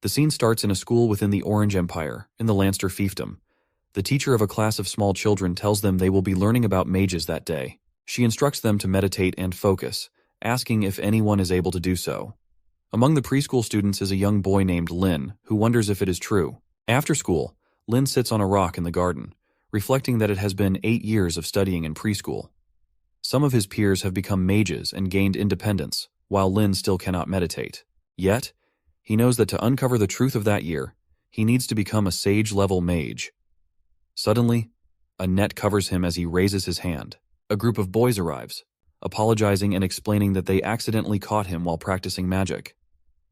The scene starts in a school within the Orange Empire, in the Lanster fiefdom. The teacher of a class of small children tells them they will be learning about mages that day. She instructs them to meditate and focus, asking if anyone is able to do so. Among the preschool students is a young boy named Lin, who wonders if it is true. After school, Lin sits on a rock in the garden, reflecting that it has been 8 years of studying in preschool. Some of his peers have become mages and gained independence, while Lin still cannot meditate. Yet, he knows that to uncover the truth of that year, he needs to become a sage-level mage. Suddenly, a net covers him as he raises his hand. A group of boys arrives, apologizing and explaining that they accidentally caught him while practicing magic.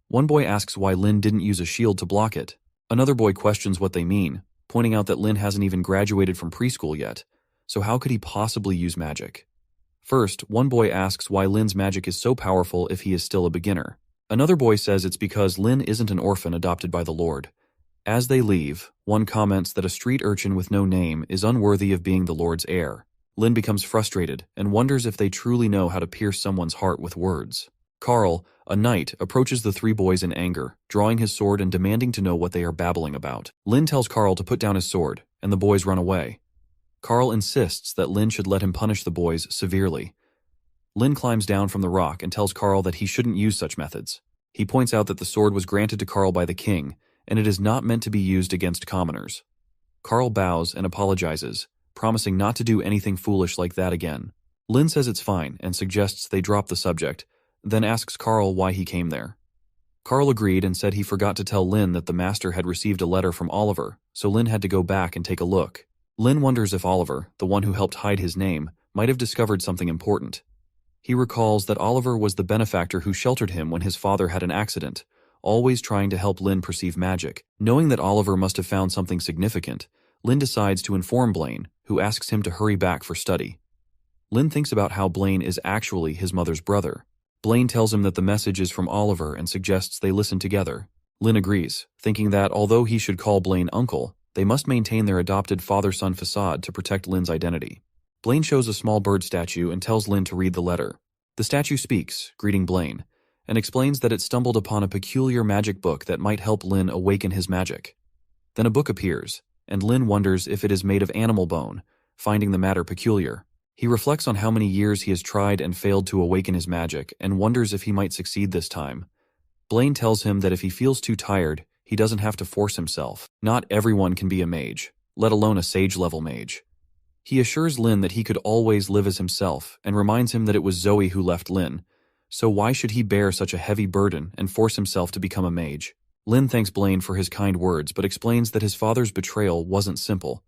One boy asks why Lin didn't use a shield to block it. Another boy questions what they mean, pointing out that Lin hasn't even graduated from preschool yet, so how could he possibly use magic? First, one boy asks why Lin's magic is so powerful if he is still a beginner. Another boy says it's because Lin isn't an orphan adopted by the Lord. As they leave, one comments that a street urchin with no name is unworthy of being the Lord's heir. Lin becomes frustrated and wonders if they truly know how to pierce someone's heart with words. Carl, a knight, approaches the 3 boys in anger, drawing his sword and demanding to know what they are babbling about. Lin tells Carl to put down his sword, and the boys run away. Carl insists that Lin should let him punish the boys severely. Lin climbs down from the rock and tells Carl that he shouldn't use such methods. He points out that the sword was granted to Carl by the king, and it is not meant to be used against commoners. Carl bows and apologizes, promising not to do anything foolish like that again. Lin says it's fine and suggests they drop the subject, then asks Carl why he came there. Carl agreed and said he forgot to tell Lin that the master had received a letter from Oliver, so Lin had to go back and take a look. Lin wonders if Oliver, the one who helped hide his name, might have discovered something important. He recalls that Oliver was the benefactor who sheltered him when his father had an accident, always trying to help Lin perceive magic. Knowing that Oliver must have found something significant, Lin decides to inform Blaine, who asks him to hurry back for study. Lin thinks about how Blaine is actually his mother's brother. Blaine tells him that the message is from Oliver and suggests they listen together. Lin agrees, thinking that although he should call Blaine uncle, they must maintain their adopted father-son facade to protect Lin's identity. Blaine shows a small bird statue and tells Lin to read the letter. The statue speaks, greeting Blaine, and explains that it stumbled upon a peculiar magic book that might help Lin awaken his magic. Then a book appears, and Lin wonders if it is made of animal bone, finding the matter peculiar. He reflects on how many years he has tried and failed to awaken his magic, and wonders if he might succeed this time. Blaine tells him that if he feels too tired, he doesn't have to force himself. Not everyone can be a mage, let alone a sage-level mage. He assures Lin that he could always live as himself, and reminds him that it was Zoe who left Lin, so why should he bear such a heavy burden and force himself to become a mage? Lin thanks Blaine for his kind words but explains that his father's betrayal wasn't simple.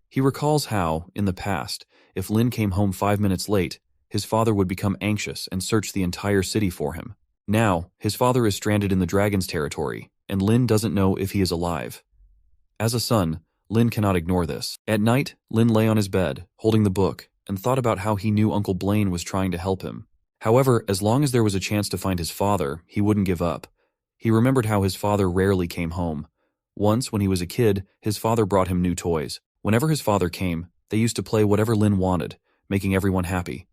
He recalls how, in the past, if Lin came home 5 minutes late, his father would become anxious and search the entire city for him. Now, his father is stranded in the dragon's territory, and Lin doesn't know if he is alive. As a son, Lin cannot ignore this. At night, Lin lay on his bed, holding the book, and thought about how he knew Uncle Blaine was trying to help him. However, as long as there was a chance to find his father, he wouldn't give up. He remembered how his father rarely came home. Once, when he was a kid, his father brought him new toys. Whenever his father came, they used to play whatever Lin wanted, making everyone happy.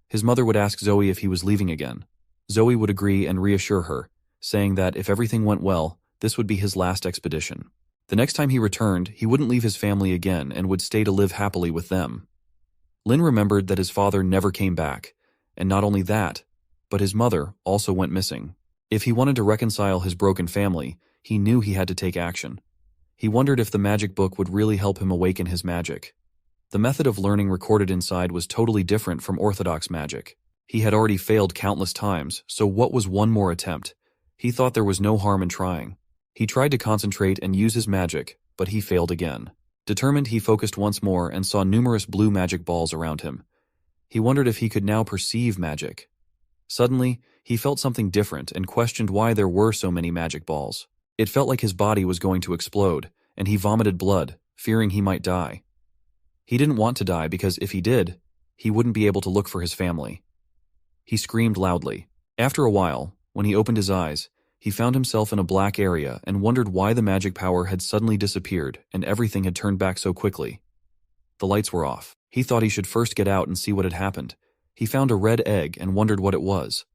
His mother would ask Zoe if he was leaving again. Zoe would agree and reassure her, saying that if everything went well, this would be his last expedition. The next time he returned, he wouldn't leave his family again and would stay to live happily with them. Lin remembered that his father never came back, and not only that, but his mother also went missing. If he wanted to reconcile his broken family, he knew he had to take action. He wondered if the magic book would really help him awaken his magic. The method of learning recorded inside was totally different from orthodox magic. He had already failed countless times, so what was one more attempt? He thought there was no harm in trying. He tried to concentrate and use his magic, but he failed again. Determined, he focused once more and saw numerous blue magic balls around him. He wondered if he could now perceive magic. Suddenly, he felt something different and questioned why there were so many magic balls. It felt like his body was going to explode, and he vomited blood, fearing he might die. He didn't want to die because if he did, he wouldn't be able to look for his family. He screamed loudly. After a while, when he opened his eyes, he found himself in a black area and wondered why the magic power had suddenly disappeared and everything had turned back so quickly. The lights were off. He thought he should first get out and see what had happened. He found a red egg and wondered what it was.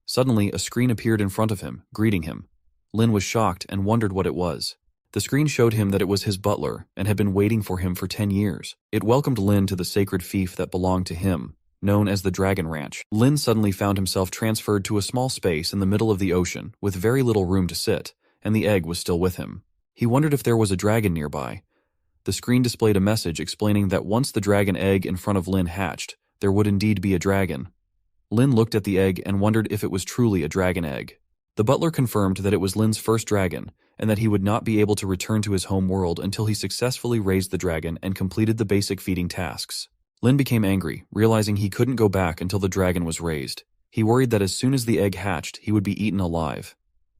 Suddenly, a screen appeared in front of him, greeting him. Lin was shocked and wondered what it was. The screen showed him that it was his butler and had been waiting for him for 10 years. It welcomed Lin to the sacred fief that belonged to him, known as the Dragon Ranch. Lin suddenly found himself transferred to a small space in the middle of the ocean with very little room to sit, and the egg was still with him. He wondered if there was a dragon nearby. The screen displayed a message explaining that once the dragon egg in front of Lin hatched, there would indeed be a dragon. Lin looked at the egg and wondered if it was truly a dragon egg. The butler confirmed that it was Lin's first dragon, and that he would not be able to return to his home world until he successfully raised the dragon and completed the basic feeding tasks. Lin became angry, realizing he couldn't go back until the dragon was raised. He worried that as soon as the egg hatched, he would be eaten alive.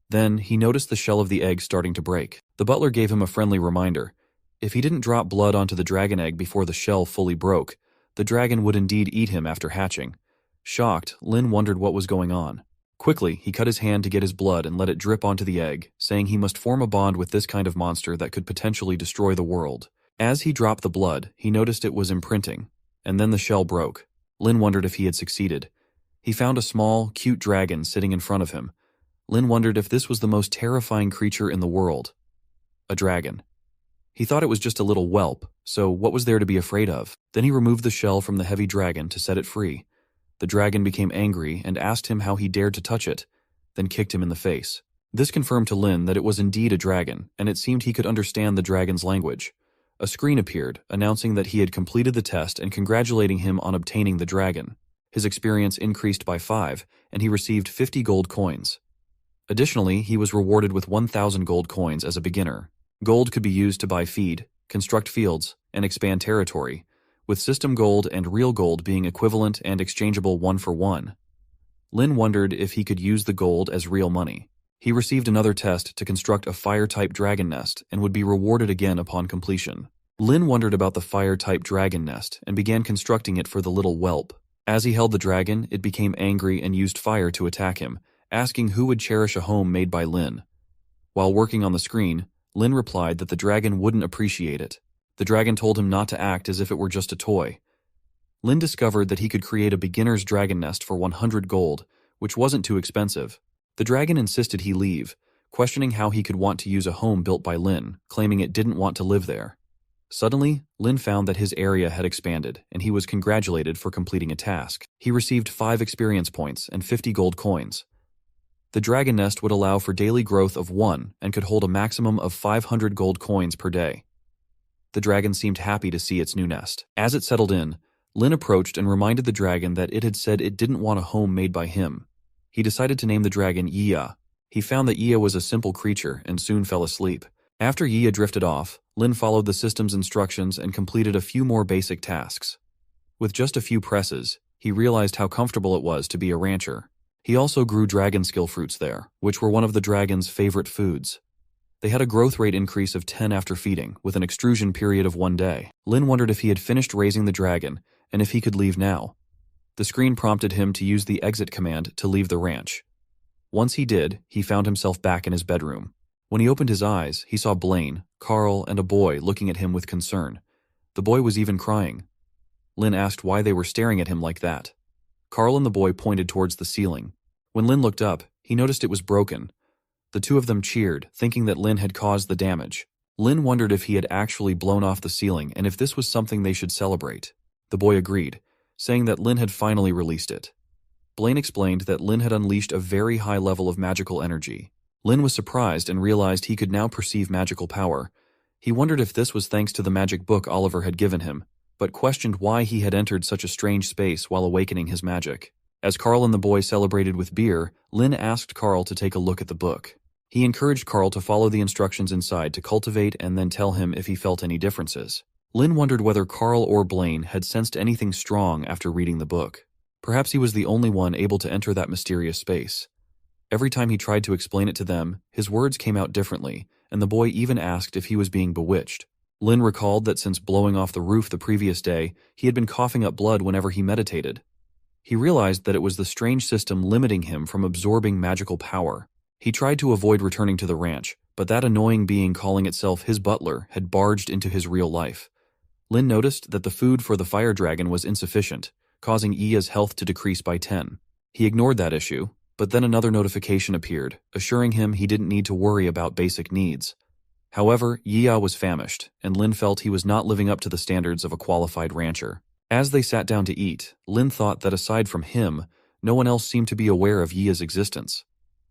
Then, he noticed the shell of the egg starting to break. The butler gave him a friendly reminder. If he didn't drop blood onto the dragon egg before the shell fully broke, the dragon would indeed eat him after hatching. Shocked, Lin wondered what was going on. Quickly, he cut his hand to get his blood and let it drip onto the egg, saying he must form a bond with this kind of monster that could potentially destroy the world. As he dropped the blood, he noticed it was imprinting, and then the shell broke. Lin wondered if he had succeeded. He found a small, cute dragon sitting in front of him. Lin wondered if this was the most terrifying creature in the world. A dragon. He thought it was just a little whelp, so what was there to be afraid of? Then he removed the shell from the heavy dragon to set it free. The dragon became angry and asked him how he dared to touch it, then kicked him in the face. This confirmed to Lin that it was indeed a dragon, and it seemed he could understand the dragon's language. A screen appeared, announcing that he had completed the test and congratulating him on obtaining the dragon. His experience increased by 5, and he received 50 gold coins. Additionally, he was rewarded with 1,000 gold coins as a beginner. Gold could be used to buy feed, construct fields, and expand territory, with system gold and real gold being equivalent and exchangeable 1-for-1. Lin wondered if he could use the gold as real money. He received another test to construct a fire-type dragon nest and would be rewarded again upon completion. Lin wondered about the fire-type dragon nest and began constructing it for the little whelp. As he held the dragon, it became angry and used fire to attack him, asking who would cherish a home made by Lin. While working on the screen, Lin replied that the dragon wouldn't appreciate it. The dragon told him not to act as if it were just a toy. Lin discovered that he could create a beginner's dragon nest for 100 gold, which wasn't too expensive. The dragon insisted he leave, questioning how he could want to use a home built by Lin, claiming it didn't want to live there. Suddenly, Lin found that his area had expanded, and he was congratulated for completing a task. He received 5 experience points and 50 gold coins. The dragon nest would allow for daily growth of 1 and could hold a maximum of 500 gold coins per day. The dragon seemed happy to see its new nest. As it settled in, Lin approached and reminded the dragon that it had said it didn't want a home made by him. He decided to name the dragon Yiya. He found that Yiya was a simple creature and soon fell asleep. After Yiya drifted off, Lin followed the system's instructions and completed a few more basic tasks. With just a few presses, he realized how comfortable it was to be a rancher. He also grew dragon skill fruits there, which were one of the dragon's favorite foods. They had a growth rate increase of 10 after feeding, with an extrusion period of 1 day. Lin wondered if he had finished raising the dragon, and if he could leave now. The screen prompted him to use the exit command to leave the ranch. Once he did, he found himself back in his bedroom. When he opened his eyes, he saw Blaine, Carl, and a boy looking at him with concern. The boy was even crying. Lin asked why they were staring at him like that. Carl and the boy pointed towards the ceiling. When Lin looked up, he noticed it was broken. The two of them cheered, thinking that Lin had caused the damage. Lin wondered if he had actually blown off the ceiling and if this was something they should celebrate. The boy agreed, saying that Lin had finally released it. Blaine explained that Lin had unleashed a very high level of magical energy. Lin was surprised and realized he could now perceive magical power. He wondered if this was thanks to the magic book Oliver had given him, but questioned why he had entered such a strange space while awakening his magic. As Carl and the boy celebrated with beer, Lin asked Carl to take a look at the book. He encouraged Carl to follow the instructions inside to cultivate and then tell him if he felt any differences. Lin wondered whether Carl or Blaine had sensed anything strong after reading the book. Perhaps he was the only one able to enter that mysterious space. Every time he tried to explain it to them, his words came out differently, and the boy even asked if he was being bewitched. Lin recalled that since blowing off the roof the previous day, he had been coughing up blood whenever he meditated. He realized that it was the strange system limiting him from absorbing magical power. He tried to avoid returning to the ranch, but that annoying being calling itself his butler had barged into his real life. Lin noticed that the food for the fire dragon was insufficient, causing Yiya's health to decrease by 10. He ignored that issue, But then another notification appeared, assuring him he didn't need to worry about basic needs. However, Yiya was famished, and Lin felt he was not living up to the standards of a qualified rancher. As they sat down to eat, Lin thought that aside from him, no one else seemed to be aware of Yiya's existence.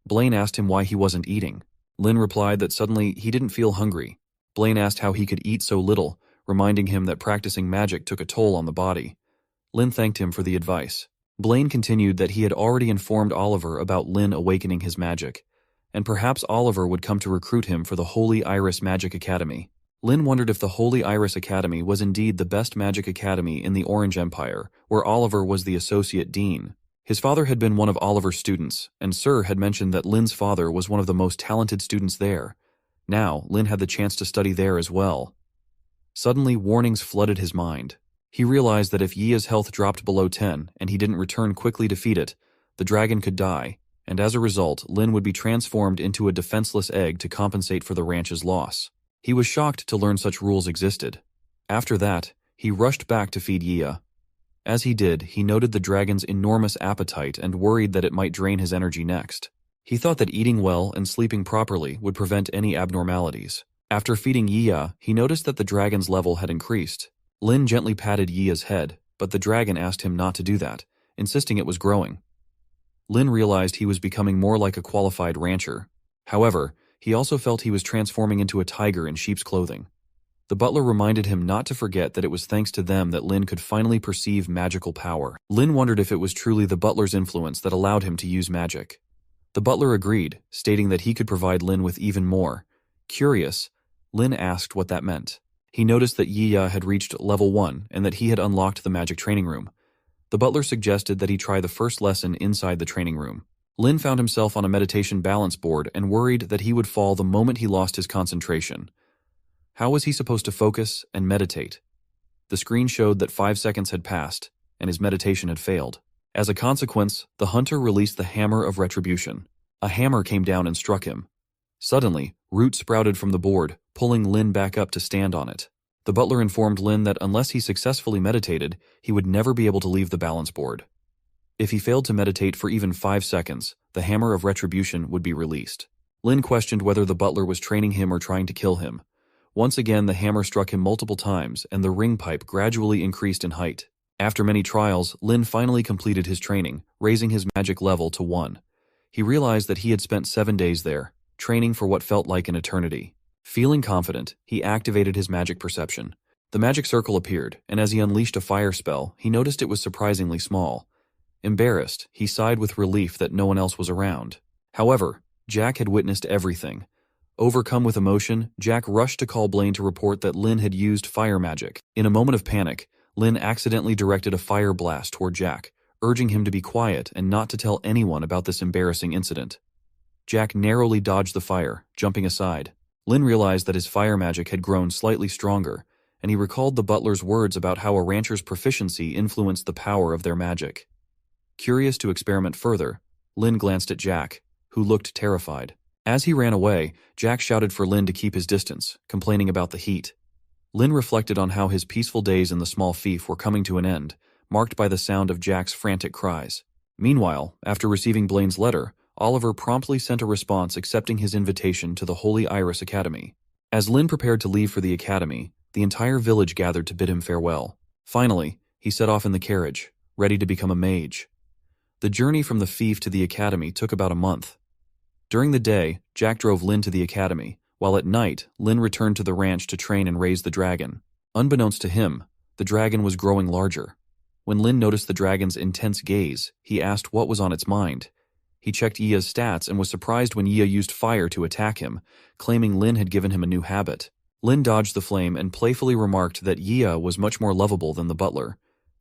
Blaine asked him why he wasn't eating. Lin replied that suddenly he didn't feel hungry. Blaine asked how he could eat so little, reminding him that practicing magic took a toll on the body. Lin thanked him for the advice. Blaine continued that he had already informed Oliver about Lin awakening his magic, and perhaps Oliver would come to recruit him for the Holy Iris Magic Academy. Lin wondered if the Holy Iris Academy was indeed the best magic academy in the Orange Empire, where Oliver was the associate dean. His father had been one of Oliver's students, and Sir had mentioned that Lin's father was one of the most talented students there. Now, Lin had the chance to study there as well. Suddenly, warnings flooded his mind. He realized that if Yiya's health dropped below 10 and he didn't return quickly to feed it, the dragon could die, and as a result, Lin would be transformed into a defenseless egg to compensate for the ranch's loss. He was shocked to learn such rules existed. After that, he rushed back to feed Yiya. As he did, he noted the dragon's enormous appetite and worried that it might drain his energy next. He thought that eating well and sleeping properly would prevent any abnormalities. After feeding Yiya, he noticed that the dragon's level had increased. Lin gently patted Yiya's head, but the dragon asked him not to do that, insisting it was growing. Lin realized he was becoming more like a qualified rancher. However, he also felt he was transforming into a tiger in sheep's clothing. The butler reminded him not to forget that it was thanks to them that Lin could finally perceive magical power. Lin wondered if it was truly the butler's influence that allowed him to use magic. The butler agreed, stating that he could provide Lin with even more. Curious, Lin asked what that meant. He noticed that Yiya had reached level 1 and that he had unlocked the magic training room. The butler suggested that he try the first lesson inside the training room. Lin found himself on a meditation balance board and worried that he would fall the moment he lost his concentration. How was he supposed to focus and meditate? The screen showed that 5 seconds had passed, and his meditation had failed. As a consequence, the hunter released the Hammer of Retribution. A hammer came down and struck him. Suddenly, roots sprouted from the board, pulling Lin back up to stand on it. The butler informed Lin that unless he successfully meditated, he would never be able to leave the balance board. If he failed to meditate for even 5 seconds, the Hammer of Retribution would be released. Lin questioned whether the butler was training him or trying to kill him. Once again, the hammer struck him multiple times, and the ring pipe gradually increased in height. After many trials, Lin finally completed his training, raising his magic level to 1. He realized that he had spent 7 days there, training for what felt like an eternity. Feeling confident, he activated his magic perception. The magic circle appeared, and as he unleashed a fire spell, he noticed it was surprisingly small. Embarrassed, he sighed with relief that no one else was around. However, Jack had witnessed everything. Overcome with emotion, Jack rushed to call Blaine to report that Lin had used fire magic. In a moment of panic, Lin accidentally directed a fire blast toward Jack, urging him to be quiet and not to tell anyone about this embarrassing incident. Jack narrowly dodged the fire, jumping aside. Lin realized that his fire magic had grown slightly stronger, and he recalled the butler's words about how a rancher's proficiency influenced the power of their magic. Curious to experiment further, Lin glanced at Jack, who looked terrified. As he ran away, Jack shouted for Lin to keep his distance, complaining about the heat. Lin reflected on how his peaceful days in the small fief were coming to an end, marked by the sound of Jack's frantic cries. Meanwhile, after receiving Blaine's letter, Oliver promptly sent a response accepting his invitation to the Holy Iris Academy. As Lin prepared to leave for the academy, the entire village gathered to bid him farewell. Finally, he set off in the carriage, ready to become a mage. The journey from the fief to the academy took about a month. During the day, Jack drove Lin to the academy, while at night, Lin returned to the ranch to train and raise the dragon. Unbeknownst to him, the dragon was growing larger. When Lin noticed the dragon's intense gaze, he asked what was on its mind. He checked Yiya's stats and was surprised when Yiya used fire to attack him, claiming Lin had given him a new habit. Lin dodged the flame and playfully remarked that Yiya was much more lovable than the butler.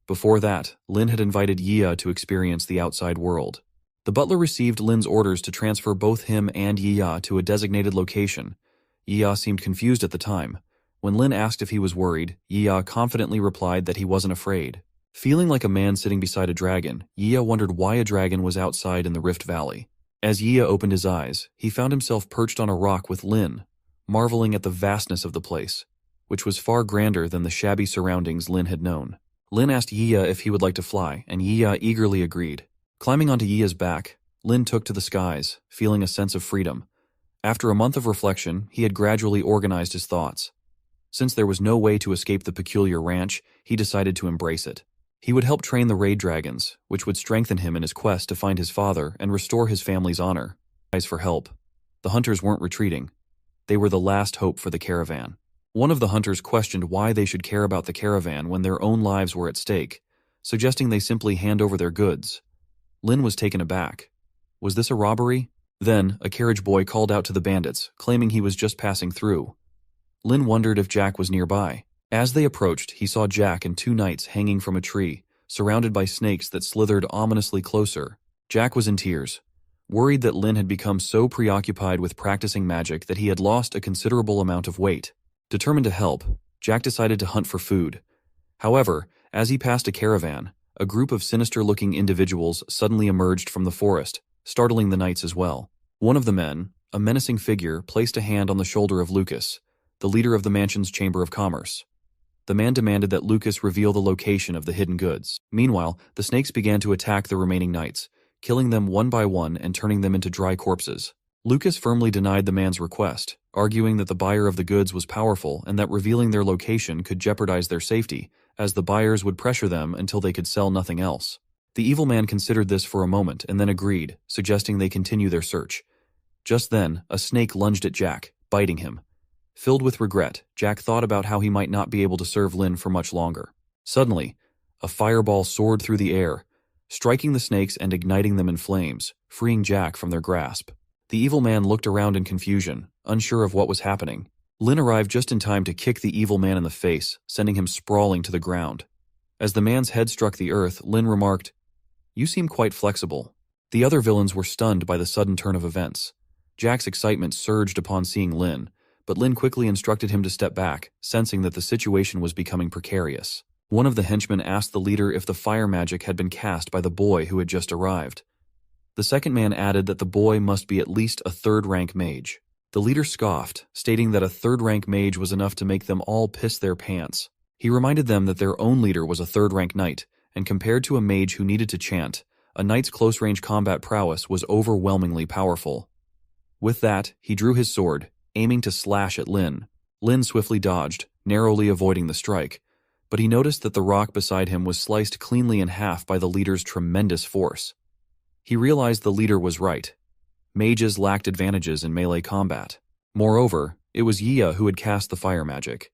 Before that, Lin had invited Yiya to experience the outside world. The butler received Lin's orders to transfer both him and Yiya to a designated location. Yiya seemed confused at the time. When Lin asked if he was worried, Yiya confidently replied that he wasn't afraid. Feeling like a man sitting beside a dragon, Yiya wondered why a dragon was outside in the Rift Valley. As Yiya opened his eyes, he found himself perched on a rock with Lin, marveling at the vastness of the place, which was far grander than the shabby surroundings Lin had known. Lin asked Yiya if he would like to fly, and Yiya eagerly agreed. Climbing onto Yiya's back, Lin took to the skies, feeling a sense of freedom. After a month of reflection, he had gradually organized his thoughts. Since there was no way to escape the peculiar ranch, he decided to embrace it. He would help train the raid dragons, which would strengthen him in his quest to find his father and restore his family's honor. Eyes for help. The hunters weren't retreating. They were the last hope for the caravan. One of the hunters questioned why they should care about the caravan when their own lives were at stake, suggesting they simply hand over their goods. Lin was taken aback. Was this a robbery? Then, a carriage boy called out to the bandits, claiming he was just passing through. Lin wondered if Jack was nearby. As they approached, he saw Jack and two knights hanging from a tree, surrounded by snakes that slithered ominously closer. Jack was in tears, worried that Lin had become so preoccupied with practicing magic that he had lost a considerable amount of weight. Determined to help, Jack decided to hunt for food. However, as he passed a caravan, a group of sinister-looking individuals suddenly emerged from the forest, startling the knights as well. One of the men, a menacing figure, placed a hand on the shoulder of Lucas, the leader of the mansion's Chamber of Commerce. The man demanded that Lucas reveal the location of the hidden goods. Meanwhile, the snakes began to attack the remaining knights, killing them one by one and turning them into dry corpses. Lucas firmly denied the man's request, arguing that the buyer of the goods was powerful and that revealing their location could jeopardize their safety, as the buyers would pressure them until they could sell nothing else. The evil man considered this for a moment and then agreed, suggesting they continue their search. Just then, a snake lunged at Jack, biting him. Filled with regret, Jack thought about how he might not be able to serve Lin for much longer. Suddenly, a fireball soared through the air, striking the snakes and igniting them in flames, freeing Jack from their grasp. The evil man looked around in confusion, unsure of what was happening. Lin arrived just in time to kick the evil man in the face, sending him sprawling to the ground. As the man's head struck the earth, Lin remarked, "You seem quite flexible." The other villains were stunned by the sudden turn of events. Jack's excitement surged upon seeing Lin, but Lin quickly instructed him to step back, sensing that the situation was becoming precarious. One of the henchmen asked the leader if the fire magic had been cast by the boy who had just arrived. The second man added that the boy must be at least a third-rank mage. The leader scoffed, stating that a third-rank mage was enough to make them all piss their pants. He reminded them that their own leader was a third-rank knight, and compared to a mage who needed to chant, a knight's close-range combat prowess was overwhelmingly powerful. With that, he drew his sword, aiming to slash at Lin. Lin swiftly dodged, narrowly avoiding the strike, but he noticed that the rock beside him was sliced cleanly in half by the leader's tremendous force. He realized the leader was right. Mages lacked advantages in melee combat. Moreover, it was Yia who had cast the fire magic.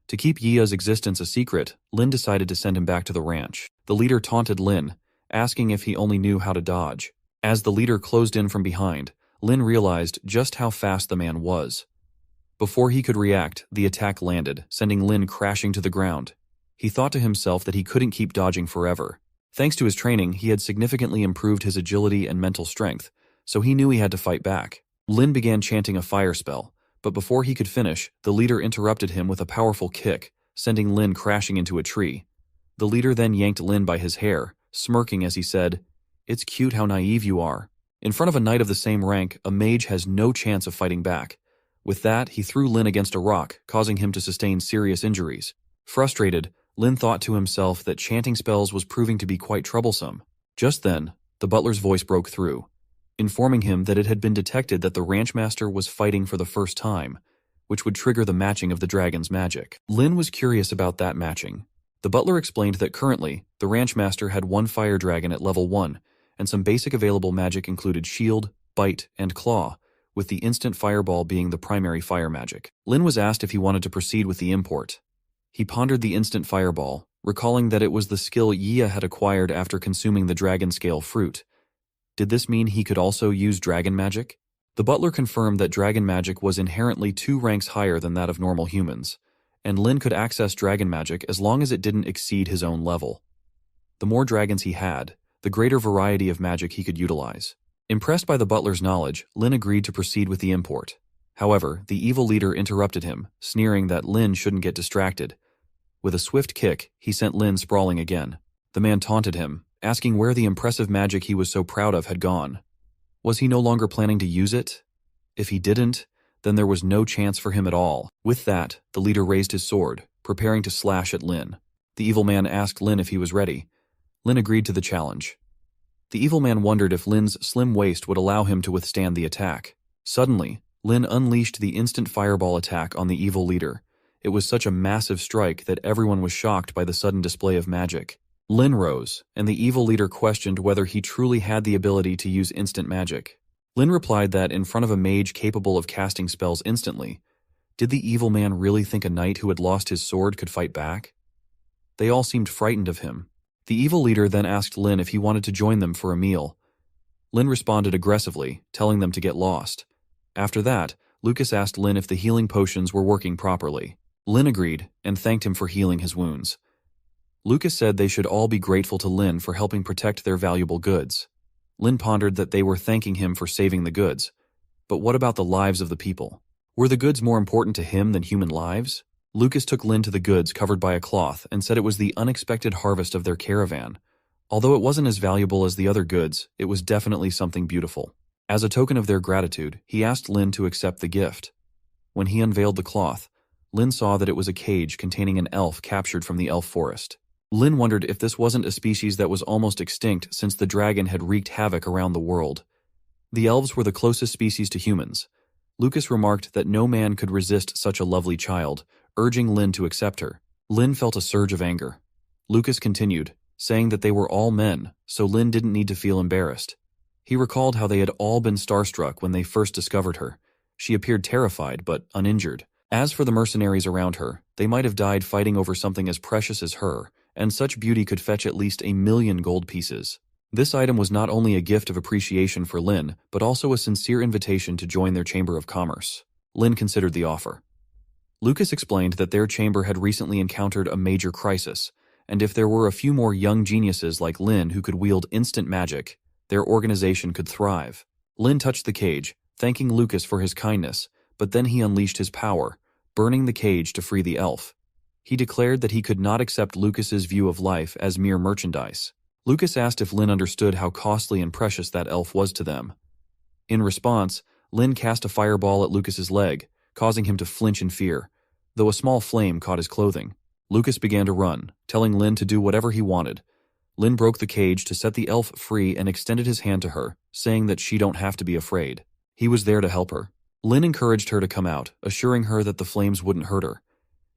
To keep Yia's existence a secret, Lin decided to send him back to the ranch. The leader taunted Lin, asking if he only knew how to dodge. As the leader closed in from behind, Lin realized just how fast the man was. Before he could react, the attack landed, sending Lin crashing to the ground. He thought to himself that he couldn't keep dodging forever. Thanks to his training, he had significantly improved his agility and mental strength, so he knew he had to fight back. Lin began chanting a fire spell, but before he could finish, the leader interrupted him with a powerful kick, sending Lin crashing into a tree. The leader then yanked Lin by his hair, smirking as he said, "It's cute how naive you are." In front of a knight of the same rank, a mage has no chance of fighting back. With that, he threw Lin against a rock, causing him to sustain serious injuries. Frustrated, Lin thought to himself that chanting spells was proving to be quite troublesome. Just then, the butler's voice broke through, informing him that it had been detected that the ranchmaster was fighting for the first time, which would trigger the matching of the dragon's magic. Lin was curious about that matching. The butler explained that currently, the ranchmaster had one fire dragon at level 1, and some basic available magic included shield, bite, and claw, with the instant fireball being the primary fire magic. Lin was asked if he wanted to proceed with the import. He pondered the instant fireball, recalling that it was the skill Yia had acquired after consuming the dragon scale fruit. Did this mean he could also use dragon magic? The butler confirmed that dragon magic was inherently 2 ranks higher than that of normal humans, and Lin could access dragon magic as long as it didn't exceed his own level. The more dragons he had, the greater variety of magic he could utilize. Impressed by the butler's knowledge, Lin agreed to proceed with the import. However, the evil leader interrupted him, sneering that Lin shouldn't get distracted. With a swift kick, he sent Lin sprawling again. The man taunted him, asking where the impressive magic he was so proud of had gone. Was he no longer planning to use it? If he didn't, then there was no chance for him at all. With that, the leader raised his sword, preparing to slash at Lin. The evil man asked Lin if he was ready. Lin agreed to the challenge. The evil man wondered if Lin's slim waist would allow him to withstand the attack. Suddenly, Lin unleashed the instant fireball attack on the evil leader. It was such a massive strike that everyone was shocked by the sudden display of magic. Lin rose, and the evil leader questioned whether he truly had the ability to use instant magic. Lin replied that in front of a mage capable of casting spells instantly, did the evil man really think a knight who had lost his sword could fight back? They all seemed frightened of him. The evil leader then asked Lin if he wanted to join them for a meal. Lin responded aggressively, telling them to get lost. After that, Lucas asked Lin if the healing potions were working properly. Lin agreed, and thanked him for healing his wounds. Lucas said they should all be grateful to Lin for helping protect their valuable goods. Lin pondered that they were thanking him for saving the goods. But what about the lives of the people? Were the goods more important to him than human lives? Lucas took Lin to the goods covered by a cloth and said it was the unexpected harvest of their caravan. Although it wasn't as valuable as the other goods, it was definitely something beautiful. As a token of their gratitude, he asked Lin to accept the gift. When he unveiled the cloth, Lin saw that it was a cage containing an elf captured from the elf forest. Lin wondered if this wasn't a species that was almost extinct since the dragon had wreaked havoc around the world. The elves were the closest species to humans. Lucas remarked that no man could resist such a lovely child, urging Lin to accept her. Lin felt a surge of anger. Lucas continued, saying that they were all men, so Lin didn't need to feel embarrassed. He recalled how they had all been starstruck when they first discovered her. She appeared terrified, but uninjured. As for the mercenaries around her, they might have died fighting over something as precious as her, and such beauty could fetch at least 1,000,000 gold pieces. This item was not only a gift of appreciation for Lin, but also a sincere invitation to join their Chamber of Commerce. Lin considered the offer. Lucas explained that their chamber had recently encountered a major crisis, and if there were a few more young geniuses like Lin who could wield instant magic, their organization could thrive. Lin touched the cage, thanking Lucas for his kindness, but then he unleashed his power, burning the cage to free the elf. He declared that he could not accept Lucas's view of life as mere merchandise. Lucas asked if Lin understood how costly and precious that elf was to them. In response, Lin cast a fireball at Lucas's leg, causing him to flinch in fear, though a small flame caught his clothing. Lucas began to run, telling Lin to do whatever he wanted. Lin broke the cage to set the elf free and extended his hand to her, saying that she don't have to be afraid. He was there to help her. Lin encouraged her to come out, assuring her that the flames wouldn't hurt her.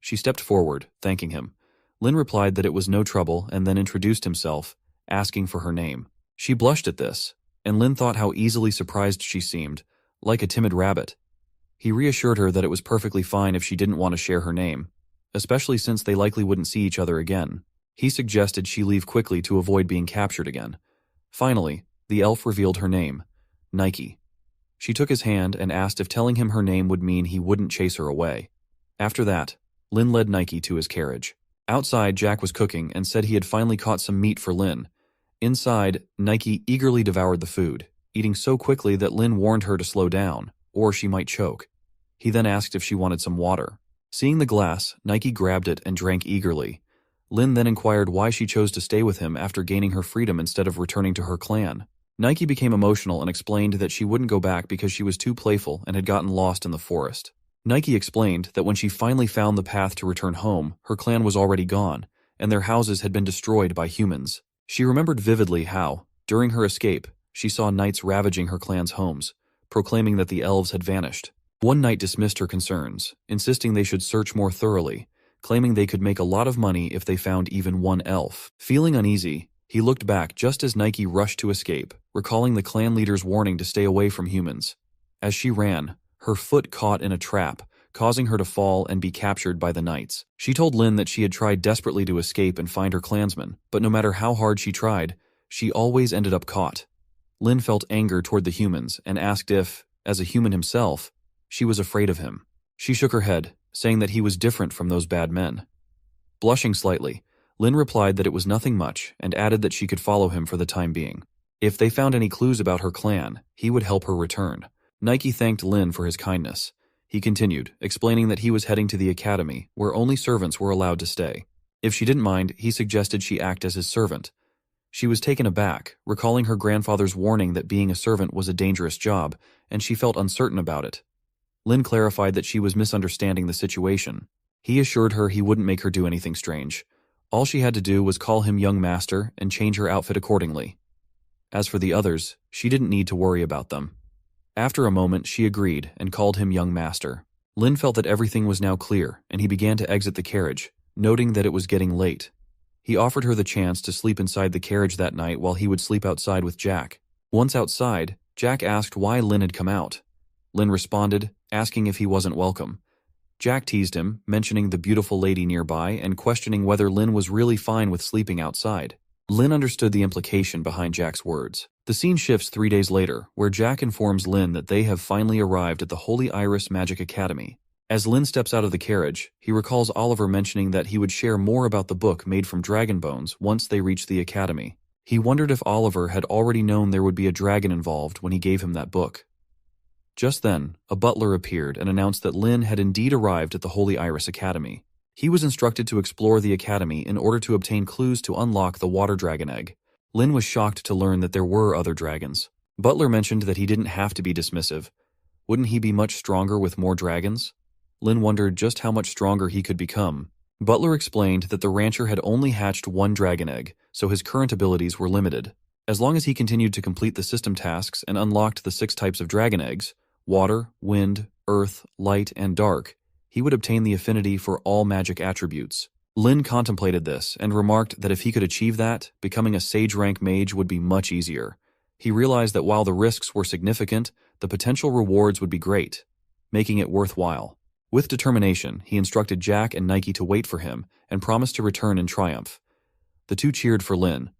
She stepped forward, thanking him. Lin replied that it was no trouble and then introduced himself, asking for her name. She blushed at this, and Lin thought how easily surprised she seemed, like a timid rabbit. He reassured her that it was perfectly fine if she didn't want to share her name, especially since they likely wouldn't see each other again. He suggested she leave quickly to avoid being captured again. Finally, the elf revealed her name, Nike. She took his hand and asked if telling him her name would mean he wouldn't chase her away. After that, Lin led Nike to his carriage. Outside, Jack was cooking and said he had finally caught some meat for Lin. Inside, Nike eagerly devoured the food, eating so quickly that Lin warned her to slow down, or she might choke. He then asked if she wanted some water. Seeing the glass, Nike grabbed it and drank eagerly. Lin then inquired why she chose to stay with him after gaining her freedom instead of returning to her clan. Nike became emotional and explained that she wouldn't go back because she was too playful and had gotten lost in the forest. Nike explained that when she finally found the path to return home, her clan was already gone, and their houses had been destroyed by humans. She remembered vividly how, during her escape, she saw knights ravaging her clan's homes, proclaiming that the elves had vanished. One knight dismissed her concerns, insisting they should search more thoroughly, claiming they could make a lot of money if they found even one elf. Feeling uneasy, he looked back just as Nike rushed to escape, recalling the clan leader's warning to stay away from humans. As she ran, her foot caught in a trap, causing her to fall and be captured by the knights. She told Lin that she had tried desperately to escape and find her clansmen, but no matter how hard she tried, she always ended up caught. Lin felt anger toward the humans and asked if, as a human himself, she was afraid of him. She shook her head, saying that he was different from those bad men. Blushing slightly, Lin replied that it was nothing much and added that she could follow him for the time being. If they found any clues about her clan, he would help her return. Nike thanked Lin for his kindness. He continued, explaining that he was heading to the academy, where only servants were allowed to stay. If she didn't mind, he suggested she act as his servant. She was taken aback, recalling her grandfather's warning that being a servant was a dangerous job, and she felt uncertain about it. Lin clarified that she was misunderstanding the situation. He assured her he wouldn't make her do anything strange. All she had to do was call him young master and change her outfit accordingly. As for the others, she didn't need to worry about them. After a moment, she agreed and called him young master. Lin felt that everything was now clear, and he began to exit the carriage, noting that it was getting late. He offered her the chance to sleep inside the carriage that night while he would sleep outside with Jack. Once outside, Jack asked why Lin had come out. Lin responded, asking if he wasn't welcome. Jack teased him, mentioning the beautiful lady nearby and questioning whether Lin was really fine with sleeping outside. Lin understood the implication behind Jack's words. The scene shifts 3 days later, where Jack informs Lin that they have finally arrived at the Holy Iris Magic Academy. As Lin steps out of the carriage, he recalls Oliver mentioning that he would share more about the book made from dragon bones once they reached the academy. He wondered if Oliver had already known there would be a dragon involved when he gave him that book. Just then, a butler appeared and announced that Lin had indeed arrived at the Holy Iris Academy. He was instructed to explore the academy in order to obtain clues to unlock the water dragon egg. Lin was shocked to learn that there were other dragons. Butler mentioned that he didn't have to be dismissive. Wouldn't he be much stronger with more dragons? Lin wondered just how much stronger he could become. Butler explained that the rancher had only hatched one dragon egg, so his current abilities were limited. As long as he continued to complete the system tasks and unlocked the 6 types of dragon eggs, water, wind, earth, light, and dark, he would obtain the affinity for all magic attributes. Lin contemplated this and remarked that if he could achieve that, becoming a sage rank mage would be much easier. He realized that while the risks were significant, the potential rewards would be great, making it worthwhile. With determination, he instructed Jack and Nike to wait for him and promised to return in triumph. The two cheered for Lin.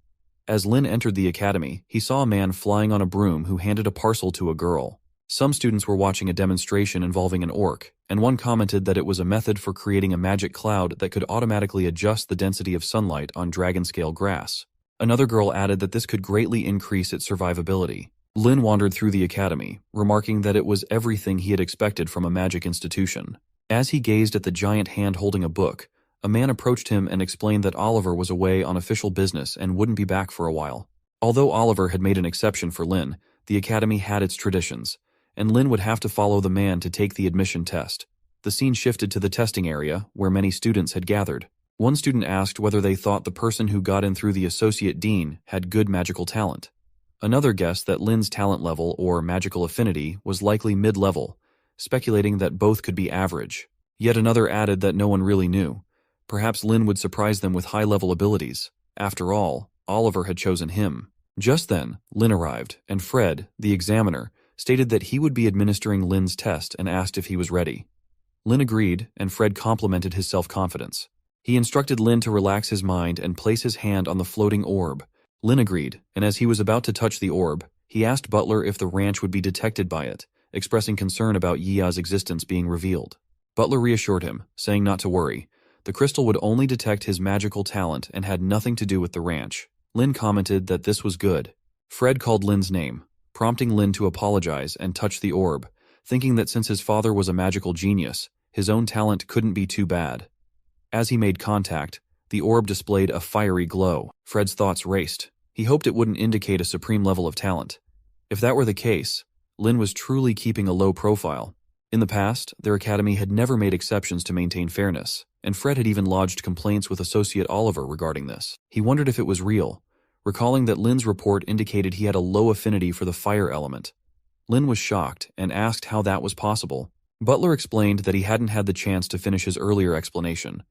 As Lin entered the academy, he saw a man flying on a broom who handed a parcel to a girl. Some students were watching a demonstration involving an orc, and one commented that it was a method for creating a magic cloud that could automatically adjust the density of sunlight on dragon-scale grass. Another girl added that this could greatly increase its survivability. Lin wandered through the academy, remarking that it was everything he had expected from a magic institution. As he gazed at the giant hand holding a book, a man approached him and explained that Oliver was away on official business and wouldn't be back for a while. Although Oliver had made an exception for Lin, the academy had its traditions, and Lin would have to follow the man to take the admission test. The scene shifted to the testing area, where many students had gathered. One student asked whether they thought the person who got in through the associate dean had good magical talent. Another guessed that Lin's talent level, or magical affinity, was likely mid-level, speculating that both could be average. Yet another added that no one really knew. Perhaps Lin would surprise them with high-level abilities. After all, Oliver had chosen him. Just then, Lin arrived, and Fred, the examiner, stated that he would be administering Lin's test and asked if he was ready. Lin agreed, and Fred complimented his self-confidence. He instructed Lin to relax his mind and place his hand on the floating orb. Lin agreed, and as he was about to touch the orb, he asked Butler if the ranch would be detected by it, expressing concern about Yia's existence being revealed. Butler reassured him, saying not to worry. The crystal would only detect his magical talent and had nothing to do with the ranch. Lin commented that this was good. Fred called Lin's name, prompting Lin to apologize and touch the orb, thinking that since his father was a magical genius, his own talent couldn't be too bad. As he made contact, the orb displayed a fiery glow. Fred's thoughts raced. He hoped it wouldn't indicate a supreme level of talent. If that were the case, Lin was truly keeping a low profile. In the past, their academy had never made exceptions to maintain fairness, and Fred had even lodged complaints with Associate Oliver regarding this. He wondered if it was real, recalling that Lin's report indicated he had a low affinity for the fire element. Lin was shocked and asked how that was possible. Butler explained that he hadn't had the chance to finish his earlier explanation.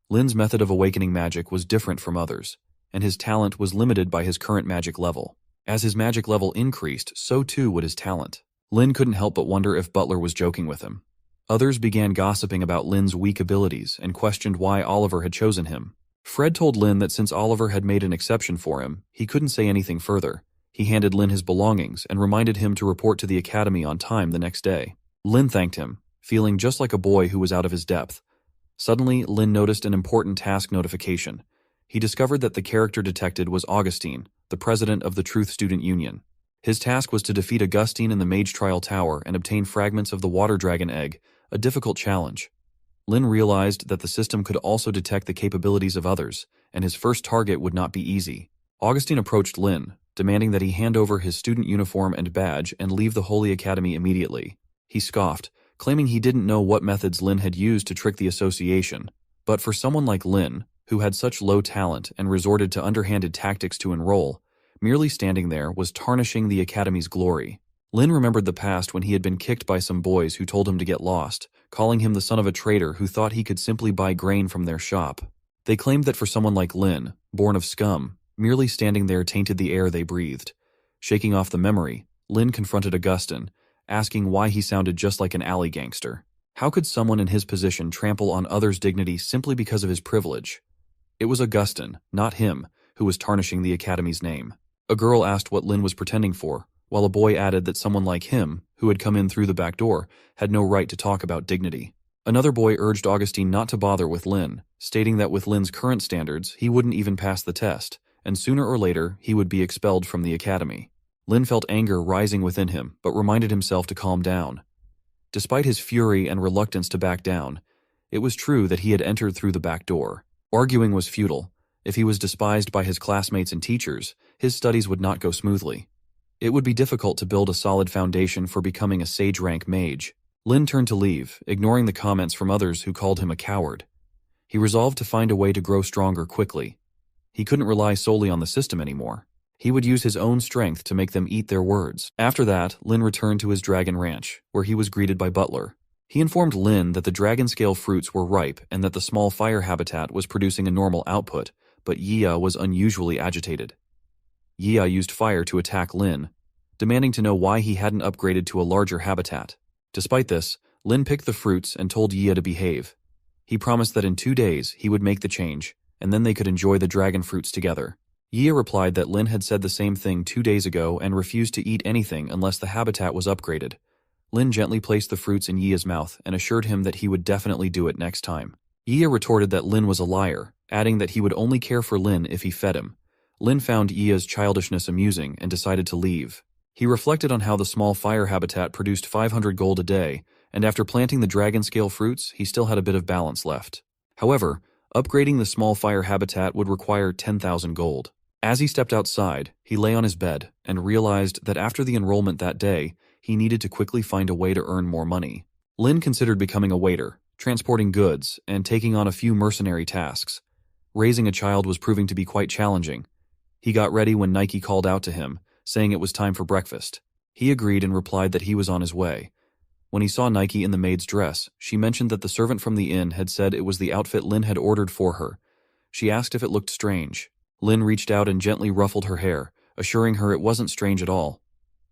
Lin's method of awakening magic was different from others, and his talent was limited by his current magic level. As his magic level increased, so too would his talent. Lin couldn't help but wonder if Butler was joking with him. Others began gossiping about Lin's weak abilities and questioned why Oliver had chosen him. Fred told Lin that since Oliver had made an exception for him, he couldn't say anything further. He handed Lin his belongings and reminded him to report to the academy on time the next day. Lin thanked him, feeling just like a boy who was out of his depth. Suddenly, Lin noticed an important task notification. He discovered that the character detected was Augustine, the president of the Truth Student Union. His task was to defeat Augustine in the Mage Trial Tower and obtain fragments of the Water Dragon Egg, a difficult challenge. Lin realized that the system could also detect the capabilities of others, and his first target would not be easy. Augustine approached Lin, demanding that he hand over his student uniform and badge and leave the Holy Academy immediately. He scoffed, claiming he didn't know what methods Lin had used to trick the association. But for someone like Lin, who had such low talent and resorted to underhanded tactics to enroll, Merely standing there was tarnishing the academy's glory. Lin remembered the past when he had been kicked by some boys who told him to get lost, calling him the son of a trader who thought he could simply buy grain from their shop. They claimed that for someone like Lin, born of scum, merely standing there tainted the air they breathed. Shaking off the memory, Lin confronted Augustin, asking why he sounded just like an alley gangster. How could someone in his position trample on others' dignity simply because of his privilege? It was Augustin, not him, who was tarnishing the academy's name. A girl asked what Lin was pretending for, while a boy added that someone like him, who had come in through the back door, had no right to talk about dignity. Another boy urged Augustine not to bother with Lin, stating that with Lin's current standards, he wouldn't even pass the test, and sooner or later, he would be expelled from the academy. Lin felt anger rising within him, but reminded himself to calm down. Despite his fury and reluctance to back down, it was true that he had entered through the back door. Arguing was futile. If he was despised by his classmates and teachers, his studies would not go smoothly. It would be difficult to build a solid foundation for becoming a sage-rank mage. Lin turned to leave, ignoring the comments from others who called him a coward. He resolved to find a way to grow stronger quickly. He couldn't rely solely on the system anymore. He would use his own strength to make them eat their words. After that, Lin returned to his dragon ranch, where he was greeted by Butler. He informed Lin that the dragon scale fruits were ripe and that the small fire habitat was producing a normal output, but Yia was unusually agitated. Yia used fire to attack Lin, demanding to know why he hadn't upgraded to a larger habitat. Despite this, Lin picked the fruits and told Yia to behave. He promised that in 2 days he would make the change, and then they could enjoy the dragon fruits together. Yia replied that Lin had said the same thing 2 days ago and refused to eat anything unless the habitat was upgraded. Lin gently placed the fruits in Yia's mouth and assured him that he would definitely do it next time. Yia retorted that Lin was a liar, adding that he would only care for Lin if he fed him. Lin found Yia's childishness amusing and decided to leave. He reflected on how the small fire habitat produced 500 gold a day, and after planting the dragon scale fruits, he still had a bit of balance left. However, upgrading the small fire habitat would require 10,000 gold. As he stepped outside, he lay on his bed and realized that after the enrollment that day, he needed to quickly find a way to earn more money. Lin considered becoming a waiter, transporting goods, and taking on a few mercenary tasks. Raising a child was proving to be quite challenging. He got ready when Nike called out to him, saying it was time for breakfast. He agreed and replied that he was on his way. When he saw Nike in the maid's dress, she mentioned that the servant from the inn had said it was the outfit Lin had ordered for her. She asked if it looked strange. Lin reached out and gently ruffled her hair, assuring her it wasn't strange at all.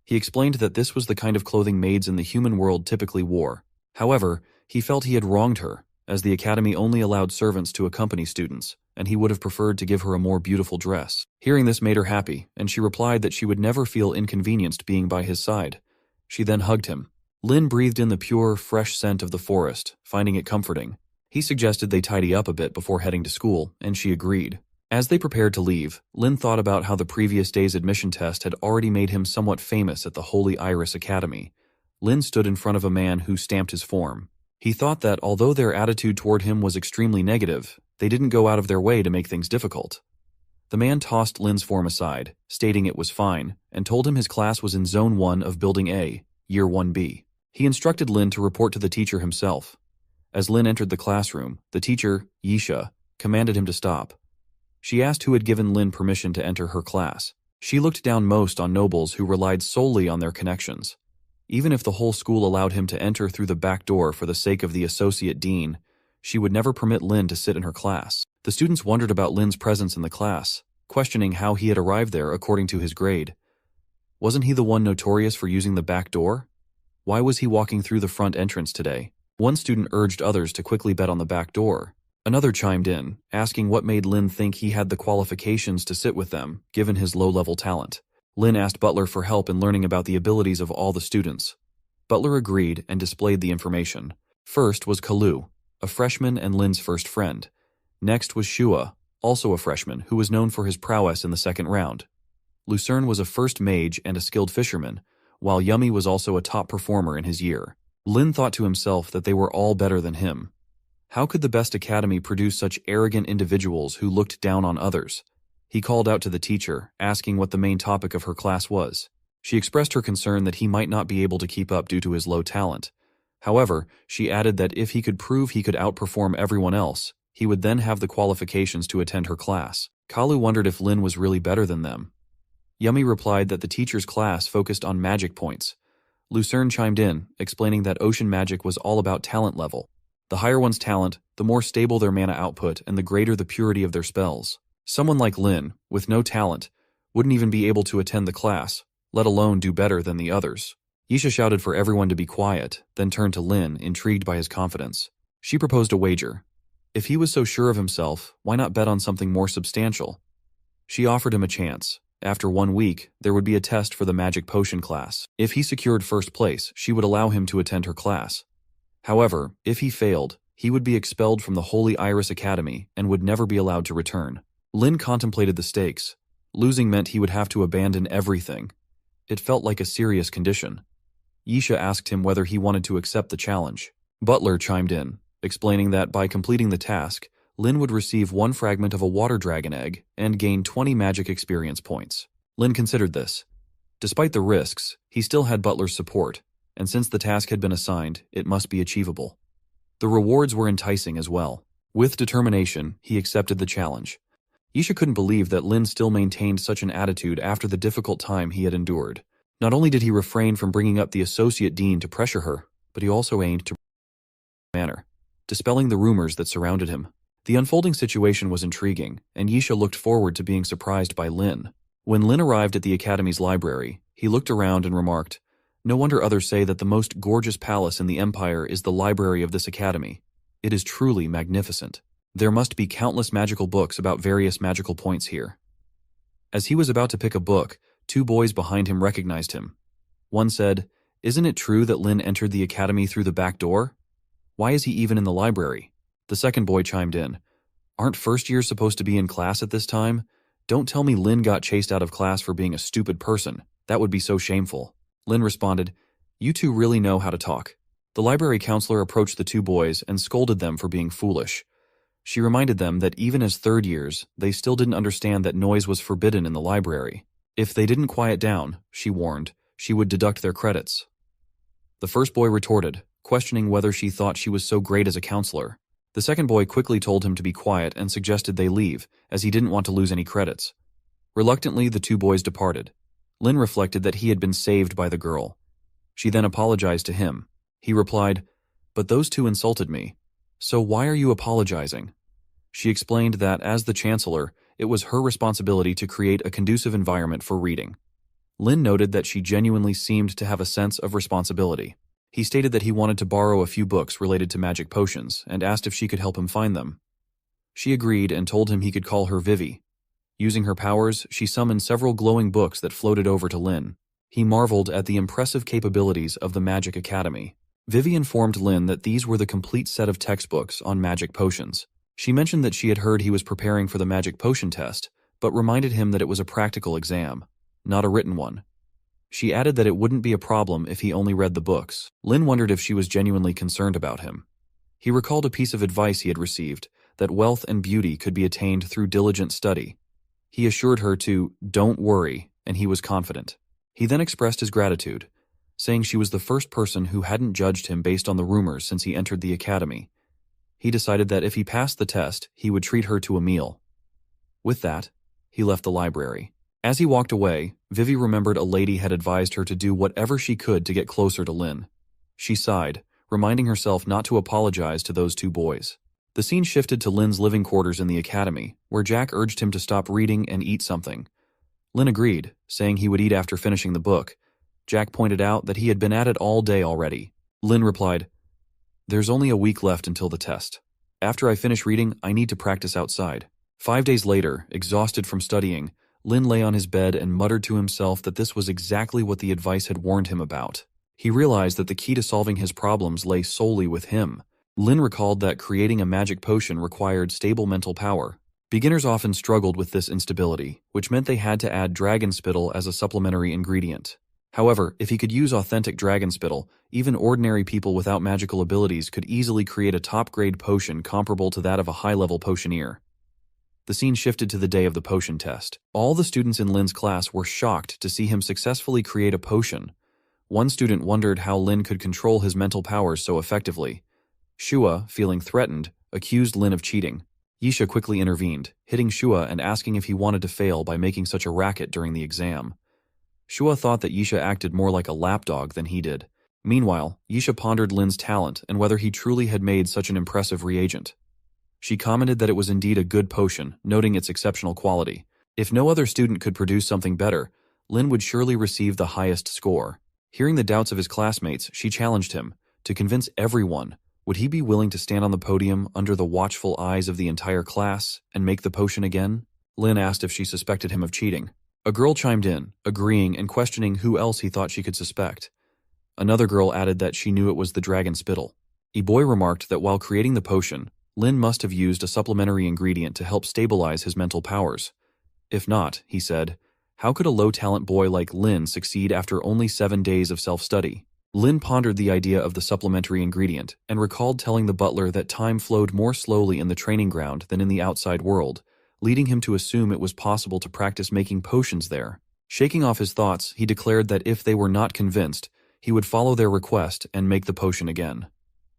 He explained that this was the kind of clothing maids in the human world typically wore. However, he felt he had wronged her, as the academy only allowed servants to accompany students, and he would have preferred to give her a more beautiful dress. Hearing this made her happy, and she replied that she would never feel inconvenienced being by his side. She then hugged him. Lin breathed in the pure, fresh scent of the forest, finding it comforting. He suggested they tidy up a bit before heading to school, and she agreed. As they prepared to leave, Lin thought about how the previous day's admission test had already made him somewhat famous at the Holy Iris Academy. Lin stood in front of a man who stamped his form. He thought that although their attitude toward him was extremely negative, they didn't go out of their way to make things difficult. The man tossed Lin's form aside, stating it was fine, and told him his class was in Zone 1 of Building A, Year 1B. He instructed Lin to report to the teacher himself. As Lin entered the classroom, the teacher, Yisha, commanded him to stop. She asked who had given Lin permission to enter her class. She looked down most on nobles who relied solely on their connections. Even if the whole school allowed him to enter through the back door for the sake of the associate dean, she would never permit Lin to sit in her class. The students wondered about Lin's presence in the class, questioning how he had arrived there according to his grade. Wasn't he the one notorious for using the back door? Why was he walking through the front entrance today? One student urged others to quickly bet on the back door. Another chimed in, asking what made Lin think he had the qualifications to sit with them, given his low-level talent. Lin asked Butler for help in learning about the abilities of all the students. Butler agreed and displayed the information. First was Kalu, a freshman and Lin's first friend. Next was Shua, also a freshman, who was known for his prowess in the second round. Lucerne was a first mage and a skilled fisherman, while Yummy was also a top performer in his year. Lin thought to himself that they were all better than him. How could the best academy produce such arrogant individuals who looked down on others? He called out to the teacher, asking what the main topic of her class was. She expressed her concern that he might not be able to keep up due to his low talent. However, she added that if he could prove he could outperform everyone else, he would then have the qualifications to attend her class. Kalu wondered if Lin was really better than them. Yummy replied that the teacher's class focused on magic points. Lucerne chimed in, explaining that ocean magic was all about talent level. The higher one's talent, the more stable their mana output and the greater the purity of their spells. Someone like Lin, with no talent, wouldn't even be able to attend the class, let alone do better than the others. Yisha shouted for everyone to be quiet, then turned to Lin, intrigued by his confidence. She proposed a wager. If he was so sure of himself, why not bet on something more substantial? She offered him a chance. After 1 week, there would be a test for the magic potion class. If he secured first place, she would allow him to attend her class. However, if he failed, he would be expelled from the Holy Iris Academy and would never be allowed to return. Lin contemplated the stakes. Losing meant he would have to abandon everything. It felt like a serious condition. Yisha asked him whether he wanted to accept the challenge. Butler chimed in, explaining that by completing the task, Lin would receive 1 fragment of a water dragon egg and gain 20 magic experience points. Lin considered this. Despite the risks, he still had Butler's support, and since the task had been assigned, it must be achievable. The rewards were enticing as well. With determination, he accepted the challenge. Yisha couldn't believe that Lin still maintained such an attitude after the difficult time he had endured. Not only did he refrain from bringing up the associate dean to pressure her, but he also aimed to manner, dispelling the rumors that surrounded him. The unfolding situation was intriguing, and Yisha looked forward to being surprised by Lin. When Lin arrived at the Academy's library, he looked around and remarked, "No wonder others say that the most gorgeous palace in the Empire is the library of this academy. It is truly magnificent. There must be countless magical books about various magical points here." As he was about to pick a book, 2 boys behind him recognized him. One said, "Isn't it true that Lin entered the academy through the back door? Why is he even in the library?" The second boy chimed in, "Aren't first years supposed to be in class at this time? Don't tell me Lin got chased out of class for being a stupid person. That would be so shameful." Lin responded, "You two really know how to talk." The library counselor approached the 2 boys and scolded them for being foolish. She reminded them that even as third years, they still didn't understand that noise was forbidden in the library. If they didn't quiet down, she warned, she would deduct their credits. The first boy retorted, questioning whether she thought she was so great as a counselor. The second boy quickly told him to be quiet and suggested they leave, as he didn't want to lose any credits. Reluctantly, the 2 boys departed. Lin reflected that he had been saved by the girl. She then apologized to him. He replied, "But those 2 insulted me. So why are you apologizing?" She explained that, as the chancellor, it was her responsibility to create a conducive environment for reading. Lin noted that she genuinely seemed to have a sense of responsibility. He stated that he wanted to borrow a few books related to magic potions and asked if she could help him find them. She agreed and told him he could call her Vivi. Using her powers, she summoned several glowing books that floated over to Lin. He marveled at the impressive capabilities of the Magic Academy. Vivi informed Lin that these were the complete set of textbooks on magic potions. She mentioned that she had heard he was preparing for the magic potion test, but reminded him that it was a practical exam, not a written one. She added that it wouldn't be a problem if he only read the books. Lin wondered if she was genuinely concerned about him. He recalled a piece of advice he had received, that wealth and beauty could be attained through diligent study. He assured her to "don't worry," and he was confident. He then expressed his gratitude, saying she was the first person who hadn't judged him based on the rumors since he entered the academy. He decided that if he passed the test, he would treat her to a meal. With that, he left the library. As he walked away, Vivi remembered a lady had advised her to do whatever she could to get closer to Lin. She sighed, reminding herself not to apologize to those 2 boys. The scene shifted to Lin's living quarters in the academy, where Jack urged him to stop reading and eat something. Lin agreed, saying he would eat after finishing the book. Jack pointed out that he had been at it all day already. Lin replied, "There's only a week left until the test. After I finish reading, I need to practice outside." 5 days later, exhausted from studying, Lin lay on his bed and muttered to himself that this was exactly what the advice had warned him about. He realized that the key to solving his problems lay solely with him. Lin recalled that creating a magic potion required stable mental power. Beginners often struggled with this instability, which meant they had to add dragon spittle as a supplementary ingredient. However, if he could use authentic dragon spittle, even ordinary people without magical abilities could easily create a top-grade potion comparable to that of a high-level potioneer. The scene shifted to the day of the potion test. All the students in Lin's class were shocked to see him successfully create a potion. One student wondered how Lin could control his mental powers so effectively. Shua, feeling threatened, accused Lin of cheating. Yisha quickly intervened, hitting Shua and asking if he wanted to fail by making such a racket during the exam. Shua thought that Yisha acted more like a lapdog than he did. Meanwhile, Yisha pondered Lin's talent and whether he truly had made such an impressive reagent. She commented that it was indeed a good potion, noting its exceptional quality. If no other student could produce something better, Lin would surely receive the highest score. Hearing the doubts of his classmates, she challenged him. To convince everyone, would he be willing to stand on the podium under the watchful eyes of the entire class and make the potion again? Lin asked if she suspected him of cheating. A girl chimed in, agreeing and questioning who else he thought she could suspect. Another girl added that she knew it was the dragon spittle. A boy remarked that while creating the potion, Lin must have used a supplementary ingredient to help stabilize his mental powers. If not, he said, how could a low-talent boy like Lin succeed after only 7 days of self-study? Lin pondered the idea of the supplementary ingredient and recalled telling the butler that time flowed more slowly in the training ground than in the outside world, leading him to assume it was possible to practice making potions there. Shaking off his thoughts, he declared that if they were not convinced, he would follow their request and make the potion again.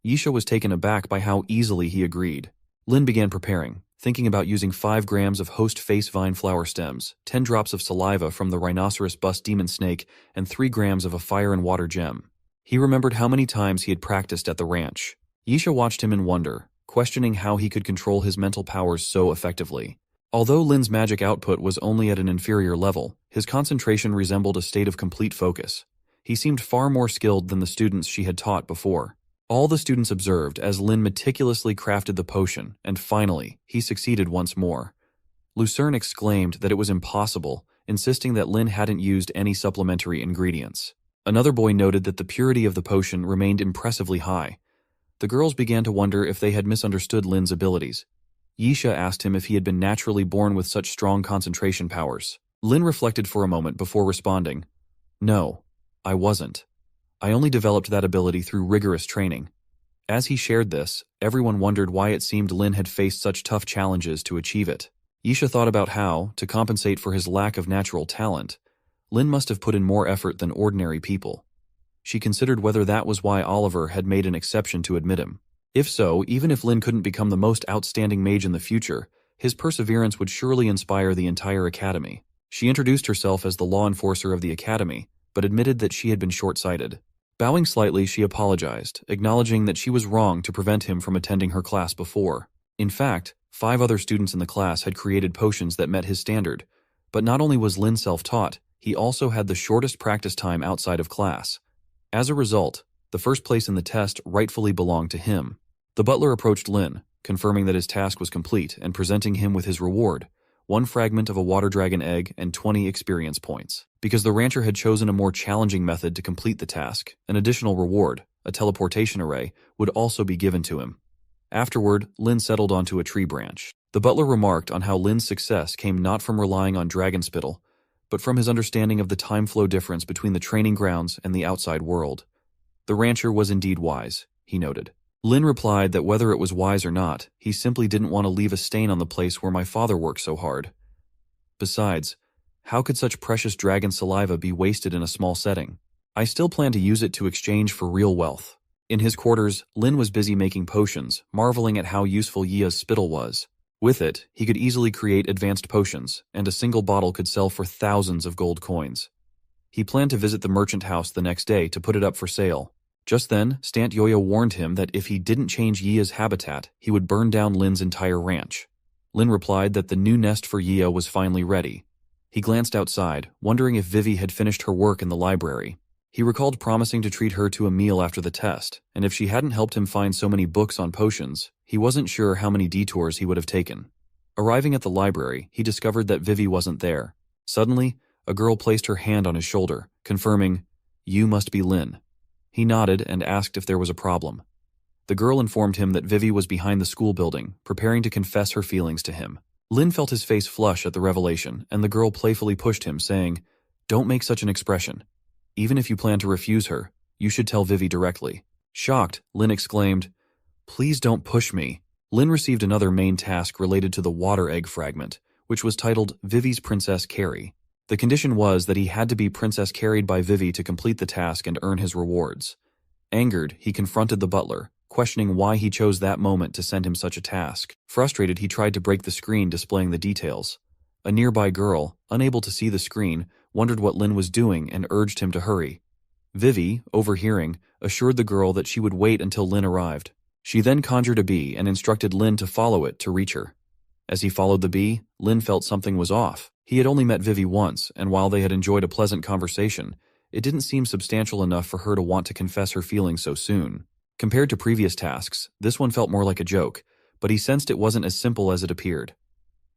Yisha was taken aback by how easily he agreed. Lin began preparing, thinking about using 5 grams of host face vine flower stems, 10 drops of saliva from the rhinoceros bust demon snake, and 3 grams of a fire and water gem. He remembered how many times he had practiced at the ranch. Yisha watched him in wonder, questioning how he could control his mental powers so effectively. Although Lin's magic output was only at an inferior level, his concentration resembled a state of complete focus. He seemed far more skilled than the students she had taught before. All the students observed as Lin meticulously crafted the potion, and finally, he succeeded once more. Lucerne exclaimed that it was impossible, insisting that Lin hadn't used any supplementary ingredients. Another boy noted that the purity of the potion remained impressively high. The girls began to wonder if they had misunderstood Lin's abilities. Yisha asked him if he had been naturally born with such strong concentration powers. Lin reflected for a moment before responding, "No, I wasn't. I only developed that ability through rigorous training." As he shared this, everyone wondered why it seemed Lin had faced such tough challenges to achieve it. Yisha thought about how, to compensate for his lack of natural talent, Lin must have put in more effort than ordinary people. She considered whether that was why Oliver had made an exception to admit him. If so, even if Lin couldn't become the most outstanding mage in the future, his perseverance would surely inspire the entire academy. She introduced herself as the law enforcer of the academy, but admitted that she had been short-sighted. Bowing slightly, she apologized, acknowledging that she was wrong to prevent him from attending her class before. In fact, 5 other students in the class had created potions that met his standard, but not only was Lin self-taught, he also had the shortest practice time outside of class. As a result, the first place in the test rightfully belonged to him. The butler approached Lin, confirming that his task was complete and presenting him with his reward, 1 fragment of a water dragon egg and 20 experience points. Because the rancher had chosen a more challenging method to complete the task, an additional reward, a teleportation array, would also be given to him. Afterward, Lin settled onto a tree branch. The butler remarked on how Lin's success came not from relying on dragon spittle, but from his understanding of the time flow difference between the training grounds and the outside world. The rancher was indeed wise, he noted. Lin replied that whether it was wise or not, he simply didn't want to leave a stain on the place where my father worked so hard. Besides, how could such precious dragon saliva be wasted in a small setting? I still plan to use it to exchange for real wealth. In his quarters, Lin was busy making potions, marveling at how useful Yia's spittle was. With it, he could easily create advanced potions, and a single bottle could sell for thousands of gold coins. He planned to visit the merchant house the next day to put it up for sale. Just then, Stant Yoyo warned him that if he didn't change Yia's habitat, he would burn down Lin's entire ranch. Lin replied that the new nest for Yia was finally ready. He glanced outside, wondering if Vivi had finished her work in the library. He recalled promising to treat her to a meal after the test, and if she hadn't helped him find so many books on potions, he wasn't sure how many detours he would have taken. Arriving at the library, he discovered that Vivi wasn't there. Suddenly, a girl placed her hand on his shoulder, confirming, "You must be Lin." He nodded and asked if there was a problem. The girl informed him that Vivi was behind the school building, preparing to confess her feelings to him. Lin felt his face flush at the revelation, and the girl playfully pushed him, saying, "Don't make such an expression. Even if you plan to refuse her, you should tell Vivi directly." Shocked, Lin exclaimed, "Please don't push me." Lin received another main task related to the water egg fragment, which was titled Vivi's Princess Carry. The condition was that he had to be princess carried by Vivi to complete the task and earn his rewards. Angered, he confronted the butler, questioning why he chose that moment to send him such a task. Frustrated, he tried to break the screen displaying the details. A nearby girl, unable to see the screen, wondered what Lin was doing and urged him to hurry. Vivi, overhearing, assured the girl that she would wait until Lin arrived. She then conjured a bee and instructed Lin to follow it to reach her. As he followed the bee, Lin felt something was off. He had only met Vivi once, and while they had enjoyed a pleasant conversation, it didn't seem substantial enough for her to want to confess her feelings so soon. Compared to previous tasks, this one felt more like a joke, but he sensed it wasn't as simple as it appeared.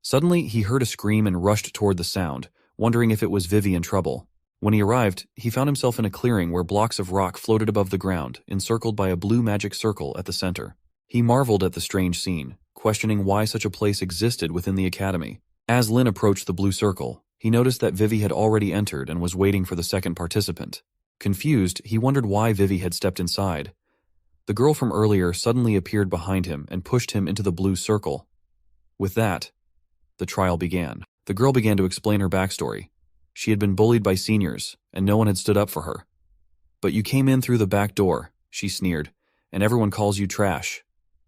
Suddenly, he heard a scream and rushed toward the sound, wondering if it was Vivi in trouble. When he arrived, he found himself in a clearing where blocks of rock floated above the ground, encircled by a blue magic circle at the center. He marveled at the strange scene, questioning why such a place existed within the academy. As Lin approached the blue circle, he noticed that Vivi had already entered and was waiting for the second participant. Confused, he wondered why Vivi had stepped inside. The girl from earlier suddenly appeared behind him and pushed him into the blue circle. With that, the trial began. The girl began to explain her backstory. She had been bullied by seniors, and no one had stood up for her. "But you came in through the back door," she sneered, "and everyone calls you trash.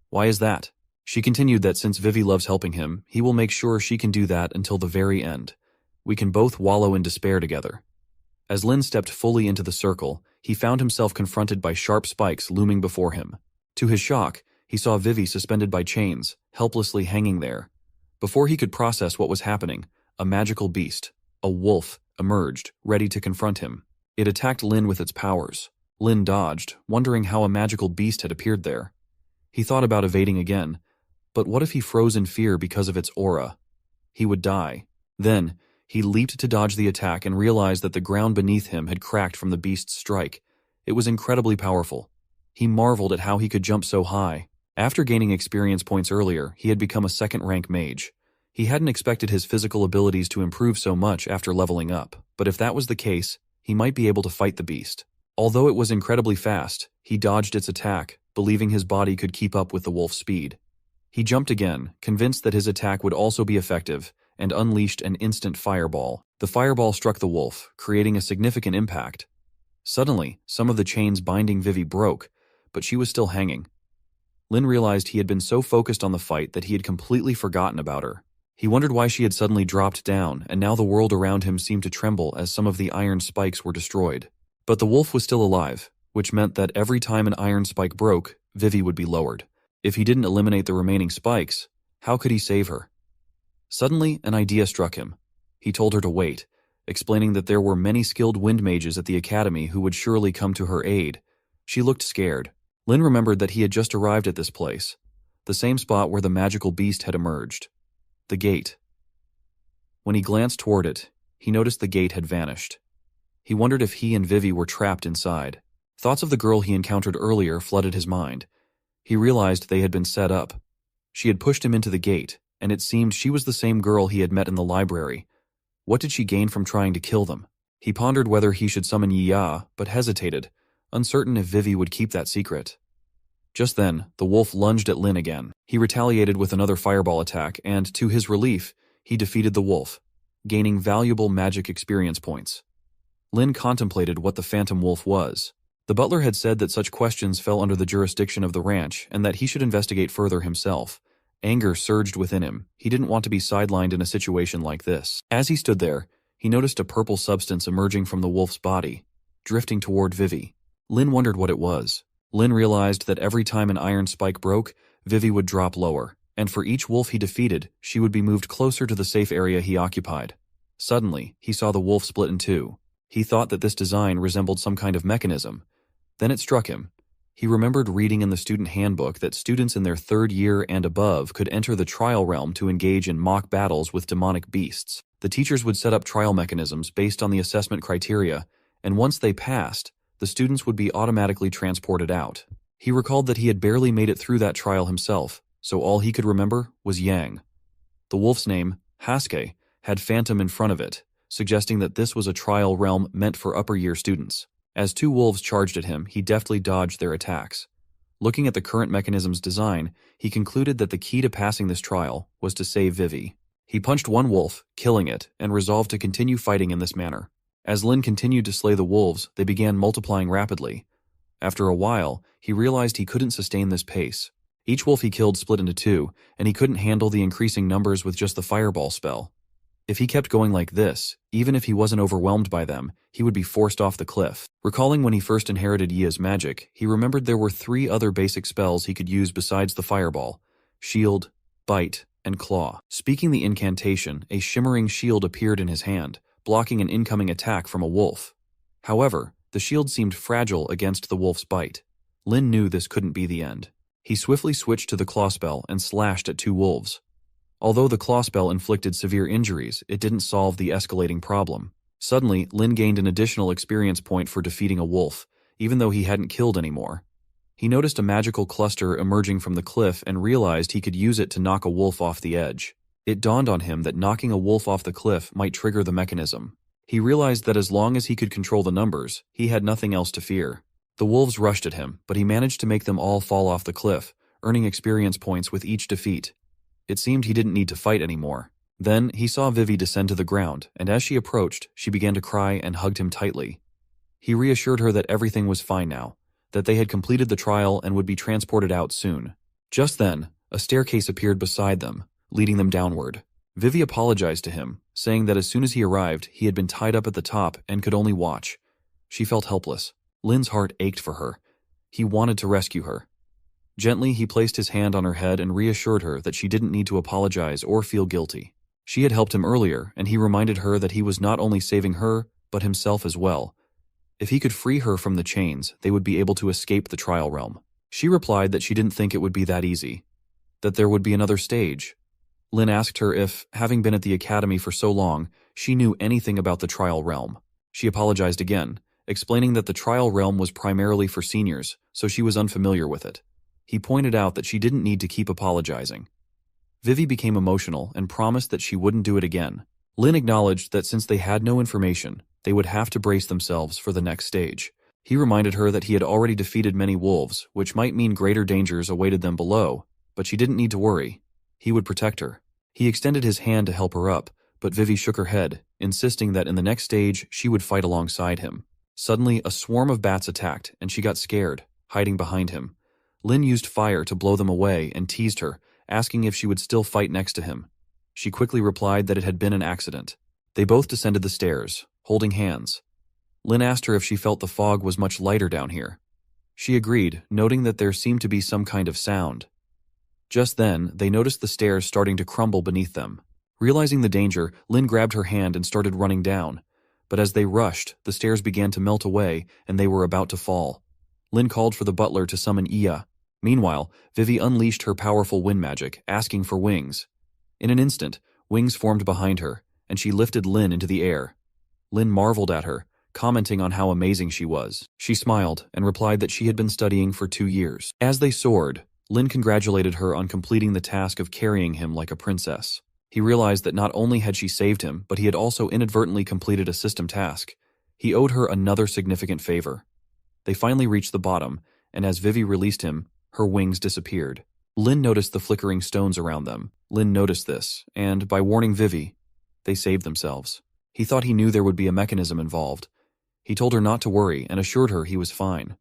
Why is that?" She continued that since Vivi loves helping him, he will make sure she can do that until the very end. We can both wallow in despair together. As Lin stepped fully into the circle, he found himself confronted by sharp spikes looming before him. To his shock, he saw Vivi suspended by chains, helplessly hanging there. Before he could process what was happening, a magical beast, a wolf, emerged, ready to confront him. It attacked Lin with its powers. Lin dodged, wondering how a magical beast had appeared there. He thought about evading again, but what if he froze in fear because of its aura? He would die. Then, he leaped to dodge the attack and realized that the ground beneath him had cracked from the beast's strike. It was incredibly powerful. He marveled at how he could jump so high. After gaining experience points earlier, he had become a second-rank mage. He hadn't expected his physical abilities to improve so much after leveling up, but if that was the case, he might be able to fight the beast. Although it was incredibly fast, he dodged its attack, believing his body could keep up with the wolf's speed. He jumped again, convinced that his attack would also be effective, and unleashed an instant fireball. The fireball struck the wolf, creating a significant impact. Suddenly, some of the chains binding Vivi broke, but she was still hanging. Lin realized he had been so focused on the fight that he had completely forgotten about her. He wondered why she had suddenly dropped down, and now the world around him seemed to tremble as some of the iron spikes were destroyed. But the wolf was still alive, which meant that every time an iron spike broke, Vivi would be lowered. If he didn't eliminate the remaining spikes, how could he save her? Suddenly, an idea struck him. He told her to wait, explaining that there were many skilled wind mages at the academy who would surely come to her aid. She looked scared. Lin remembered that he had just arrived at this place, the same spot where the magical beast had emerged. The gate. When he glanced toward it, he noticed the gate had vanished. He wondered if he and Vivi were trapped inside. Thoughts of the girl he encountered earlier flooded his mind. He realized they had been set up. She had pushed him into the gate, and it seemed she was the same girl he had met in the library. What did she gain from trying to kill them? He pondered whether he should summon Yi Ya, but hesitated, uncertain if Vivi would keep that secret. Just then, the wolf lunged at Lin again. He retaliated with another fireball attack, and, to his relief, he defeated the wolf, gaining valuable magic experience points. Lin contemplated what the phantom wolf was. The butler had said that such questions fell under the jurisdiction of the ranch and that he should investigate further himself. Anger surged within him. He didn't want to be sidelined in a situation like this. As he stood there, he noticed a purple substance emerging from the wolf's body, drifting toward Vivi. Lin wondered what it was. Lin realized that every time an iron spike broke, Vivi would drop lower, and for each wolf he defeated, she would be moved closer to the safe area he occupied. Suddenly, he saw the wolf split in two. He thought that this design resembled some kind of mechanism. Then it struck him. He remembered reading in the student handbook that students in their third year and above could enter the trial realm to engage in mock battles with demonic beasts. The teachers would set up trial mechanisms based on the assessment criteria, and once they passed, the students would be automatically transported out. He recalled that he had barely made it through that trial himself, so all he could remember was Yang. The wolf's name, Haske, had phantom in front of it, suggesting that this was a trial realm meant for upper-year students. As two wolves charged at him, he deftly dodged their attacks. Looking at the current mechanism's design, he concluded that the key to passing this trial was to save Vivi. He punched one wolf, killing it, and resolved to continue fighting in this manner. As Lin continued to slay the wolves, they began multiplying rapidly. After a while, he realized he couldn't sustain this pace. Each wolf he killed split into two, and he couldn't handle the increasing numbers with just the fireball spell. If he kept going like this, even if he wasn't overwhelmed by them, he would be forced off the cliff. Recalling when he first inherited Yia's magic, he remembered there were 3 other basic spells he could use besides the fireball: shield, bite, and claw. Speaking the incantation, a shimmering shield appeared in his hand, blocking an incoming attack from a wolf. However, the shield seemed fragile against the wolf's bite. Lin knew this couldn't be the end. He swiftly switched to the claw spell and slashed at 2 wolves. Although the claw spell inflicted severe injuries, it didn't solve the escalating problem. Suddenly, Lin gained an additional experience point for defeating a wolf, even though he hadn't killed anymore. He noticed a magical cluster emerging from the cliff and realized he could use it to knock a wolf off the edge. It dawned on him that knocking a wolf off the cliff might trigger the mechanism. He realized that as long as he could control the numbers, he had nothing else to fear. The wolves rushed at him, but he managed to make them all fall off the cliff, earning experience points with each defeat. It seemed he didn't need to fight anymore. Then, he saw Vivi descend to the ground, and as she approached, she began to cry and hugged him tightly. He reassured her that everything was fine now, that they had completed the trial and would be transported out soon. Just then, a staircase appeared beside them, leading them downward. Vivi apologized to him, saying that as soon as he arrived, he had been tied up at the top and could only watch. She felt helpless. Lin's heart ached for her. He wanted to rescue her. Gently, he placed his hand on her head and reassured her that she didn't need to apologize or feel guilty. She had helped him earlier, and he reminded her that he was not only saving her, but himself as well. If he could free her from the chains, they would be able to escape the trial realm. She replied that she didn't think it would be that easy, that there would be another stage. Lin asked her if, having been at the academy for so long, she knew anything about the trial realm. She apologized again, explaining that the trial realm was primarily for seniors, so she was unfamiliar with it. He pointed out that she didn't need to keep apologizing. Vivi became emotional and promised that she wouldn't do it again. Lin acknowledged that since they had no information, they would have to brace themselves for the next stage. He reminded her that he had already defeated many wolves, which might mean greater dangers awaited them below, but she didn't need to worry. He would protect her. He extended his hand to help her up, but Vivi shook her head, insisting that in the next stage she would fight alongside him. Suddenly, a swarm of bats attacked, and she got scared, hiding behind him. Lin used fire to blow them away and teased her, asking if she would still fight next to him. She quickly replied that it had been an accident. They both descended the stairs, holding hands. Lin asked her if she felt the fog was much lighter down here. She agreed, noting that there seemed to be some kind of sound. Just then, they noticed the stairs starting to crumble beneath them. Realizing the danger, Lin grabbed her hand and started running down. But as they rushed, the stairs began to melt away and they were about to fall. Lin called for the butler to summon Yia. Meanwhile, Vivi unleashed her powerful wind magic, asking for wings. In an instant, wings formed behind her, and she lifted Lin into the air. Lin marveled at her, commenting on how amazing she was. She smiled and replied that she had been studying for 2 years. As they soared, Lin congratulated her on completing the task of carrying him like a princess. He realized that not only had she saved him, but he had also inadvertently completed a system task. He owed her another significant favor. They finally reached the bottom, and as Vivi released him, her wings disappeared. Lin noticed the flickering stones around them. Lin noticed this, and by warning Vivi, they saved themselves. He thought he knew there would be a mechanism involved. He told her not to worry and assured her he was fine.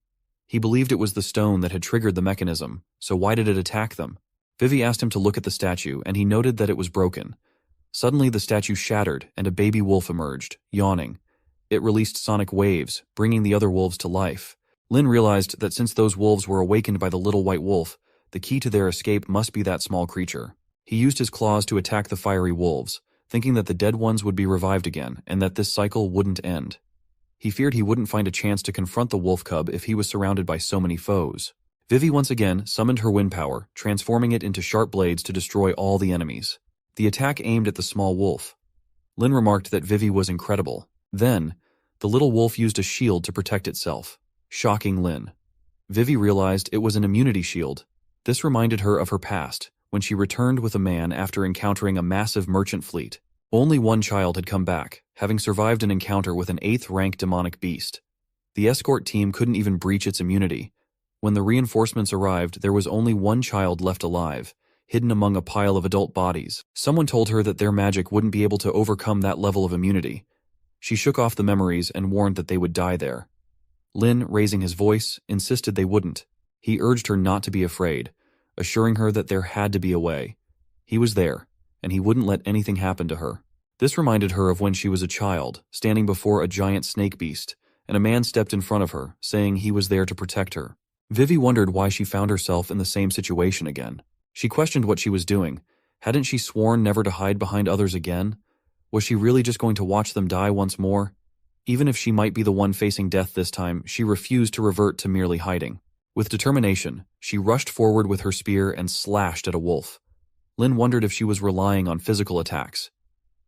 He believed it was the stone that had triggered the mechanism, so why did it attack them? Vivi asked him to look at the statue, and he noted that it was broken. Suddenly the statue shattered, and a baby wolf emerged, yawning. It released sonic waves, bringing the other wolves to life. Lin realized that since those wolves were awakened by the little white wolf, the key to their escape must be that small creature. He used his claws to attack the fiery wolves, thinking that the dead ones would be revived again and that this cycle wouldn't end. He feared he wouldn't find a chance to confront the wolf cub if he was surrounded by so many foes. Vivi once again summoned her wind power, transforming it into sharp blades to destroy all the enemies. The attack aimed at the small wolf. Lin remarked that Vivi was incredible. Then, the little wolf used a shield to protect itself, shocking Lin. Vivi realized it was an immunity shield. This reminded her of her past, when she returned with a man after encountering a massive merchant fleet. Only one child had come back, having survived an encounter with an 8th-rank demonic beast. The escort team couldn't even breach its immunity. When the reinforcements arrived, there was only one child left alive, hidden among a pile of adult bodies. Someone told her that their magic wouldn't be able to overcome that level of immunity. She shook off the memories and warned that they would die there. Lin, raising his voice, insisted they wouldn't. He urged her not to be afraid, assuring her that there had to be a way. He was there, and he wouldn't let anything happen to her. This reminded her of when she was a child, standing before a giant snake beast, and a man stepped in front of her, saying he was there to protect her. Vivi wondered why she found herself in the same situation again. She questioned what she was doing. Hadn't she sworn never to hide behind others again? Was she really just going to watch them die once more? Even if she might be the one facing death this time, she refused to revert to merely hiding. With determination, she rushed forward with her spear and slashed at a wolf. Lin wondered if she was relying on physical attacks.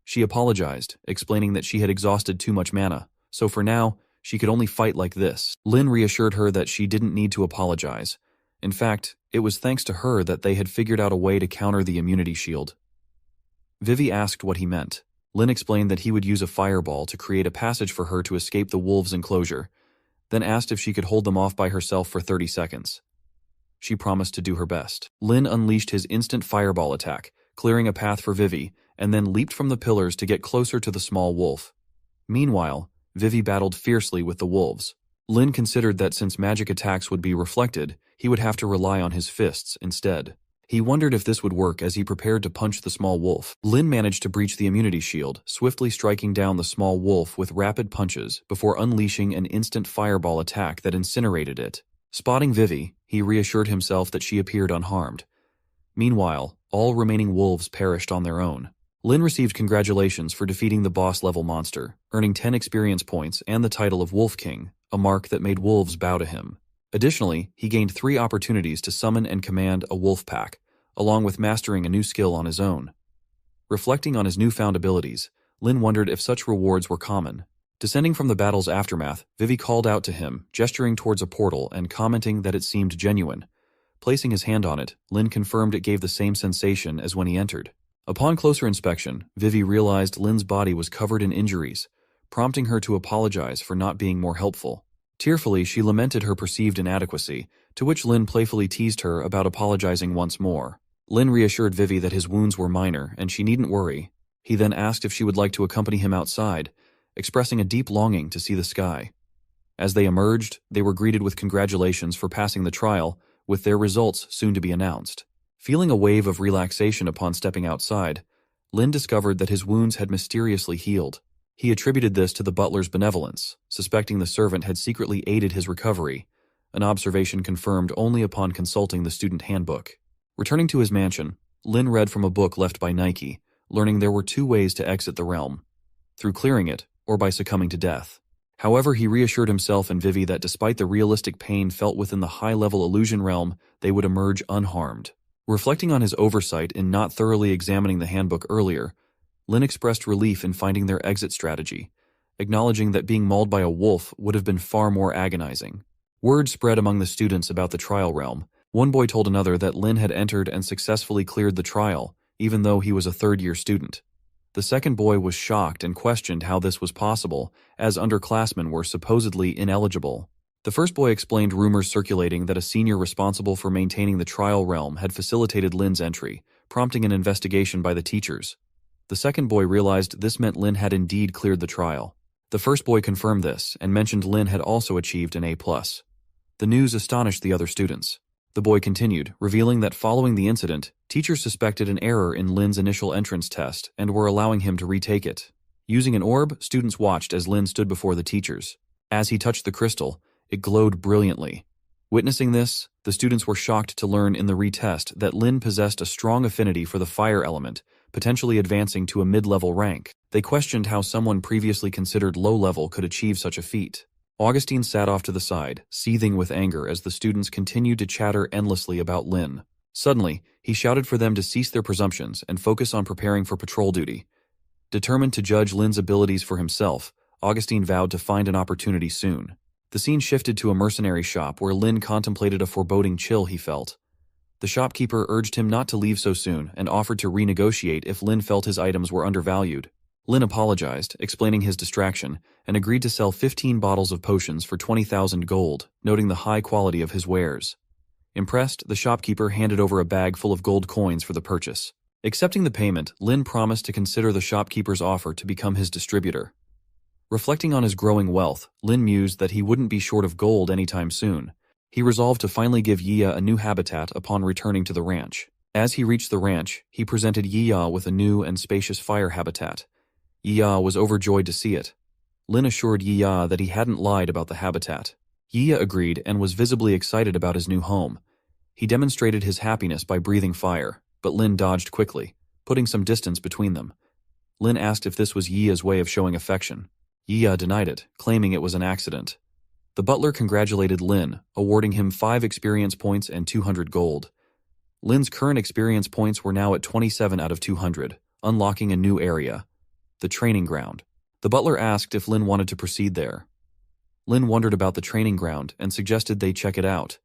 She apologized, explaining that she had exhausted too much mana, so for now, she could only fight like this. Lin reassured her that she didn't need to apologize. In fact, it was thanks to her that they had figured out a way to counter the immunity shield. Vivi asked what he meant. Lin explained that he would use a fireball to create a passage for her to escape the wolves' enclosure, then asked if she could hold them off by herself for 30 seconds. She promised to do her best. Lin unleashed his instant fireball attack, clearing a path for Vivi, and then leaped from the pillars to get closer to the small wolf. Meanwhile, Vivi battled fiercely with the wolves. Lin considered that since magic attacks would be reflected, he would have to rely on his fists instead. He wondered if this would work as he prepared to punch the small wolf. Lin managed to breach the immunity shield, swiftly striking down the small wolf with rapid punches before unleashing an instant fireball attack that incinerated it. Spotting Vivi, he reassured himself that she appeared unharmed. Meanwhile, all remaining wolves perished on their own. Lin received congratulations for defeating the boss-level monster, earning 10 experience points and the title of Wolf King, a mark that made wolves bow to him. Additionally, he gained 3 opportunities to summon and command a wolf pack, along with mastering a new skill on his own. Reflecting on his newfound abilities, Lin wondered if such rewards were common. Descending from the battle's aftermath, Vivi called out to him, gesturing towards a portal and commenting that it seemed genuine. Placing his hand on it, Lin confirmed it gave the same sensation as when he entered. Upon closer inspection, Vivi realized Lin's body was covered in injuries, prompting her to apologize for not being more helpful. Tearfully, she lamented her perceived inadequacy, to which Lin playfully teased her about apologizing once more. Lin reassured Vivi that his wounds were minor and she needn't worry. He then asked if she would like to accompany him outside, expressing a deep longing to see the sky. As they emerged, they were greeted with congratulations for passing the trial, with their results soon to be announced. Feeling a wave of relaxation upon stepping outside, Lin discovered that his wounds had mysteriously healed. He attributed this to the butler's benevolence, suspecting the servant had secretly aided his recovery, an observation confirmed only upon consulting the student handbook. Returning to his mansion, Lin read from a book left by Nike, learning there were 2 ways to exit the realm: through clearing it or by succumbing to death. However, he reassured himself and Vivi that despite the realistic pain felt within the high-level illusion realm, they would emerge unharmed. Reflecting on his oversight in not thoroughly examining the handbook earlier, Lin expressed relief in finding their exit strategy, acknowledging that being mauled by a wolf would have been far more agonizing. Word spread among the students about the trial realm. One boy told another that Lin had entered and successfully cleared the trial, even though he was a third-year student. The second boy was shocked and questioned how this was possible, as underclassmen were supposedly ineligible. The first boy explained rumors circulating that a senior responsible for maintaining the trial realm had facilitated Lin's entry, prompting an investigation by the teachers. The second boy realized this meant Lin had indeed cleared the trial. The first boy confirmed this and mentioned Lin had also achieved an A+. The news astonished the other students. The boy continued, revealing that following the incident, teachers suspected an error in Lin's initial entrance test and were allowing him to retake it. Using an orb, students watched as Lin stood before the teachers. As he touched the crystal, it glowed brilliantly. Witnessing this, the students were shocked to learn in the retest that Lin possessed a strong affinity for the fire element, potentially advancing to a mid-level rank. They questioned how someone previously considered low-level could achieve such a feat. Augustine sat off to the side, seething with anger as the students continued to chatter endlessly about Lin. Suddenly, he shouted for them to cease their presumptions and focus on preparing for patrol duty. Determined to judge Lin's abilities for himself, Augustine vowed to find an opportunity soon. The scene shifted to a mercenary shop where Lin contemplated a foreboding chill he felt. The shopkeeper urged him not to leave so soon and offered to renegotiate if Lin felt his items were undervalued. Lin apologized, explaining his distraction, and agreed to sell 15 bottles of potions for 20,000 gold, noting the high quality of his wares. Impressed, the shopkeeper handed over a bag full of gold coins for the purchase. Accepting the payment, Lin promised to consider the shopkeeper's offer to become his distributor. Reflecting on his growing wealth, Lin mused that he wouldn't be short of gold anytime soon. He resolved to finally give Yiya a new habitat upon returning to the ranch. As he reached the ranch, he presented Yiya with a new and spacious fire habitat. Yiya was overjoyed to see it. Lin assured Yiya that he hadn't lied about the habitat. Yiya agreed and was visibly excited about his new home. He demonstrated his happiness by breathing fire, but Lin dodged quickly, putting some distance between them. Lin asked if this was Yiya's way of showing affection. Yiya denied it, claiming it was an accident. The butler congratulated Lin, awarding him 5 experience points and 200 gold. Lin's current experience points were now at 27 out of 200, unlocking a new area, the training ground. The butler asked if Lin wanted to proceed there. Lin wondered about the training ground and suggested they check it out.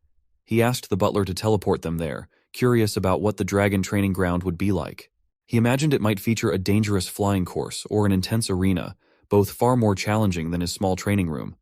He asked the butler to teleport them there, curious about what the dragon training ground would be like. He imagined it might feature a dangerous flying course or an intense arena, both far more challenging than his small training room.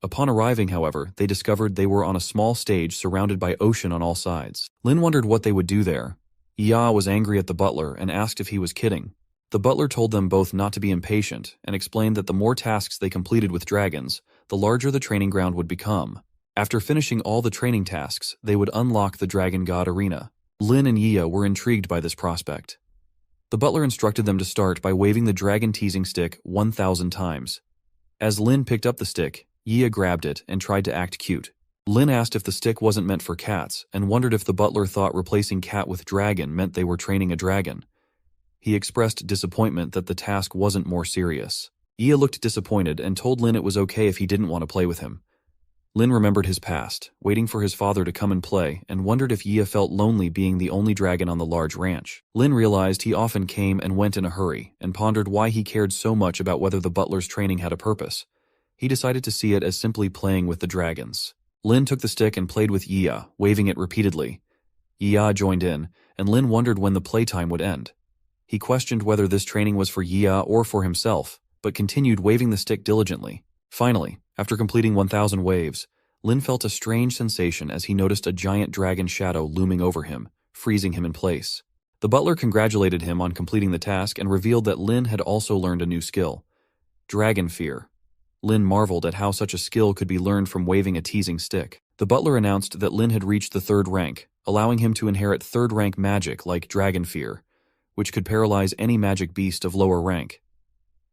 Upon arriving, however, they discovered they were on a small stage surrounded by ocean on all sides. Lin wondered what they would do there. Yiya was angry at the butler and asked if he was kidding. The butler told them both not to be impatient and explained that the more tasks they completed with dragons, the larger the training ground would become. After finishing all the training tasks, they would unlock the Dragon God Arena. Lin and Yiya were intrigued by this prospect. The butler instructed them to start by waving the dragon teasing stick 1,000 times. As Lin picked up the stick, Yiya grabbed it and tried to act cute. Lin asked if the stick wasn't meant for cats and wondered if the butler thought replacing cat with dragon meant they were training a dragon. He expressed disappointment that the task wasn't more serious. Yiya looked disappointed and told Lin it was okay if he didn't want to play with him. Lin remembered his past, waiting for his father to come and play, and wondered if Yiya felt lonely being the only dragon on the large ranch. Lin realized he often came and went in a hurry, and pondered why he cared so much about whether the butler's training had a purpose. He decided to see it as simply playing with the dragons. Lin took the stick and played with Yiya, waving it repeatedly. Yiya joined in, and Lin wondered when the playtime would end. He questioned whether this training was for Yiya or for himself, but continued waving the stick diligently. Finally, after completing 1,000 waves, Lin felt a strange sensation as he noticed a giant dragon shadow looming over him, freezing him in place. The butler congratulated him on completing the task and revealed that Lin had also learned a new skill: Dragon Fear. Lin marveled at how such a skill could be learned from waving a teasing stick. The butler announced that Lin had reached the 3rd rank, allowing him to inherit 3rd rank magic like Dragon Fear, which could paralyze any magic beast of lower rank.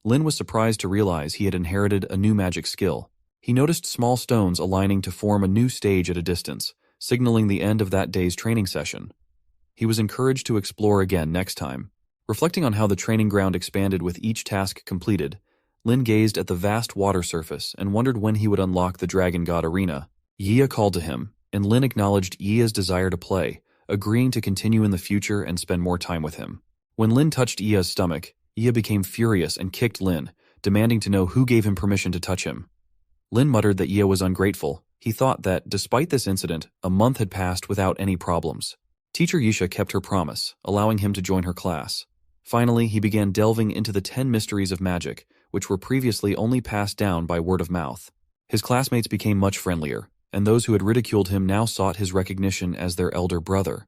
Lin was surprised to realize he had inherited a new magic skill. He noticed small stones aligning to form a new stage at a distance, signaling the end of that day's training session. He was encouraged to explore again next time. Reflecting on how the training ground expanded with each task completed, Lin gazed at the vast water surface and wondered when he would unlock the Dragon God Arena. Yiya called to him, and Lin acknowledged Yiya's desire to play, agreeing to continue in the future and spend more time with him. When Lin touched Yiya's stomach, Yiya became furious and kicked Lin, demanding to know who gave him permission to touch him. Lin muttered that Yiya was ungrateful. He thought that, despite this incident, a month had passed without any problems. Teacher Yisha kept her promise, allowing him to join her class. Finally, he began delving into the 10 mysteries of magic, which were previously only passed down by word of mouth. His classmates became much friendlier, and those who had ridiculed him now sought his recognition as their elder brother.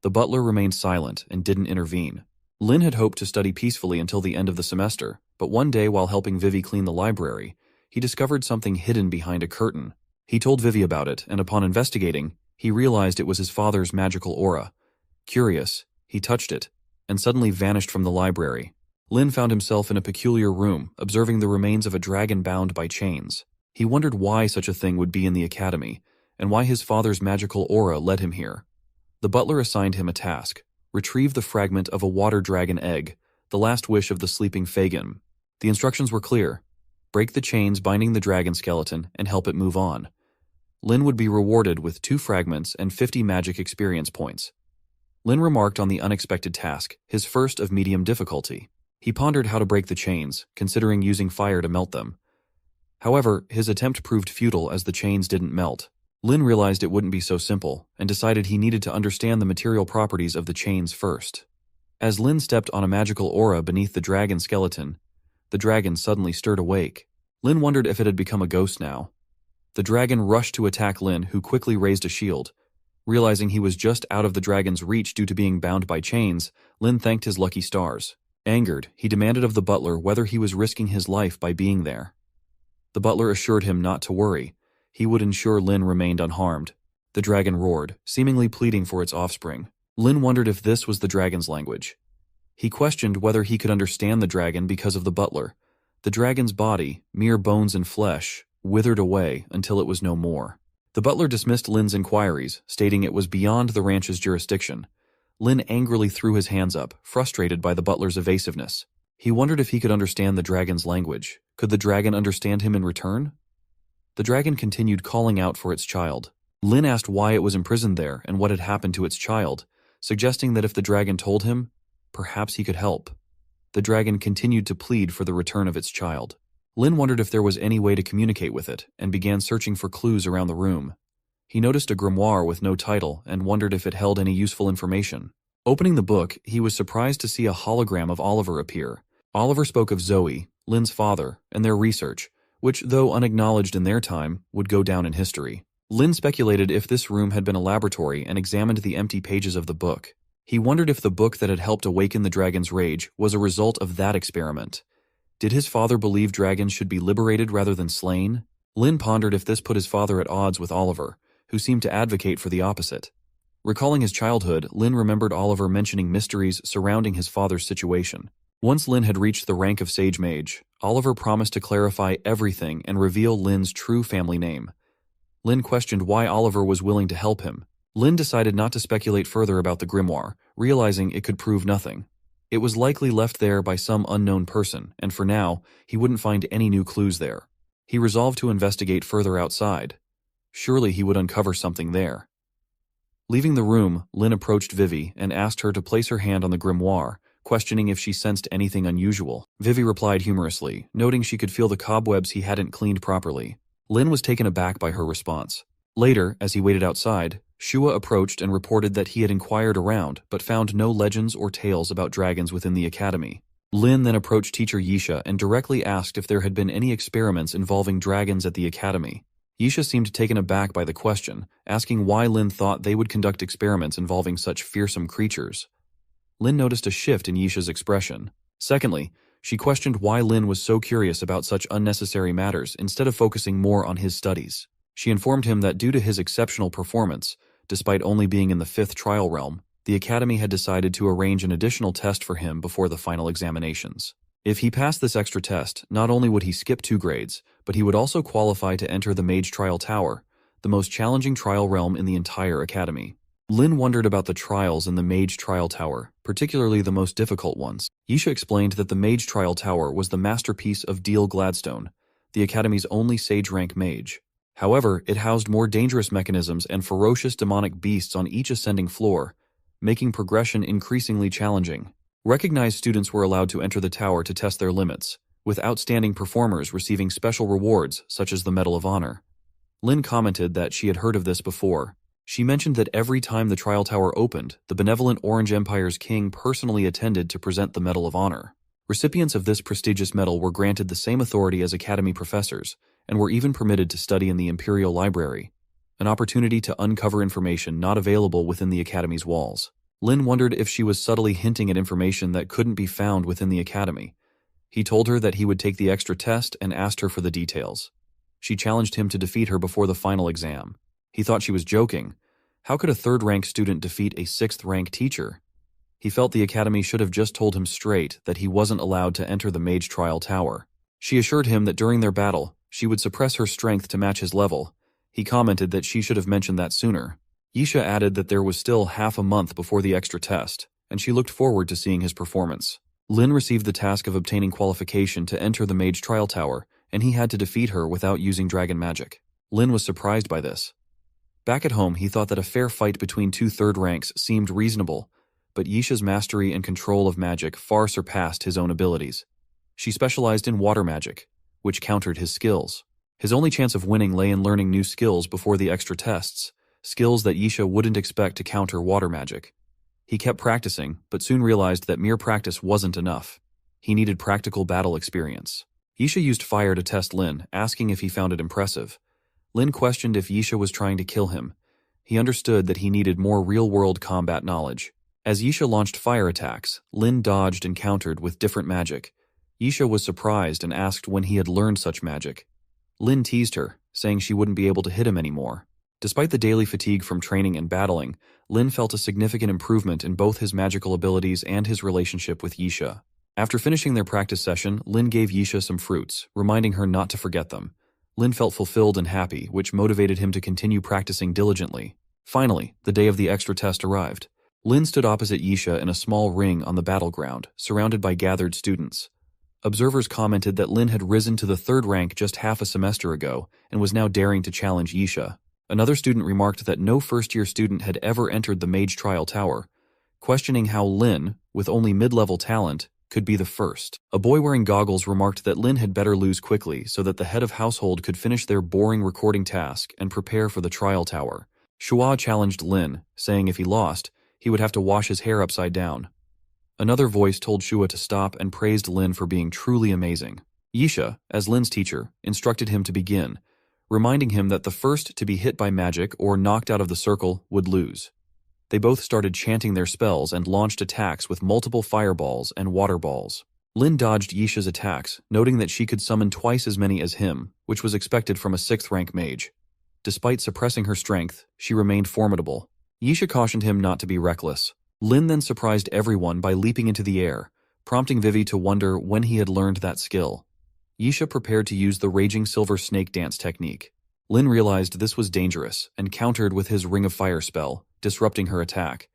The butler remained silent and didn't intervene. Lin had hoped to study peacefully until the end of the semester, but one day while helping Vivi clean the library, he discovered something hidden behind a curtain. He told Vivi about it, and upon investigating, he realized it was his father's magical aura. Curious, he touched it, and suddenly vanished from the library. Lin found himself in a peculiar room, observing the remains of a dragon bound by chains. He wondered why such a thing would be in the academy, and why his father's magical aura led him here. The butler assigned him a task: retrieve the fragment of a water dragon egg, the last wish of the sleeping Fagin. The instructions were clear: break the chains binding the dragon skeleton and help it move on. Lin would be rewarded with 2 fragments and 50 magic experience points. Lin remarked on the unexpected task, his first of medium difficulty. He pondered how to break the chains, considering using fire to melt them. However, his attempt proved futile as the chains didn't melt. Lin realized it wouldn't be so simple, and decided he needed to understand the material properties of the chains first. As Lin stepped on a magical aura beneath the dragon skeleton, the dragon suddenly stirred awake. Lin wondered if it had become a ghost now. The dragon rushed to attack Lin, who quickly raised a shield. Realizing he was just out of the dragon's reach due to being bound by chains, Lin thanked his lucky stars. Angered, he demanded of the butler whether he was risking his life by being there. The butler assured him not to worry. He would ensure Lin remained unharmed. The dragon roared, seemingly pleading for its offspring. Lin wondered if this was the dragon's language. He questioned whether he could understand the dragon because of the butler. The dragon's body, mere bones and flesh, withered away until it was no more. The butler dismissed Lin's inquiries, stating it was beyond the ranch's jurisdiction. Lin angrily threw his hands up, frustrated by the butler's evasiveness. He wondered if he could understand the dragon's language. Could the dragon understand him in return? The dragon continued calling out for its child. Lin asked why it was imprisoned there and what had happened to its child, suggesting that if the dragon told him, perhaps he could help. The dragon continued to plead for the return of its child. Lin wondered if there was any way to communicate with it, and began searching for clues around the room. He noticed a grimoire with no title and wondered if it held any useful information. Opening the book, he was surprised to see a hologram of Oliver appear. Oliver spoke of Zoe, Lin's father, and their research, which, though unacknowledged in their time, would go down in history. Lin speculated if this room had been a laboratory and examined the empty pages of the book. He wondered if the book that had helped awaken the dragon's rage was a result of that experiment. Did his father believe dragons should be liberated rather than slain? Lin pondered if this put his father at odds with Oliver, who seemed to advocate for the opposite. Recalling his childhood, Lin remembered Oliver mentioning mysteries surrounding his father's situation. Once Lin had reached the rank of Sage Mage, Oliver promised to clarify everything and reveal Lin's true family name. Lin questioned why Oliver was willing to help him. Lin decided not to speculate further about the grimoire, realizing it could prove nothing. It was likely left there by some unknown person, and for now, he wouldn't find any new clues there. He resolved to investigate further outside. Surely he would uncover something there. Leaving the room, Lin approached Vivi and asked her to place her hand on the grimoire, questioning if she sensed anything unusual. Vivi replied humorously, noting she could feel the cobwebs he hadn't cleaned properly. Lin was taken aback by her response. Later, as he waited outside, Shua approached and reported that he had inquired around but found no legends or tales about dragons within the academy. Lin then approached teacher Yisha and directly asked if there had been any experiments involving dragons at the academy. Yisha seemed taken aback by the question, asking why Lin thought they would conduct experiments involving such fearsome creatures. Lin noticed a shift in Yisha's expression. Secondly, she questioned why Lin was so curious about such unnecessary matters instead of focusing more on his studies. She informed him that due to his exceptional performance, despite only being in the 5th trial realm, the Academy had decided to arrange an additional test for him before the final examinations. If he passed this extra test, not only would he skip 2 grades, but he would also qualify to enter the Mage Trial Tower, the most challenging trial realm in the entire Academy. Lin wondered about the trials in the Mage Trial Tower, particularly the most difficult ones. Yisha explained that the Mage Trial Tower was the masterpiece of Deal Gladstone, the Academy's only Sage rank mage. However, it housed more dangerous mechanisms and ferocious demonic beasts on each ascending floor, making progression increasingly challenging. Recognized students were allowed to enter the tower to test their limits, with outstanding performers receiving special rewards such as the Medal of Honor. Lin commented that she had heard of this before. She mentioned that every time the trial tower opened, the benevolent Orange Empire's king personally attended to present the Medal of Honor. Recipients of this prestigious medal were granted the same authority as Academy professors, and were even permitted to study in the Imperial Library, an opportunity to uncover information not available within the Academy's walls. Lin wondered if she was subtly hinting at information that couldn't be found within the Academy. He told her that he would take the extra test and asked her for the details. She challenged him to defeat her before the final exam. He thought she was joking. How could a 3rd-rank student defeat a 6th-rank teacher? He felt the Academy should have just told him straight that he wasn't allowed to enter the Mage Trial Tower. She assured him that during their battle, she would suppress her strength to match his level. He commented that she should have mentioned that sooner. Yisha added that there was still half a month before the extra test, and she looked forward to seeing his performance. Lin received the task of obtaining qualification to enter the Mage Trial Tower, and he had to defeat her without using dragon magic. Lin was surprised by this. Back at home, he thought that a fair fight between 2 3rd ranks seemed reasonable, but Yisha's mastery and control of magic far surpassed his own abilities. She specialized in water magic, which countered his skills. His only chance of winning lay in learning new skills before the extra tests, skills that Yisha wouldn't expect to counter water magic. He kept practicing, but soon realized that mere practice wasn't enough. He needed practical battle experience. Yisha used fire to test Lin, asking if he found it impressive. Lin questioned if Yisha was trying to kill him. He understood that he needed more real-world combat knowledge. As Yisha launched fire attacks, Lin dodged and countered with different magic. Yisha was surprised and asked when he had learned such magic. Lin teased her, saying she wouldn't be able to hit him anymore. Despite the daily fatigue from training and battling, Lin felt a significant improvement in both his magical abilities and his relationship with Yisha. After finishing their practice session, Lin gave Yisha some fruits, reminding her not to forget them. Lin felt fulfilled and happy, which motivated him to continue practicing diligently. Finally, the day of the extra test arrived. Lin stood opposite Yisha in a small ring on the battleground, surrounded by gathered students. Observers commented that Lin had risen to the 3rd rank just half a semester ago and was now daring to challenge Yisha. Another student remarked that no first-year student had ever entered the Mage Trial Tower, questioning how Lin, with only mid-level talent, could be the first. A boy wearing goggles remarked that Lin had better lose quickly so that the head of household could finish their boring recording task and prepare for the trial tower. Shua challenged Lin, saying if he lost, he would have to wash his hair upside down. Another voice told Shua to stop and praised Lin for being truly amazing. Yisha, as Lin's teacher, instructed him to begin, reminding him that the first to be hit by magic or knocked out of the circle would lose. They both started chanting their spells and launched attacks with multiple fireballs and water balls. Lin dodged Yisha's attacks, noting that she could summon twice as many as him, which was expected from a 6th-rank mage. Despite suppressing her strength, she remained formidable. Yisha cautioned him not to be reckless. Lin then surprised everyone by leaping into the air, prompting Vivi to wonder when he had learned that skill. Yisha prepared to use the Raging Silver Snake Dance technique. Lin realized this was dangerous and countered with his Ring of Fire spell, disrupting her attack.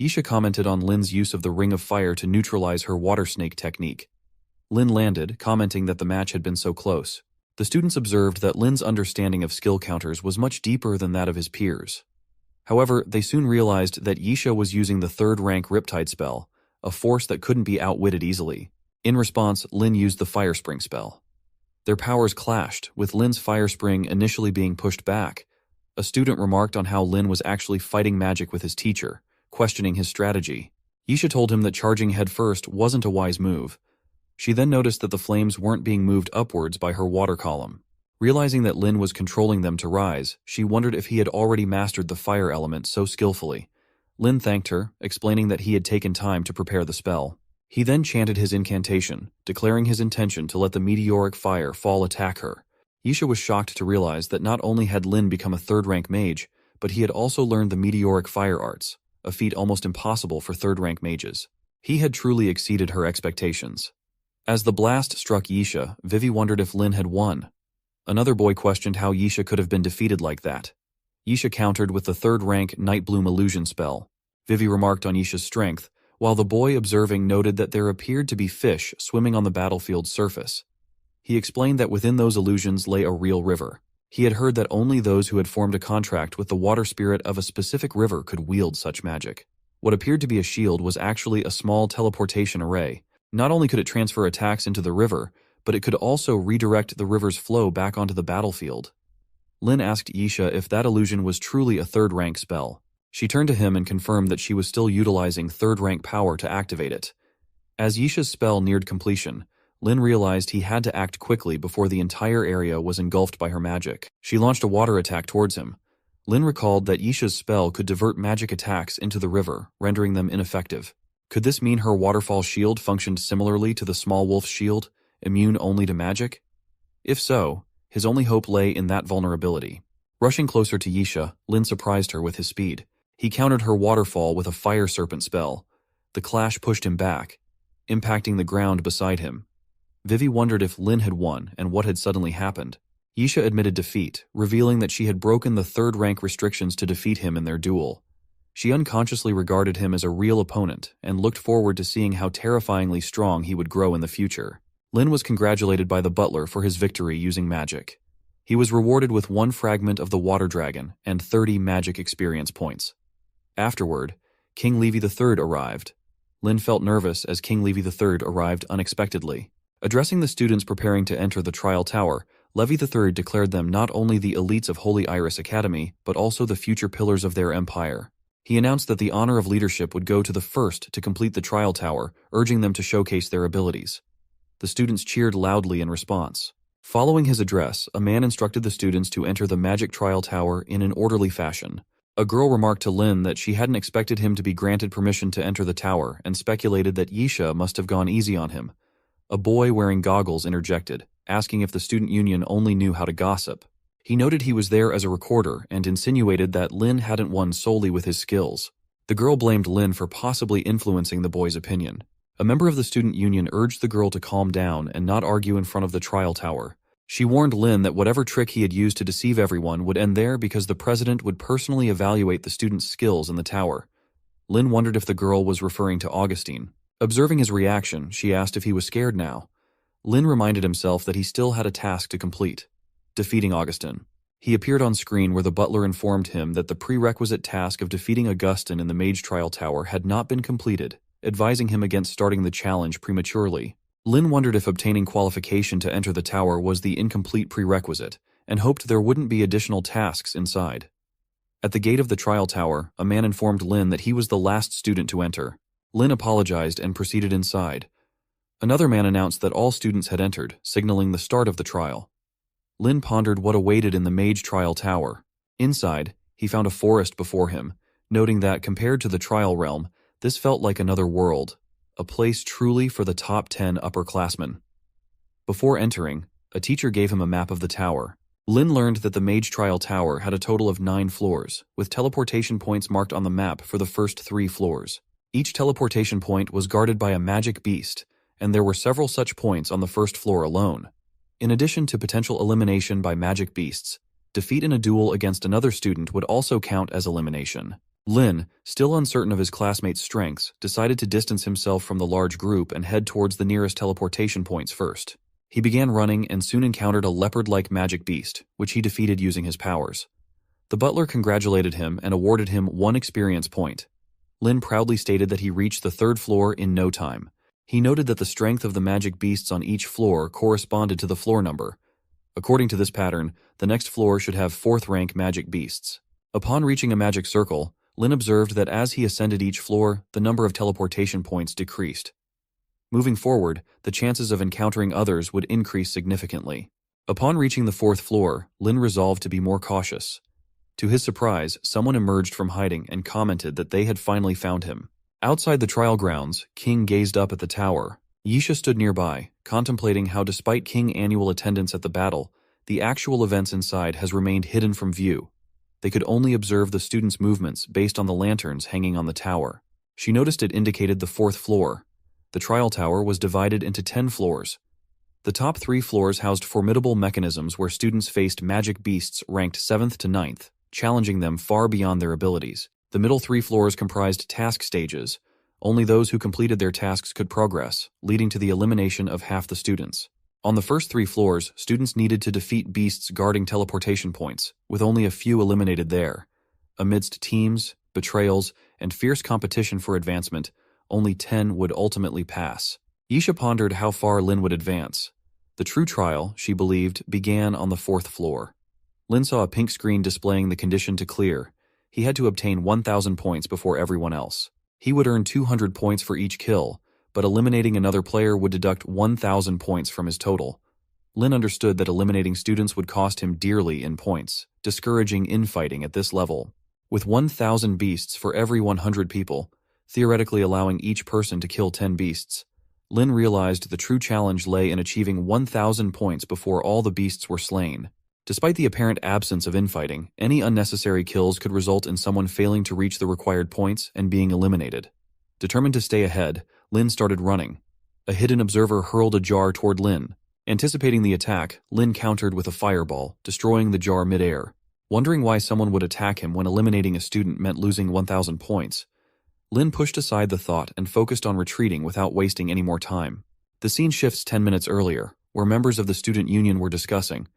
Yisha commented on Lin's use of the Ring of Fire to neutralize her Water Snake technique. Lin landed, commenting that the match had been so close. The students observed that Lin's understanding of skill counters was much deeper than that of his peers. However, they soon realized that Yisha was using the 3rd-rank Riptide spell, a force that couldn't be outwitted easily. In response, Lin used the Fire Spring spell. Their powers clashed, with Lin's Fire Spring initially being pushed back. A student remarked on how Lin was actually fighting magic with his teacher, questioning his strategy. Yisha told him that charging headfirst wasn't a wise move. She then noticed that the flames weren't being moved upwards by her water column. Realizing that Lin was controlling them to rise, she wondered if he had already mastered the fire element so skillfully. Lin thanked her, explaining that he had taken time to prepare the spell. He then chanted his incantation, declaring his intention to let the meteoric fire fall attack her. Yisha was shocked to realize that not only had Lin become a 3rd-rank mage, but he had also learned the meteoric fire arts, a feat almost impossible for 3rd-rank mages. He had truly exceeded her expectations. As the blast struck Yisha, Vivi wondered if Lin had won. Another boy questioned how Yisha could have been defeated like that. Yisha countered with the 3rd-rank Nightbloom illusion spell. Vivi remarked on Yisha's strength, while the boy observing noted that there appeared to be fish swimming on the battlefield's surface. He explained that within those illusions lay a real river. He had heard that only those who had formed a contract with the water spirit of a specific river could wield such magic. What appeared to be a shield was actually a small teleportation array. Not only could it transfer attacks into the river, but it could also redirect the river's flow back onto the battlefield. Lin asked Yisha if that illusion was truly a 3rd-rank spell. She turned to him and confirmed that she was still utilizing 3rd-rank power to activate it. As Yisha's spell neared completion, Lin realized he had to act quickly before the entire area was engulfed by her magic. She launched a water attack towards him. Lin recalled that Yisha's spell could divert magic attacks into the river, rendering them ineffective. Could this mean her waterfall shield functioned similarly to the small wolf's shield, immune only to magic? If so, his only hope lay in that vulnerability. Rushing closer to Yisha, Lin surprised her with his speed. He countered her waterfall with a fire serpent spell. The clash pushed him back, impacting the ground beside him. Vivi wondered if Lin had won and what had suddenly happened. Yisha admitted defeat, revealing that she had broken the 3rd-rank restrictions to defeat him in their duel. She unconsciously regarded him as a real opponent and looked forward to seeing how terrifyingly strong he would grow in the future. Lin was congratulated by the butler for his victory using magic. He was rewarded with 1 fragment of the water dragon and 30 magic experience points. Afterward, King Levi III arrived. Lin felt nervous as King Levi III arrived unexpectedly. Addressing the students preparing to enter the trial tower, Levi III declared them not only the elites of Holy Iris Academy, but also the future pillars of their empire. He announced that the honor of leadership would go to the first to complete the trial tower, urging them to showcase their abilities. The students cheered loudly in response. Following his address, a man instructed the students to enter the magic trial tower in an orderly fashion. A girl remarked to Lin that she hadn't expected him to be granted permission to enter the tower and speculated that Yisha must have gone easy on him. A boy wearing goggles interjected, asking if the student union only knew how to gossip. He noted he was there as a recorder and insinuated that Lin hadn't won solely with his skills. The girl blamed Lin for possibly influencing the boy's opinion. A member of the student union urged the girl to calm down and not argue in front of the trial tower. She warned Lin that whatever trick he had used to deceive everyone would end there because the president would personally evaluate the student's skills in the tower. Lin wondered if the girl was referring to Augustine. Observing his reaction, she asked if he was scared now. Lin reminded himself that he still had a task to complete: defeating Augustine. He appeared on screen where the butler informed him that the prerequisite task of defeating Augustine in the Mage Trial Tower had not been completed, advising him against starting the challenge prematurely. Lin wondered if obtaining qualification to enter the tower was the incomplete prerequisite, and hoped there wouldn't be additional tasks inside. At the gate of the trial tower, a man informed Lin that he was the last student to enter. Lin apologized and proceeded inside. Another man announced that all students had entered, signaling the start of the trial. Lin pondered what awaited in the Mage Trial Tower. Inside, he found a forest before him, noting that, compared to the trial realm, this felt like another world, a place truly for the top 10 upperclassmen. Before entering, a teacher gave him a map of the tower. Lin learned that the Mage Trial Tower had a total of 9 floors, with teleportation points marked on the map for the first 3 floors. Each teleportation point was guarded by a magic beast, and there were several such points on the first floor alone. In addition to potential elimination by magic beasts, defeat in a duel against another student would also count as elimination. Lin, still uncertain of his classmates' strengths, decided to distance himself from the large group and head towards the nearest teleportation points first. He began running and soon encountered a leopard-like magic beast, which he defeated using his powers. The butler congratulated him and awarded him 1 experience point. Lin proudly stated that he reached the 3rd floor in no time. He noted that the strength of the magic beasts on each floor corresponded to the floor number. According to this pattern, the next floor should have 4th rank magic beasts. Upon reaching a magic circle, Lin observed that as he ascended each floor, the number of teleportation points decreased. Moving forward, the chances of encountering others would increase significantly. Upon reaching the 4th floor, Lin resolved to be more cautious. To his surprise, someone emerged from hiding and commented that they had finally found him. Outside the trial grounds, King gazed up at the tower. Yisha stood nearby, contemplating how despite King's annual attendance at the battle, the actual events inside has remained hidden from view. They could only observe the students' movements based on the lanterns hanging on the tower. She noticed it indicated the 4th floor. The trial tower was divided into 10 floors. The top 3 floors housed formidable mechanisms where students faced magic beasts ranked 7th to 9th, challenging them far beyond their abilities. The middle 3 floors comprised task stages. Only those who completed their tasks could progress, leading to the elimination of half the students. On the first 3 floors, students needed to defeat beasts guarding teleportation points, with only a few eliminated there. Amidst teams, betrayals, and fierce competition for advancement, only 10 would ultimately pass. Yisha pondered how far Lin would advance. The true trial, she believed, began on the 4th floor. Lin saw a pink screen displaying the condition to clear. He had to obtain 1,000 points before everyone else. He would earn 200 points for each kill, but eliminating another player would deduct 1,000 points from his total. Lin understood that eliminating students would cost him dearly in points, discouraging infighting at this level. With 1,000 beasts for every 100 people, theoretically allowing each person to kill 10 beasts, Lin realized the true challenge lay in achieving 1,000 points before all the beasts were slain. Despite the apparent absence of infighting, any unnecessary kills could result in someone failing to reach the required points and being eliminated. Determined to stay ahead, Lin started running. A hidden observer hurled a jar toward Lin. Anticipating the attack, Lin countered with a fireball, destroying the jar mid-air. Wondering why someone would attack him when eliminating a student meant losing 1,000 points, Lin pushed aside the thought and focused on retreating without wasting any more time. The scene shifts 10 minutes earlier, where members of the student union were discussing.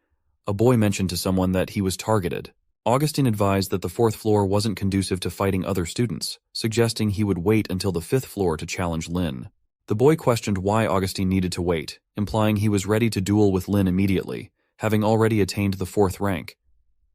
A boy mentioned to someone that he was targeted. Augustine advised that the 4th floor wasn't conducive to fighting other students, suggesting he would wait until the 5th floor to challenge Lin. The boy questioned why Augustine needed to wait, implying he was ready to duel with Lin immediately, having already attained the 4th rank.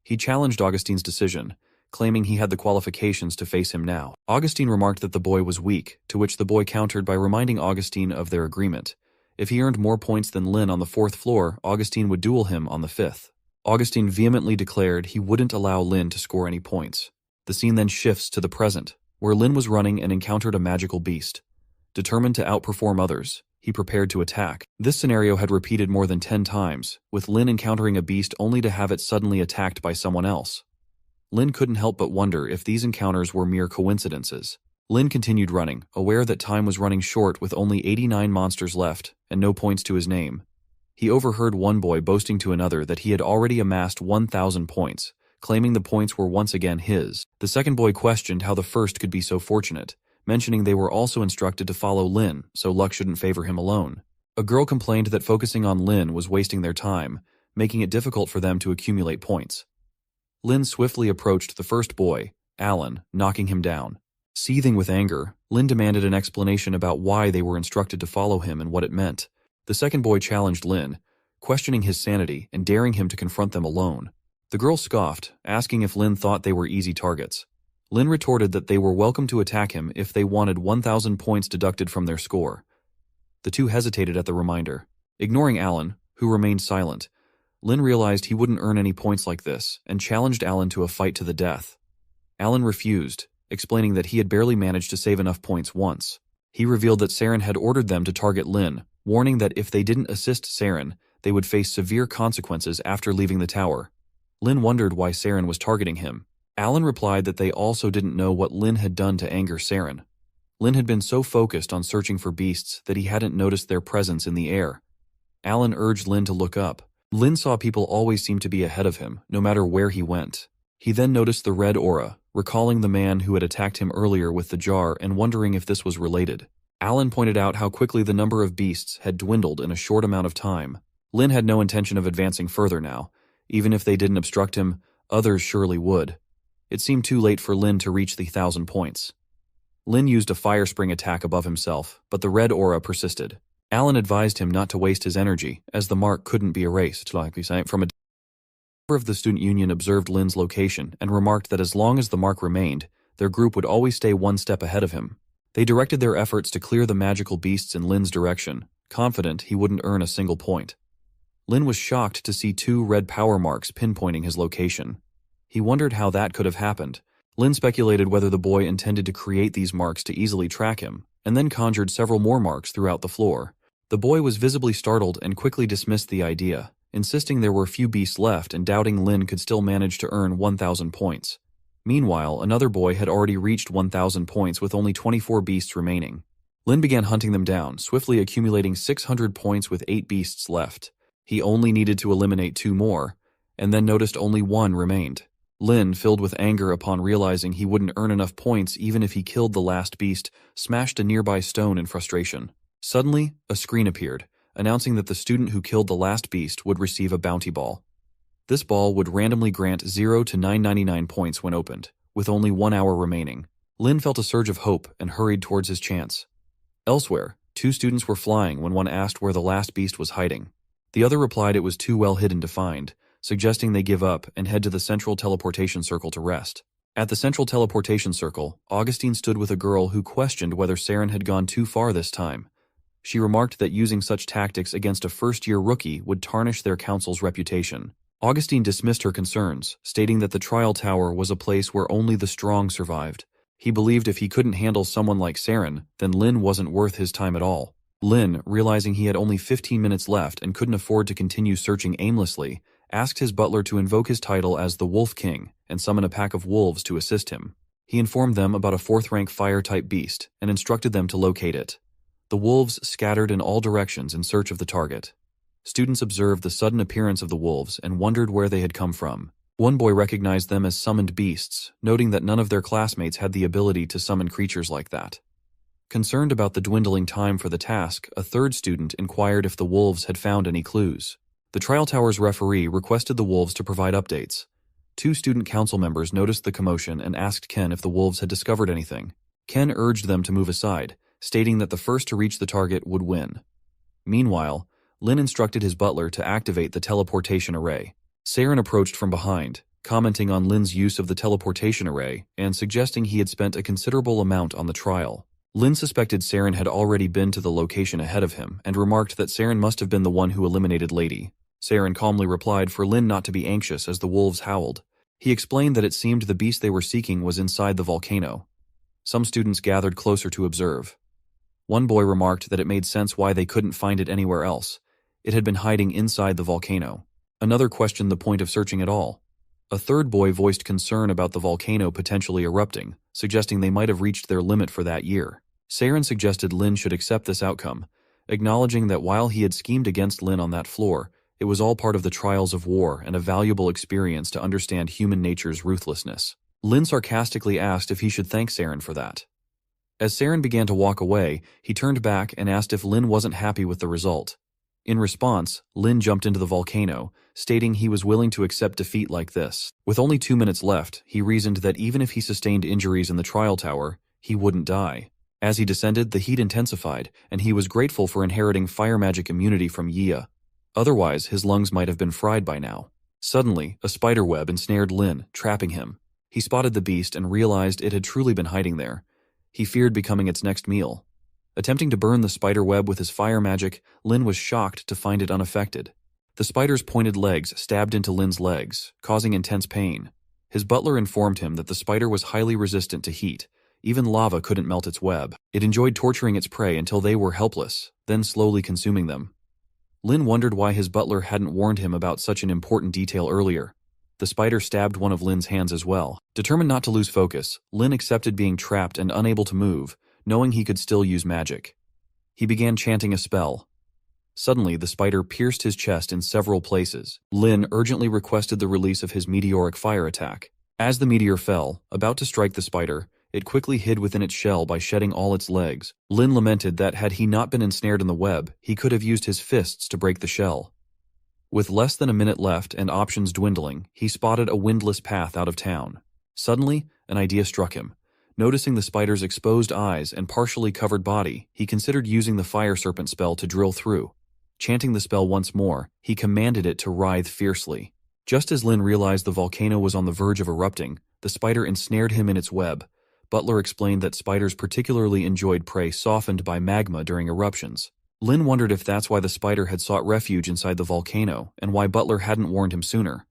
He challenged Augustine's decision, claiming he had the qualifications to face him now. Augustine remarked that the boy was weak, to which the boy countered by reminding Augustine of their agreement. If he earned more points than Lin on the 4th floor, Augustine would duel him on the 5th. Augustine vehemently declared he wouldn't allow Lin to score any points. The scene then shifts to the present, where Lin was running and encountered a magical beast. Determined to outperform others, He prepared to attack. This scenario had repeated more than 10 times, with Lin encountering a beast only to have it suddenly attacked by someone else. Lin couldn't help but wonder if these encounters were mere coincidences. Lin continued running, aware that time was running short with only 89 monsters left and no points to his name. He overheard one boy boasting to another that he had already amassed 1,000 points, claiming the points were once again his. The second boy questioned how the first could be so fortunate, mentioning they were also instructed to follow Lin, so luck shouldn't favor him alone. A girl complained that focusing on Lin was wasting their time, making it difficult for them to accumulate points. Lin swiftly approached the first boy, Alan, knocking him down. Seething with anger, Lin demanded an explanation about why they were instructed to follow him and what it meant. The second boy challenged Lin, questioning his sanity and daring him to confront them alone. The girl scoffed, asking if Lin thought they were easy targets. Lin retorted that they were welcome to attack him if they wanted 1,000 points deducted from their score. The two hesitated at the reminder. Ignoring Alan, who remained silent, Lin realized he wouldn't earn any points like this and challenged Alan to a fight to the death. Alan refused, explaining that he had barely managed to save enough points once. He revealed that Saren had ordered them to target Lin, warning that if they didn't assist Saren, they would face severe consequences after leaving the tower. Lin wondered why Saren was targeting him. Alan replied that they also didn't know what Lin had done to anger Saren. Lin had been so focused on searching for beasts that he hadn't noticed their presence in the air. Alan urged Lin to look up. Lin saw people always seem to be ahead of him, no matter where he went. He then noticed the red aura, recalling the man who had attacked him earlier with the jar and wondering if this was related. Alan pointed out how quickly the number of beasts had dwindled in a short amount of time. Lin had no intention of advancing further now. Even if they didn't obstruct him, others surely would. It seemed too late for Lin to reach the 1,000 points. Lin used a fire spring attack above himself, but the red aura persisted. Alan advised him not to waste his energy, as the mark couldn't be erased, from a member of the student union observed Lin's location and remarked that as long as the mark remained, their group would always stay one step ahead of him. They directed their efforts to clear the magical beasts in Lin's direction, confident he wouldn't earn a single point. Lin was shocked to see 2 red power marks pinpointing his location. He wondered how that could have happened. Lin speculated whether the boy intended to create these marks to easily track him, and then conjured several more marks throughout the floor. The boy was visibly startled and quickly dismissed the idea, insisting there were few beasts left and doubting Lin could still manage to earn 1,000 points. Meanwhile, another boy had already reached 1,000 points with only 24 beasts remaining. Lin began hunting them down, swiftly accumulating 600 points with 8 beasts left. He only needed to eliminate 2 more, and then noticed only 1 remained. Lin, filled with anger upon realizing he wouldn't earn enough points even if he killed the last beast, smashed a nearby stone in frustration. Suddenly, a screen appeared, announcing that the student who killed the last beast would receive a bounty ball. This ball would randomly grant 0 to 999 points when opened, with only 1 hour remaining. Lin felt a surge of hope and hurried towards his chance. Elsewhere, 2 students were flying when one asked where the last beast was hiding. The other replied it was too well hidden to find, suggesting they give up and head to the central teleportation circle to rest. At the central teleportation circle, Augustine stood with a girl who questioned whether Saren had gone too far this time. She remarked that using such tactics against a first-year rookie would tarnish their council's reputation. Augustine dismissed her concerns, stating that the trial tower was a place where only the strong survived. He believed if he couldn't handle someone like Saren, then Lin wasn't worth his time at all. Lin, realizing he had only 15 minutes left and couldn't afford to continue searching aimlessly, asked his butler to invoke his title as the Wolf King and summon a pack of wolves to assist him. He informed them about a 4th-rank fire-type beast and instructed them to locate it. The wolves scattered in all directions in search of the target. Students observed the sudden appearance of the wolves and wondered where they had come from. One boy recognized them as summoned beasts, noting that none of their classmates had the ability to summon creatures like that. Concerned about the dwindling time for the task, a 3rd student inquired if the wolves had found any clues. The trial tower's referee requested the wolves to provide updates. 2 student council members noticed the commotion and asked Ken if the wolves had discovered anything. Ken urged them to move aside, stating that the first to reach the target would win. Meanwhile, Lin instructed his butler to activate the teleportation array. Saren approached from behind, commenting on Lin's use of the teleportation array and suggesting he had spent a considerable amount on the trial. Lin suspected Saren had already been to the location ahead of him and remarked that Saren must have been the one who eliminated Lady. Saren calmly replied for Lin not to be anxious as the wolves howled. He explained that it seemed the beast they were seeking was inside the volcano. Some students gathered closer to observe. One boy remarked that it made sense why they couldn't find it anywhere else. It had been hiding inside the volcano. Another questioned the point of searching at all. A third boy voiced concern about the volcano potentially erupting, suggesting they might have reached their limit for that year. Saren suggested Lin should accept this outcome, acknowledging that while he had schemed against Lin on that floor, it was all part of the trials of war and a valuable experience to understand human nature's ruthlessness. Lin sarcastically asked if he should thank Saren for that. As Saren began to walk away, he turned back and asked if Lin wasn't happy with the result. In response, Lin jumped into the volcano, stating he was willing to accept defeat like this. With only 2 minutes left, he reasoned that even if he sustained injuries in the trial tower, he wouldn't die. As he descended, the heat intensified, and he was grateful for inheriting fire magic immunity from Yia. Otherwise, his lungs might have been fried by now. Suddenly, a spider web ensnared Lin, trapping him. He spotted the beast and realized it had truly been hiding there. He feared becoming its next meal. Attempting to burn the spider web with his fire magic, Lin was shocked to find it unaffected. The spider's pointed legs stabbed into Lin's legs, causing intense pain. His butler informed him that the spider was highly resistant to heat. Even lava couldn't melt its web. It enjoyed torturing its prey until they were helpless, then slowly consuming them. Lin wondered why his butler hadn't warned him about such an important detail earlier. The spider stabbed one of Lin's hands as well. Determined not to lose focus, Lin accepted being trapped and unable to move, knowing he could still use magic. He began chanting a spell. Suddenly, the spider pierced his chest in several places. Lin urgently requested the release of his meteoric fire attack. As the meteor fell, about to strike the spider, it quickly hid within its shell by shedding all its legs. Lin lamented that had he not been ensnared in the web, he could have used his fists to break the shell. With less than a minute left and options dwindling, he spotted a windless path out of town. Suddenly, an idea struck him. Noticing the spider's exposed eyes and partially covered body, he considered using the fire serpent spell to drill through. Chanting the spell once more, he commanded it to writhe fiercely. Just as Lin realized the volcano was on the verge of erupting, the spider ensnared him in its web. Butler explained that spiders particularly enjoyed prey softened by magma during eruptions. Lin wondered if that's why the spider had sought refuge inside the volcano and why Butler hadn't warned him sooner.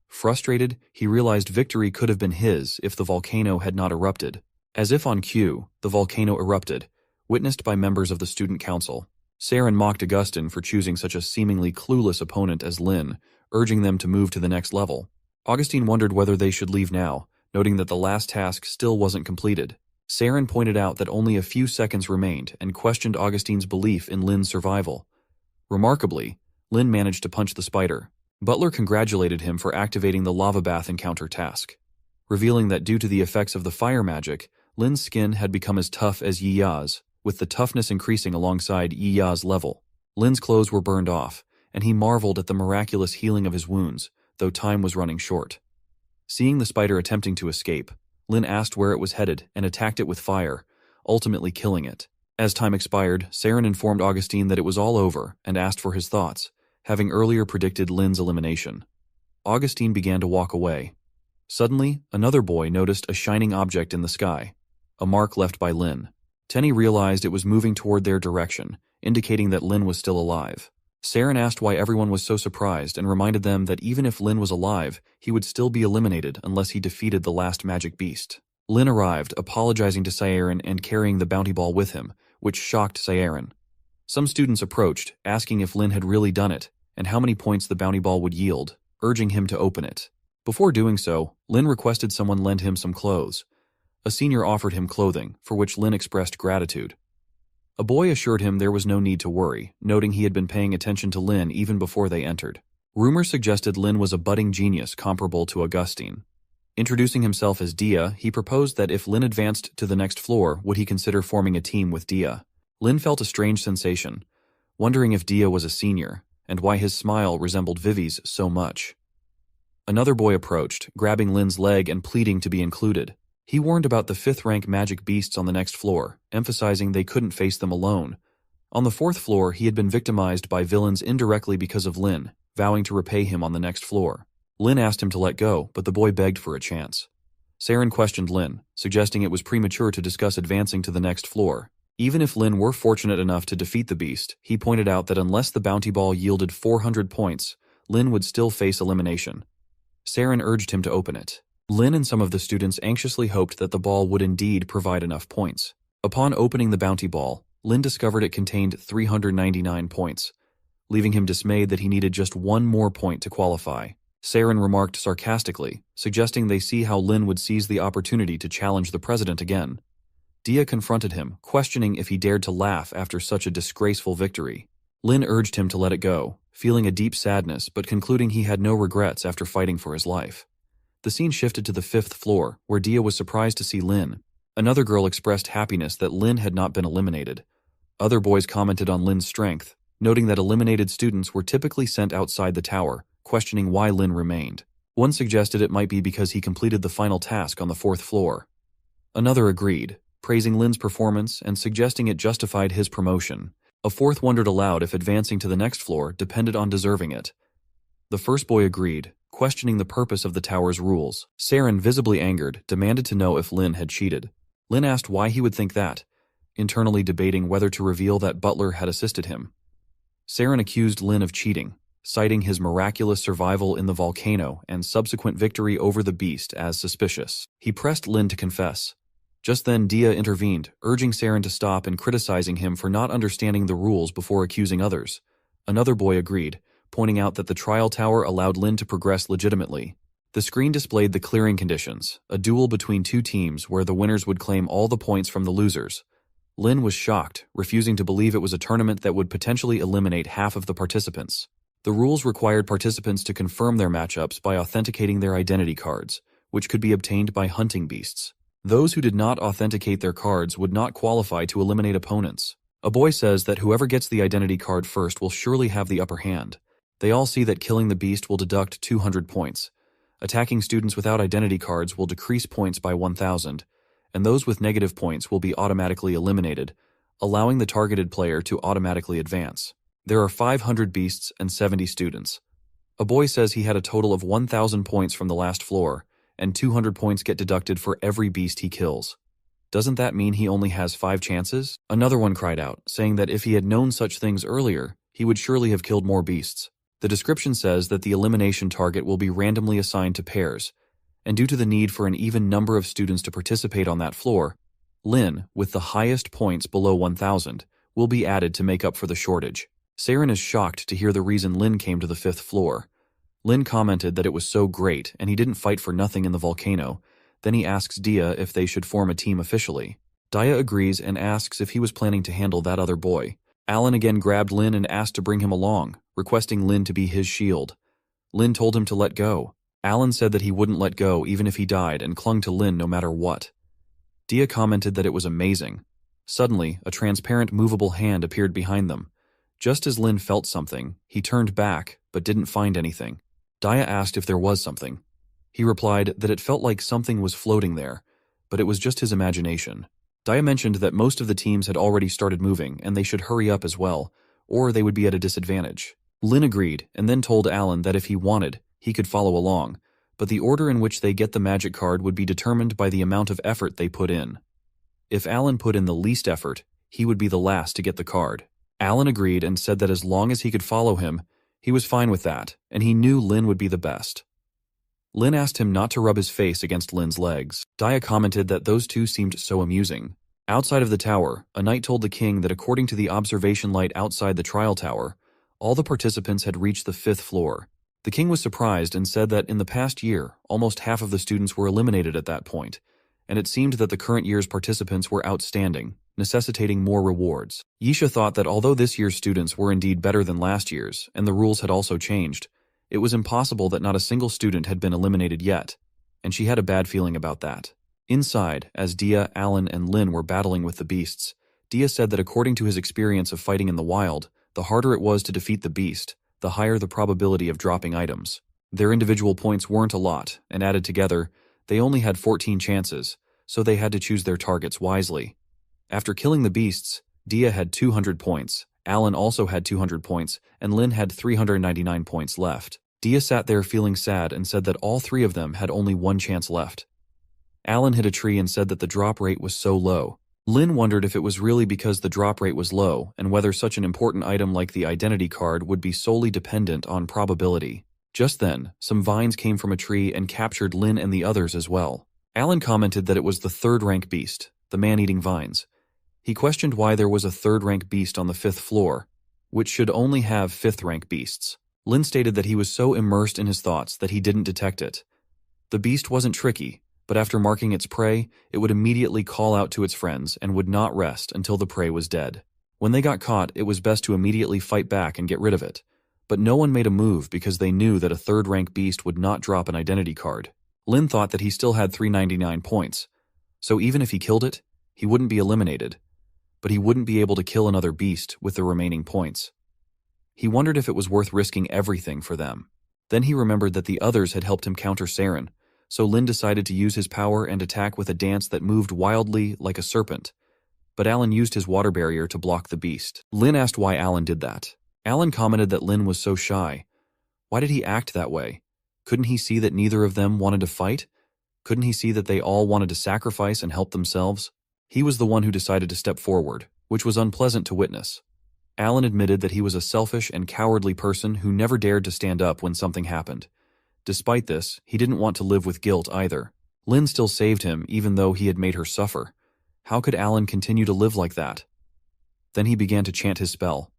Frustrated, he realized victory could have been his if the volcano had not erupted. As if on cue, the volcano erupted, witnessed by members of the student council. Saren mocked Augustine for choosing such a seemingly clueless opponent as Lin, urging them to move to the next level. Augustine wondered whether they should leave now, noting that the last task still wasn't completed. Saren pointed out that only a few seconds remained and questioned Augustine's belief in Lin's survival. Remarkably, Lin managed to punch the spider. Butler congratulated him for activating the lava bath encounter task, revealing that due to the effects of the fire magic, Lin's skin had become as tough as Yiya's, with the toughness increasing alongside Yiya's level. Lin's clothes were burned off, and he marveled at the miraculous healing of his wounds, though time was running short. Seeing the spider attempting to escape, Lin asked where it was headed and attacked it with fire, ultimately killing it. As time expired, Saren informed Augustine that it was all over and asked for his thoughts, having earlier predicted Lin's elimination. Augustine began to walk away. Suddenly, another boy noticed a shining object in the sky, a mark left by Lin. Tenny realized it was moving toward their direction, indicating that Lin was still alive. Saren asked why everyone was so surprised and reminded them that even if Lin was alive, he would still be eliminated unless he defeated the last magic beast. Lin arrived, apologizing to Saren and carrying the bounty ball with him, which shocked Saren. Some students approached, asking if Lin had really done it, and how many points the bounty ball would yield, urging him to open it. Before doing so, Lin requested someone lend him some clothes. A senior offered him clothing, for which Lin expressed gratitude. A boy assured him there was no need to worry, noting he had been paying attention to Lin even before they entered. Rumors suggested Lin was a budding genius comparable to Augustine. Introducing himself as Dia, he proposed that if Lin advanced to the next floor, would he consider forming a team with Dia. Lin felt a strange sensation, wondering if Dia was a senior, and why his smile resembled Vivi's so much. Another boy approached, grabbing Lin's leg and pleading to be included. He warned about the 5th-rank magic beasts on the next floor, emphasizing they couldn't face them alone. On the 4th floor, he had been victimized by villains indirectly because of Lin, vowing to repay him on the next floor. Lin asked him to let go, but the boy begged for a chance. Saren questioned Lin, suggesting it was premature to discuss advancing to the next floor. Even if Lin were fortunate enough to defeat the beast, he pointed out that unless the bounty ball yielded 400 points, Lin would still face elimination. Saren urged him to open it. Lin and some of the students anxiously hoped that the ball would indeed provide enough points. Upon opening the bounty ball, Lin discovered it contained 399 points, leaving him dismayed that he needed just one more point to qualify. Saren remarked sarcastically, suggesting they see how Lin would seize the opportunity to challenge the president again. Dia confronted him, questioning if he dared to laugh after such a disgraceful victory. Lin urged him to let it go, feeling a deep sadness but concluding he had no regrets after fighting for his life. The scene shifted to the 5th floor, where Dia was surprised to see Lin. Another girl expressed happiness that Lin had not been eliminated. Other boys commented on Lin's strength, noting that eliminated students were typically sent outside the tower, questioning why Lin remained. One suggested it might be because he completed the final task on the 4th floor. Another agreed, praising Lin's performance and suggesting it justified his promotion. A fourth wondered aloud if advancing to the next floor depended on deserving it. The first boy agreed, questioning the purpose of the tower's rules. Saren, visibly angered, demanded to know if Lin had cheated. Lin asked why he would think that, internally debating whether to reveal that Butler had assisted him. Saren accused Lin of cheating, citing his miraculous survival in the volcano and subsequent victory over the beast as suspicious. He pressed Lin to confess. Just then Dia intervened, urging Saren to stop and criticizing him for not understanding the rules before accusing others. Another boy agreed, pointing out that the trial tower allowed Lin to progress legitimately. The screen displayed the clearing conditions, a duel between two teams where the winners would claim all the points from the losers. Lin was shocked, refusing to believe it was a tournament that would potentially eliminate half of the participants. The rules required participants to confirm their matchups by authenticating their identity cards, which could be obtained by hunting beasts. Those who did not authenticate their cards would not qualify to eliminate opponents. A boy says that whoever gets the identity card first will surely have the upper hand. They all see that killing the beast will deduct 200 points. Attacking students without identity cards will decrease points by 1,000, and those with negative points will be automatically eliminated, allowing the targeted player to automatically advance. There are 500 beasts and 70 students. A boy says he had a total of 1,000 points from the last floor, and 200 points get deducted for every beast he kills. Doesn't that mean he only has 5 chances? Another one cried out, saying that if he had known such things earlier, he would surely have killed more beasts. The description says that the elimination target will be randomly assigned to pairs, and due to the need for an even number of students to participate on that floor, Lin, with the highest points below 1,000, will be added to make up for the shortage. Saren is shocked to hear the reason Lin came to the 5th floor. Lin commented that it was so great and he didn't fight for nothing in the volcano. Then he asks Dia if they should form a team officially. Dia agrees and asks if he was planning to handle that other boy. Alan again grabbed Lin and asked to bring him along, requesting Lin to be his shield. Lin told him to let go. Alan said that he wouldn't let go even if he died and clung to Lin no matter what. Dia commented that it was amazing. Suddenly, a transparent movable hand appeared behind them. Just as Lin felt something, he turned back but didn't find anything. Dia asked if there was something. He replied that it felt like something was floating there, but it was just his imagination. Dia mentioned that most of the teams had already started moving and they should hurry up as well, or they would be at a disadvantage. Lin agreed and then told Alan that if he wanted, he could follow along, but the order in which they get the magic card would be determined by the amount of effort they put in. If Alan put in the least effort, he would be the last to get the card. Alan agreed and said that as long as he could follow him, he was fine with that, and he knew Lin would be the best. Lin asked him not to rub his face against Lin's legs. Dia commented that those two seemed so amusing. Outside of the tower, a knight told the king that according to the observation light outside the trial tower, all the participants had reached the 5th floor. The king was surprised and said that in the past year, almost half of the students were eliminated at that point, and it seemed that the current year's participants were outstanding, necessitating more rewards. Yisha thought that although this year's students were indeed better than last year's, and the rules had also changed, it was impossible that not a single student had been eliminated yet, and she had a bad feeling about that. Inside, as Dia, Alan, and Lin were battling with the beasts, Dia said that according to his experience of fighting in the wild, the harder it was to defeat the beast, the higher the probability of dropping items. Their individual points weren't a lot, and added together, they only had 14 chances, so they had to choose their targets wisely. After killing the beasts, Dia had 200 points, Alan also had 200 points, and Lin had 399 points left. Dia sat there feeling sad and said that all 3 of them had only 1 chance left. Alan hit a tree and said that the drop rate was so low. Lin wondered if it was really because the drop rate was low and whether such an important item like the identity card would be solely dependent on probability. Just then, some vines came from a tree and captured Lin and the others as well. Alan commented that it was the 3rd rank beast, the man-eating vines. He questioned why there was a third-rank beast on the 5th floor, which should only have 5th-rank beasts. Lin stated that he was so immersed in his thoughts that he didn't detect it. The beast wasn't tricky, but after marking its prey, it would immediately call out to its friends and would not rest until the prey was dead. When they got caught, it was best to immediately fight back and get rid of it. But no one made a move because they knew that a third-rank beast would not drop an identity card. Lin thought that he still had 399 points, so even if he killed it, he wouldn't be eliminated. But he wouldn't be able to kill another beast with the remaining points. He wondered if it was worth risking everything for them. Then he remembered that the others had helped him counter Saren, so Lin decided to use his power and attack with a dance that moved wildly like a serpent. But Alan used his water barrier to block the beast. Lin asked why Alan did that. Alan commented that Lin was so shy. Why did he act that way? Couldn't he see that neither of them wanted to fight? Couldn't he see that they all wanted to sacrifice and help themselves? He was the one who decided to step forward, which was unpleasant to witness. Alan admitted that he was a selfish and cowardly person who never dared to stand up when something happened. Despite this, he didn't want to live with guilt either. Lin still saved him even though he had made her suffer. How could Alan continue to live like that? Then he began to chant his spell.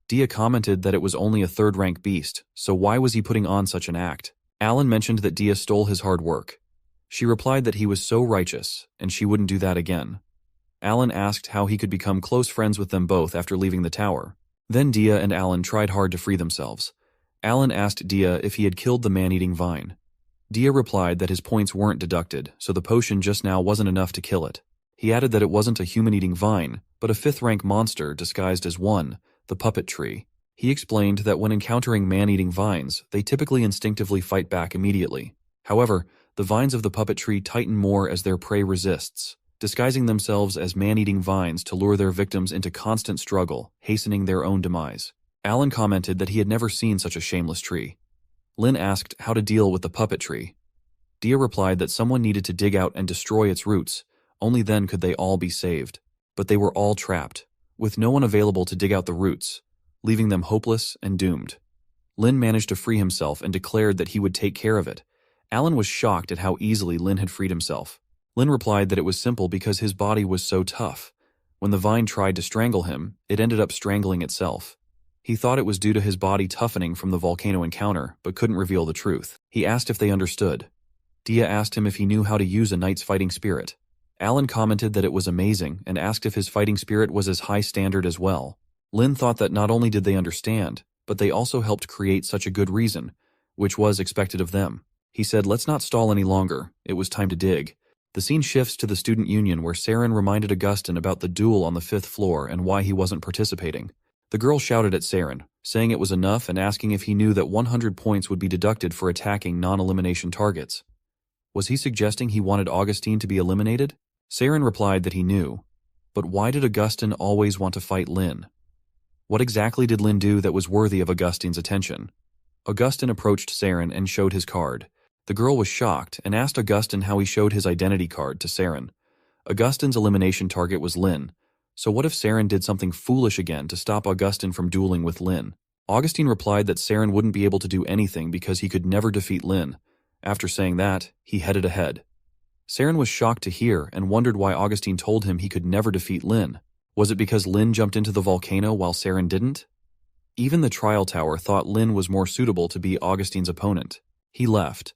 Dia commented that it was only a third-rank beast, so why was he putting on such an act? Alan mentioned that Dia stole his hard work. She replied that he was so righteous, and she wouldn't do that again. Alan asked how he could become close friends with them both after leaving the tower. Then Dia and Alan tried hard to free themselves. Alan asked Dia if he had killed the man-eating vine. Dia replied that his points weren't deducted, so the potion just now wasn't enough to kill it. He added that it wasn't a human-eating vine, but a 5th-rank monster disguised as one, the puppet tree. He explained that when encountering man-eating vines, they typically instinctively fight back immediately. However, the vines of the puppet tree tighten more as their prey resists, disguising themselves as man-eating vines to lure their victims into constant struggle, hastening their own demise. Alan commented that he had never seen such a shameless tree. Lin asked how to deal with the puppet tree. Dia replied that someone needed to dig out and destroy its roots, only then could they all be saved. But they were all trapped, with no one available to dig out the roots, leaving them hopeless and doomed. Lin managed to free himself and declared that he would take care of it. Alan was shocked at how easily Lin had freed himself. Lin replied that it was simple because his body was so tough. When the vine tried to strangle him, it ended up strangling itself. He thought it was due to his body toughening from the volcano encounter, but couldn't reveal the truth. He asked if they understood. Dia asked him if he knew how to use a knight's fighting spirit. Alan commented that it was amazing and asked if his fighting spirit was as high standard as well. Lin thought that not only did they understand, but they also helped create such a good reason, which was expected of them. He said, "Let's not stall any longer. It was time to dig." The scene shifts to the student union where Saren reminded Augustin about the duel on the 5th floor and why he wasn't participating. The girl shouted at Saren, saying it was enough and asking if he knew that 100 points would be deducted for attacking non-elimination targets. Was he suggesting he wanted Augustine to be eliminated? Saren replied that he knew. But why did Augustin always want to fight Lin? What exactly did Lin do that was worthy of Augustine's attention? Augustin approached Saren and showed his card. The girl was shocked and asked Augustin how he showed his identity card to Saren. Augustin's elimination target was Lin, so what if Saren did something foolish again to stop Augustin from dueling with Lin? Augustine replied that Saren wouldn't be able to do anything because he could never defeat Lin. After saying that, he headed ahead. Saren was shocked to hear and wondered why Augustine told him he could never defeat Lin. Was it because Lin jumped into the volcano while Saren didn't? Even the trial tower thought Lin was more suitable to be Augustine's opponent. He left,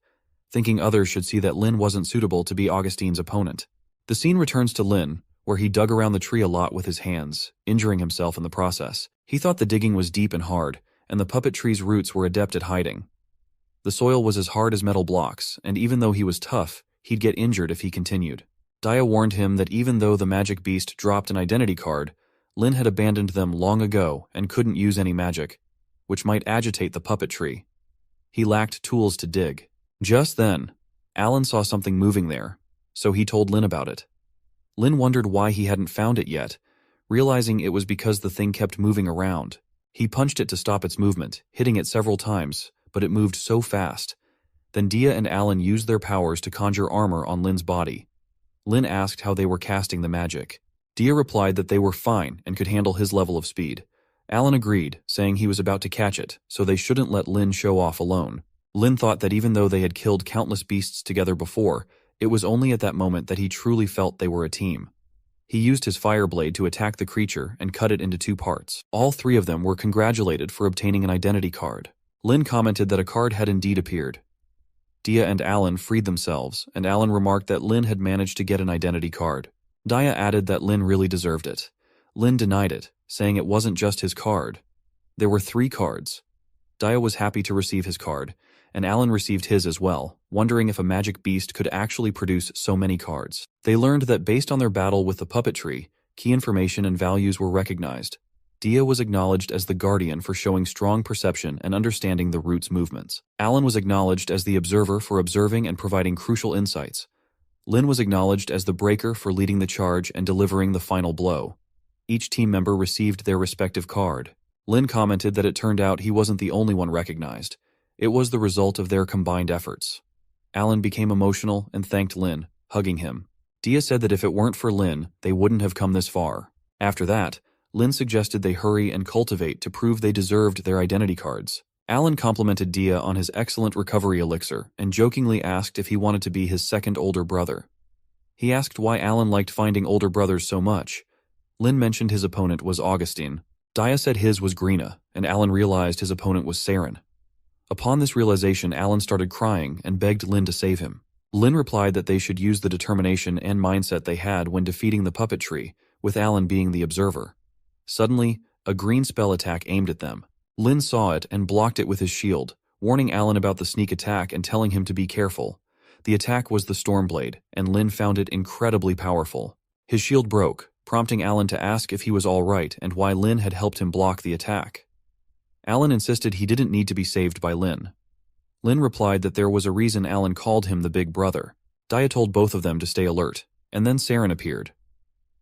thinking others should see that Lin wasn't suitable to be Augustine's opponent. The scene returns to Lin, where he dug around the tree a lot with his hands, injuring himself in the process. He thought the digging was deep and hard, and the puppet tree's roots were adept at hiding. The soil was as hard as metal blocks, and even though he was tough, he'd get injured if he continued. Dia warned him that even though the magic beast dropped an identity card, Lin had abandoned them long ago and couldn't use any magic, which might agitate the puppet tree. He lacked tools to dig. Just then, Alan saw something moving there, so he told Lin about it. Lin wondered why he hadn't found it yet, realizing it was because the thing kept moving around. He punched it to stop its movement, hitting it several times, but it moved so fast. Then Dia and Alan used their powers to conjure armor on Lin's body. Lin asked how they were casting the magic. Dia replied that they were fine and could handle his level of speed. Alan agreed, saying he was about to catch it, so they shouldn't let Lin show off alone. Lin thought that even though they had killed countless beasts together before, it was only at that moment that he truly felt they were a team. He used his fire blade to attack the creature and cut it into 2 parts. All 3 of them were congratulated for obtaining an identity card. Lin commented that a card had indeed appeared. Dia and Alan freed themselves, and Alan remarked that Lin had managed to get an identity card. Dia added that Lin really deserved it. Lin denied it, saying it wasn't just his card. There were 3 cards. Dia was happy to receive his card, and Alan received his as well, wondering if a magic beast could actually produce so many cards. They learned that based on their battle with the puppet tree, key information and values were recognized. Dia was acknowledged as the guardian for showing strong perception and understanding the root's movements. Alan was acknowledged as the observer for observing and providing crucial insights. Lin was acknowledged as the breaker for leading the charge and delivering the final blow. Each team member received their respective card. Lin commented that it turned out he wasn't the only one recognized. It was the result of their combined efforts. Alan became emotional and thanked Lin, hugging him. Dia said that if it weren't for Lin, they wouldn't have come this far. After that, Lin suggested they hurry and cultivate to prove they deserved their identity cards. Alan complimented Dia on his excellent recovery elixir and jokingly asked if he wanted to be his second older brother. He asked why Alan liked finding older brothers so much. Lin mentioned his opponent was Augustine. Dia said his was Grina, and Alan realized his opponent was Saren. Upon this realization, Alan started crying and begged Lin to save him. Lin replied that they should use the determination and mindset they had when defeating the puppet tree, with Alan being the observer. Suddenly, a green spell attack aimed at them. Lin saw it and blocked it with his shield, warning Alan about the sneak attack and telling him to be careful. The attack was the Stormblade, and Lin found it incredibly powerful. His shield broke, prompting Alan to ask if he was all right and why Lin had helped him block the attack. Alan insisted he didn't need to be saved by Lin. Lin replied that there was a reason Alan called him the Big Brother. Dia told both of them to stay alert, and then Saren appeared.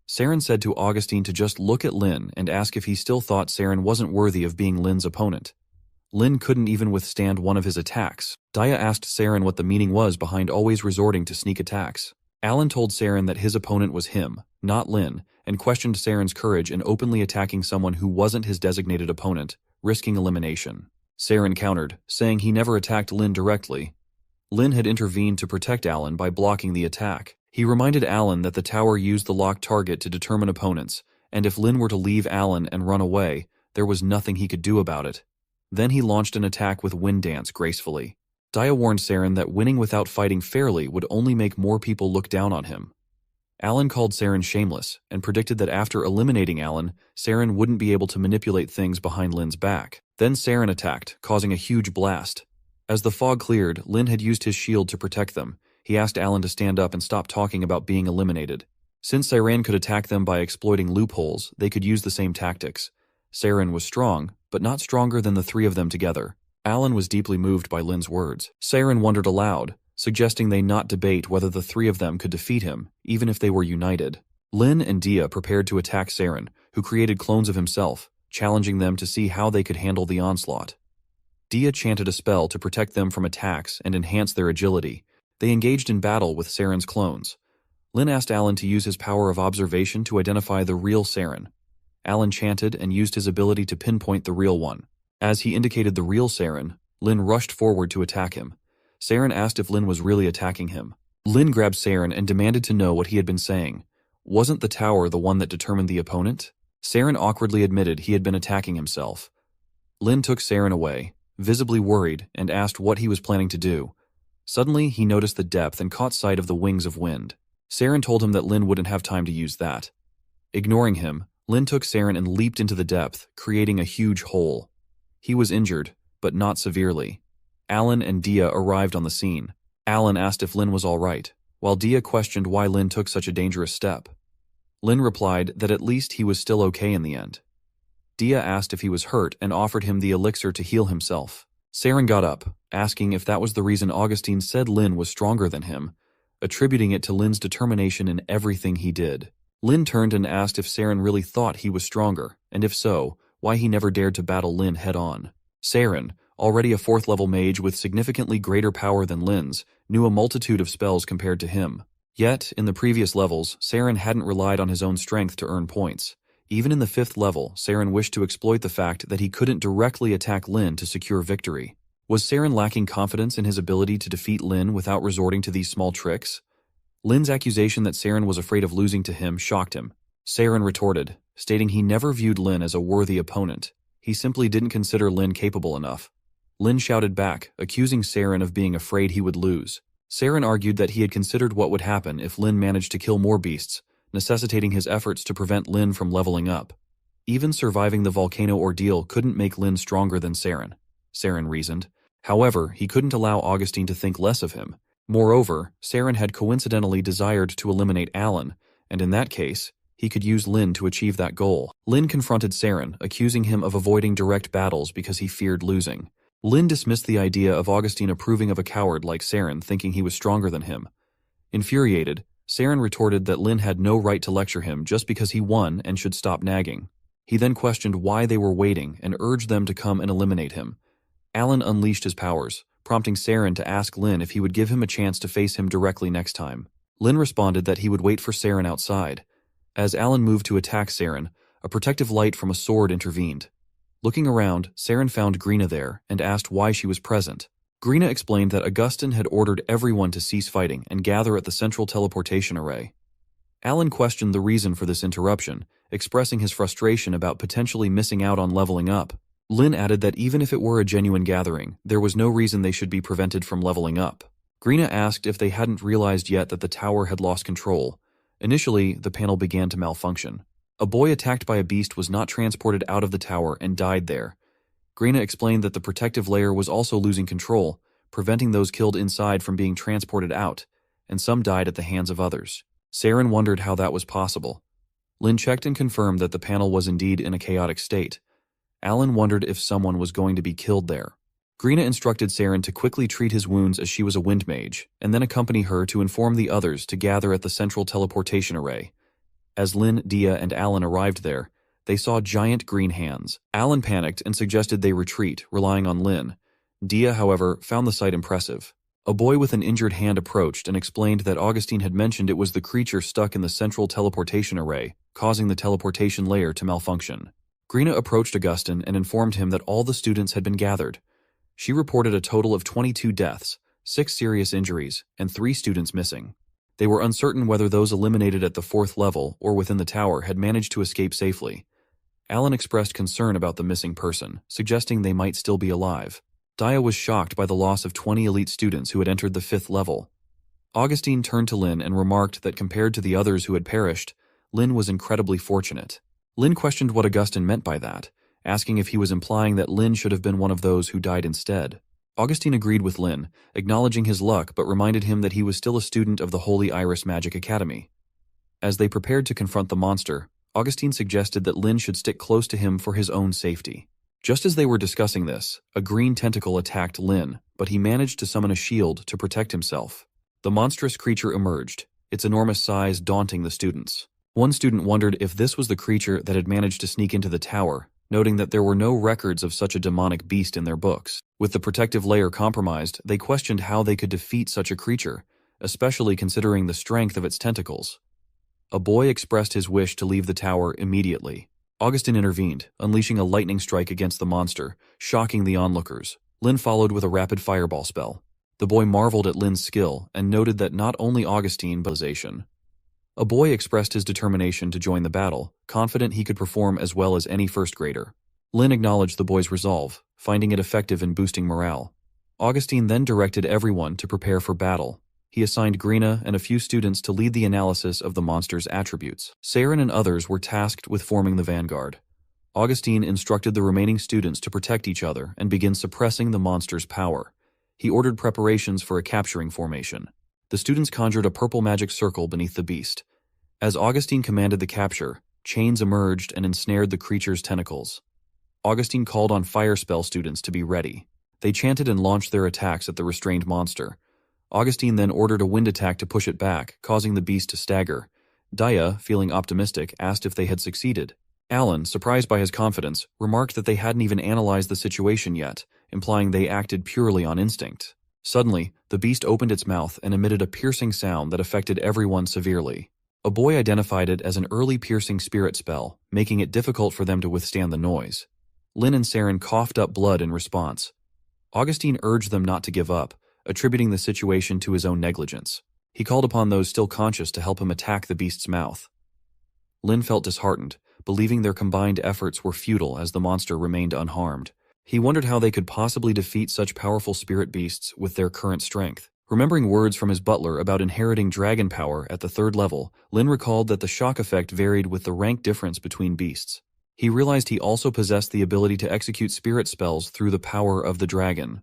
Saren said to Augustine to just look at Lin and ask if he still thought Saren wasn't worthy of being Lin's opponent. Lin couldn't even withstand one of his attacks. Dia asked Saren what the meaning was behind always resorting to sneak attacks. Alan told Saren that his opponent was him, not Lin, and questioned Saren's courage in openly attacking someone who wasn't his designated opponent, risking elimination. Saren countered, saying he never attacked Lin directly. Lin had intervened to protect Alan by blocking the attack. He reminded Alan that the tower used the locked target to determine opponents, and if Lin were to leave Alan and run away, there was nothing he could do about it. Then he launched an attack with Wind Dance gracefully. Dia warned Saren that winning without fighting fairly would only make more people look down on him. Alan called Saren shameless and predicted that after eliminating Alan, Saren wouldn't be able to manipulate things behind Lin's back. Then Saren attacked, causing a huge blast. As the fog cleared, Lin had used his shield to protect them. He asked Alan to stand up and stop talking about being eliminated. Since Saren could attack them by exploiting loopholes, they could use the same tactics. Saren was strong, but not stronger than the 3 of them together. Alan was deeply moved by Lin's words. Saren wondered aloud, suggesting they not debate whether the 3 of them could defeat him, even if they were united. Lin and Dia prepared to attack Saren, who created clones of himself, challenging them to see how they could handle the onslaught. Dia chanted a spell to protect them from attacks and enhance their agility. They engaged in battle with Saren's clones. Lin asked Alan to use his power of observation to identify the real Saren. Alan chanted and used his ability to pinpoint the real one. As he indicated the real Saren, Lin rushed forward to attack him. Saren asked if Lin was really attacking him. Lin grabbed Saren and demanded to know what he had been saying. Wasn't the tower the one that determined the opponent? Saren awkwardly admitted he had been attacking himself. Lin took Saren away, visibly worried, and asked what he was planning to do. Suddenly, he noticed the depth and caught sight of the wings of wind. Saren told him that Lin wouldn't have time to use that. Ignoring him, Lin took Saren and leaped into the depth, creating a huge hole. He was injured, but not severely. Alan and Dia arrived on the scene. Alan asked if Lin was all right, while Dia questioned why Lin took such a dangerous step. Lin replied that at least he was still okay in the end. Dia asked if he was hurt and offered him the elixir to heal himself. Saren got up, asking if that was the reason Augustine said Lin was stronger than him, attributing it to Lin's determination in everything he did. Lin turned and asked if Saren really thought he was stronger, and if so, why he never dared to battle Lin head-on. Saren, already a 4th-level mage with significantly greater power than Lin's, knew a multitude of spells compared to him. Yet, in the previous levels, Saren hadn't relied on his own strength to earn points. Even in the 5th level, Saren wished to exploit the fact that he couldn't directly attack Lin to secure victory. Was Saren lacking confidence in his ability to defeat Lin without resorting to these small tricks? Lin's accusation that Saren was afraid of losing to him shocked him. Saren retorted, stating he never viewed Lin as a worthy opponent. He simply didn't consider Lin capable enough. Lin shouted back, accusing Saren of being afraid he would lose. Saren argued that he had considered what would happen if Lin managed to kill more beasts, necessitating his efforts to prevent Lin from leveling up. Even surviving the volcano ordeal couldn't make Lin stronger than Saren, Saren reasoned. However, he couldn't allow Augustine to think less of him. Moreover, Saren had coincidentally desired to eliminate Alan, and in that case, he could use Lin to achieve that goal. Lin confronted Saren, accusing him of avoiding direct battles because he feared losing. Lin dismissed the idea of Augustine approving of a coward like Saren, thinking he was stronger than him. Infuriated, Saren retorted that Lin had no right to lecture him just because he won and should stop nagging. He then questioned why they were waiting and urged them to come and eliminate him. Alan unleashed his powers, prompting Saren to ask Lin if he would give him a chance to face him directly next time. Lin responded that he would wait for Saren outside. As Alan moved to attack Saren, a protective light from a sword intervened. Looking around, Saren found Grina there and asked why she was present. Grina explained that Augustine had ordered everyone to cease fighting and gather at the central teleportation array. Alan questioned the reason for this interruption, expressing his frustration about potentially missing out on leveling up. Lin added that even if it were a genuine gathering, there was no reason they should be prevented from leveling up. Grina asked if they hadn't realized yet that the tower had lost control. Initially, the panel began to malfunction. A boy attacked by a beast was not transported out of the tower and died there. Grina explained that the protective layer was also losing control, preventing those killed inside from being transported out, and some died at the hands of others. Saren wondered how that was possible. Lin checked and confirmed that the panel was indeed in a chaotic state. Alan wondered if someone was going to be killed there. Grina instructed Saren to quickly treat his wounds as she was a wind mage, and then accompany her to inform the others to gather at the central teleportation array. As Lin, Dia, and Alan arrived there, they saw giant green hands. Alan panicked and suggested they retreat, relying on Lin. Dia, however, found the sight impressive. A boy with an injured hand approached and explained that Augustine had mentioned it was the creature stuck in the central teleportation array, causing the teleportation layer to malfunction. Grina approached Augustine and informed him that all the students had been gathered. She reported a total of 22 deaths, 6 serious injuries, and 3 students missing. They were uncertain whether those eliminated at the 4th level or within the tower had managed to escape safely. Alan expressed concern about the missing person, suggesting they might still be alive. Dia was shocked by the loss of 20 elite students who had entered the 5th level. Augustine turned to Lin and remarked that compared to the others who had perished, Lin was incredibly fortunate. Lin questioned what Augustine meant by that, asking if he was implying that Lin should have been one of those who died instead. Augustine agreed with Lin, acknowledging his luck but reminded him that he was still a student of the Holy Iris Magic Academy. As they prepared to confront the monster, Augustine suggested that Lin should stick close to him for his own safety. Just as they were discussing this, a green tentacle attacked Lin, but he managed to summon a shield to protect himself. The monstrous creature emerged, its enormous size daunting the students. One student wondered if this was the creature that had managed to sneak into the tower, noting that there were no records of such a demonic beast in their books. With the protective layer compromised, they questioned how they could defeat such a creature, especially considering the strength of its tentacles. A boy expressed his wish to leave the tower immediately. Augustine intervened, unleashing a lightning strike against the monster, shocking the onlookers. Lin followed with a rapid fireball spell. The boy marveled at Lin's skill and noted that not only Augustine but a boy expressed his determination to join the battle, confident he could perform as well as any first grader. Lin acknowledged the boy's resolve, finding it effective in boosting morale. Augustine then directed everyone to prepare for battle. He assigned Grina and a few students to lead the analysis of the monster's attributes. Saren and others were tasked with forming the vanguard. Augustine instructed the remaining students to protect each other and begin suppressing the monster's power. He ordered preparations for a capturing formation. The students conjured a purple magic circle beneath the beast. As Augustine commanded the capture, chains emerged and ensnared the creature's tentacles. Augustine called on fire spell students to be ready. They chanted and launched their attacks at the restrained monster. Augustine then ordered a wind attack to push it back, causing the beast to stagger. Dia, feeling optimistic, asked if they had succeeded. Alan, surprised by his confidence, remarked that they hadn't even analyzed the situation yet, implying they acted purely on instinct. Suddenly, the beast opened its mouth and emitted a piercing sound that affected everyone severely. A boy identified it as an early piercing spirit spell, making it difficult for them to withstand the noise. Lin and Saren coughed up blood in response. Augustine urged them not to give up, attributing the situation to his own negligence. He called upon those still conscious to help him attack the beast's mouth. Lin felt disheartened, believing their combined efforts were futile as the monster remained unharmed. He wondered how they could possibly defeat such powerful spirit beasts with their current strength. Remembering words from his butler about inheriting dragon power at the 3rd level, Lin recalled that the shock effect varied with the rank difference between beasts. He realized he also possessed the ability to execute spirit spells through the power of the dragon.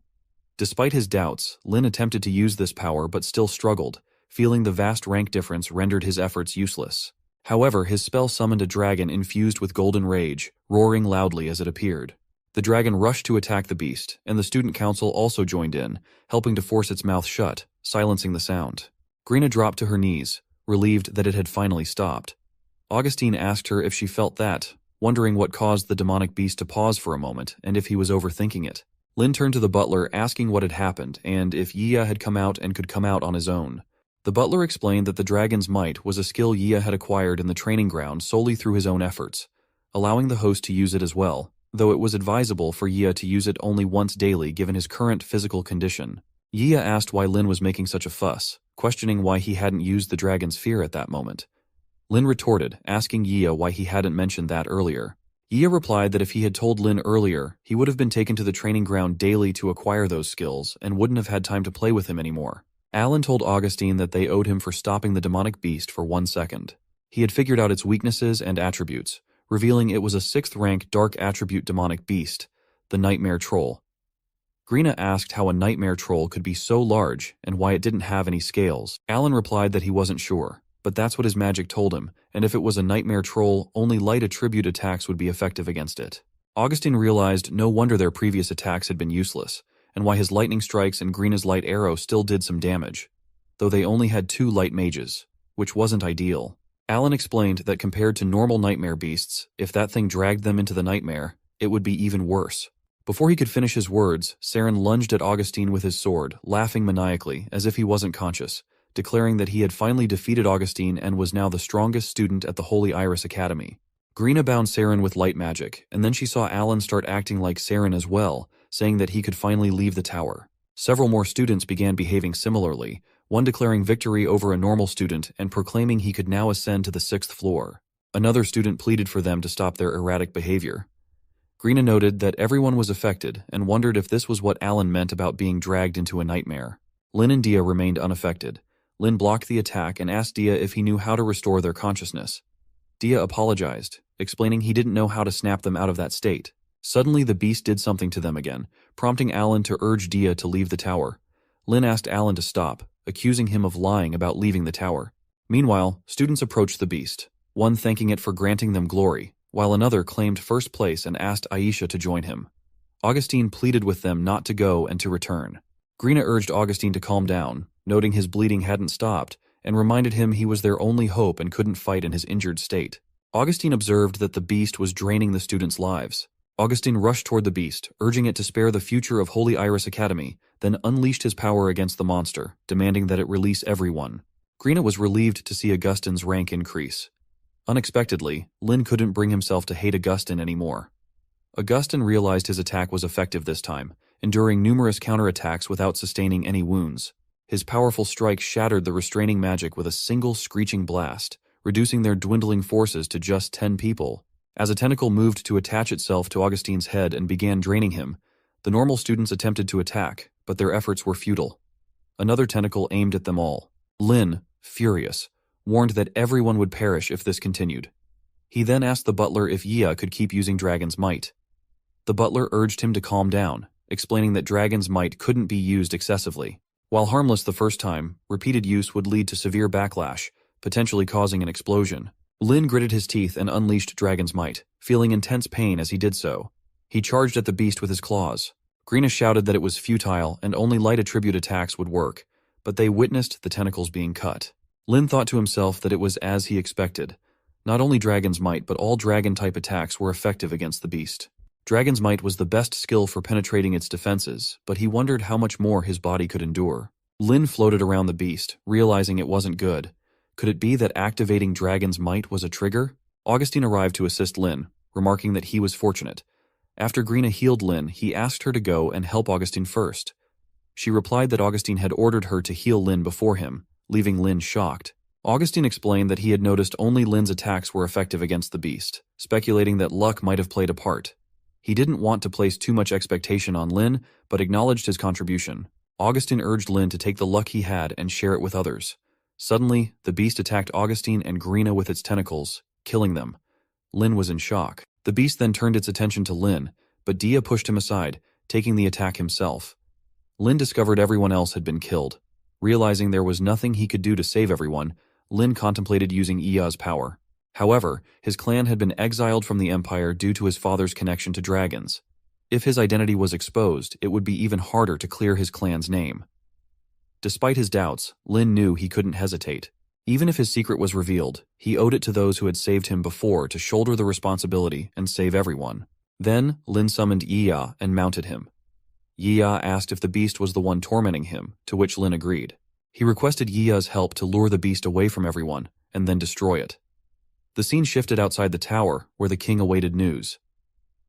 Despite his doubts, Lin attempted to use this power but still struggled, feeling the vast rank difference rendered his efforts useless. However, his spell summoned a dragon infused with golden rage, roaring loudly as it appeared. The dragon rushed to attack the beast, and the student council also joined in, helping to force its mouth shut, silencing the sound. Grina dropped to her knees, relieved that it had finally stopped. Augustine asked her if she felt that, wondering what caused the demonic beast to pause for a moment and if he was overthinking it. Lin turned to the butler asking what had happened and if Yia had come out and could come out on his own. The butler explained that the dragon's might was a skill Yia had acquired in the training ground solely through his own efforts, allowing the host to use it as well, though it was advisable for Yia to use it only once daily given his current physical condition. Yia asked why Lin was making such a fuss, questioning why he hadn't used the dragon's fear at that moment. Lin retorted, asking Yia why he hadn't mentioned that earlier. Yia replied that if he had told Lin earlier, he would have been taken to the training ground daily to acquire those skills and wouldn't have had time to play with him anymore. Alan told Augustine that they owed him for stopping the demonic beast for 1 second. He had figured out its weaknesses and attributes, revealing it was a 6th-rank dark attribute demonic beast, the Nightmare Troll. Grina asked how a Nightmare Troll could be so large and why it didn't have any scales. Alan replied that he wasn't sure, but that's what his magic told him, and if it was a Nightmare Troll, only light attribute attacks would be effective against it. Augustine realized no wonder their previous attacks had been useless, and why his lightning strikes and Grina's light arrow still did some damage, though they only had 2 light mages, which wasn't ideal. Alan explained that compared to normal nightmare beasts, if that thing dragged them into the nightmare, it would be even worse. Before he could finish his words, Saren lunged at Augustine with his sword, laughing maniacally, as if he wasn't conscious, declaring that he had finally defeated Augustine and was now the strongest student at the Holy Iris Academy. Grina bound Saren with light magic, and then she saw Alan start acting like Saren as well, saying that he could finally leave the tower. Several more students began behaving similarly, one declaring victory over a normal student and proclaiming he could now ascend to the 6th floor. Another student pleaded for them to stop their erratic behavior. Grina noted that everyone was affected and wondered if this was what Alan meant about being dragged into a nightmare. Lin and Dia remained unaffected. Lin blocked the attack and asked Dia if he knew how to restore their consciousness. Dia apologized, explaining he didn't know how to snap them out of that state. Suddenly the beast did something to them again, prompting Alan to urge Dia to leave the tower. Lin asked Alan to stop, accusing him of lying about leaving the tower. Meanwhile, students approached the beast, one thanking it for granting them glory, while another claimed first place and asked Aisha to join him. Augustine pleaded with them not to go and to return. Grina urged Augustine to calm down, noting his bleeding hadn't stopped, and reminded him he was their only hope and couldn't fight in his injured state. Augustine observed that the beast was draining the students' lives. Augustine rushed toward the beast, urging it to spare the future of Holy Iris Academy, then unleashed his power against the monster, demanding that it release everyone. Grina was relieved to see Augustine's rank increase. Unexpectedly, Lin couldn't bring himself to hate Augustine anymore. Augustine realized his attack was effective this time, enduring numerous counterattacks without sustaining any wounds. His powerful strike shattered the restraining magic with a single screeching blast, reducing their dwindling forces to just 10 people. As a tentacle moved to attach itself to Augustine's head and began draining him, the normal students attempted to attack, but their efforts were futile. Another tentacle aimed at them all. Lin, furious, warned that everyone would perish if this continued. He then asked the butler if Yia could keep using Dragon's Might. The butler urged him to calm down, explaining that Dragon's Might couldn't be used excessively. While harmless the first time, repeated use would lead to severe backlash, potentially causing an explosion. Lin gritted his teeth and unleashed Dragon's Might, feeling intense pain as he did so. He charged at the beast with his claws. Grina shouted that it was futile and only light attribute attacks would work, but they witnessed the tentacles being cut. Lin thought to himself that it was as he expected. Not only Dragon's Might, but all dragon-type attacks were effective against the beast. Dragon's Might was the best skill for penetrating its defenses, but he wondered how much more his body could endure. Lin floated around the beast, realizing it wasn't good. Could it be that activating Dragon's Might was a trigger? Augustine arrived to assist Lin, remarking that he was fortunate. After Grina healed Lin, he asked her to go and help Augustine first. She replied that Augustine had ordered her to heal Lin before him, leaving Lin shocked. Augustine explained that he had noticed only Lin's attacks were effective against the beast, speculating that luck might have played a part. He didn't want to place too much expectation on Lin, but acknowledged his contribution. Augustine urged Lin to take the luck he had and share it with others. Suddenly, the beast attacked Augustine and Grina with its tentacles, killing them. Lin was in shock. The beast then turned its attention to Lin, but Dia pushed him aside, taking the attack himself. Lin discovered everyone else had been killed. Realizing there was nothing he could do to save everyone, Lin contemplated using Iya's power. However, his clan had been exiled from the Empire due to his father's connection to dragons. If his identity was exposed, it would be even harder to clear his clan's name. Despite his doubts, Lin knew he couldn't hesitate. Even if his secret was revealed, he owed it to those who had saved him before to shoulder the responsibility and save everyone. Then, Lin summoned Iya and mounted him. Iya asked if the beast was the one tormenting him, to which Lin agreed. He requested Iya's help to lure the beast away from everyone, and then destroy it. The scene shifted outside the tower, where the king awaited news.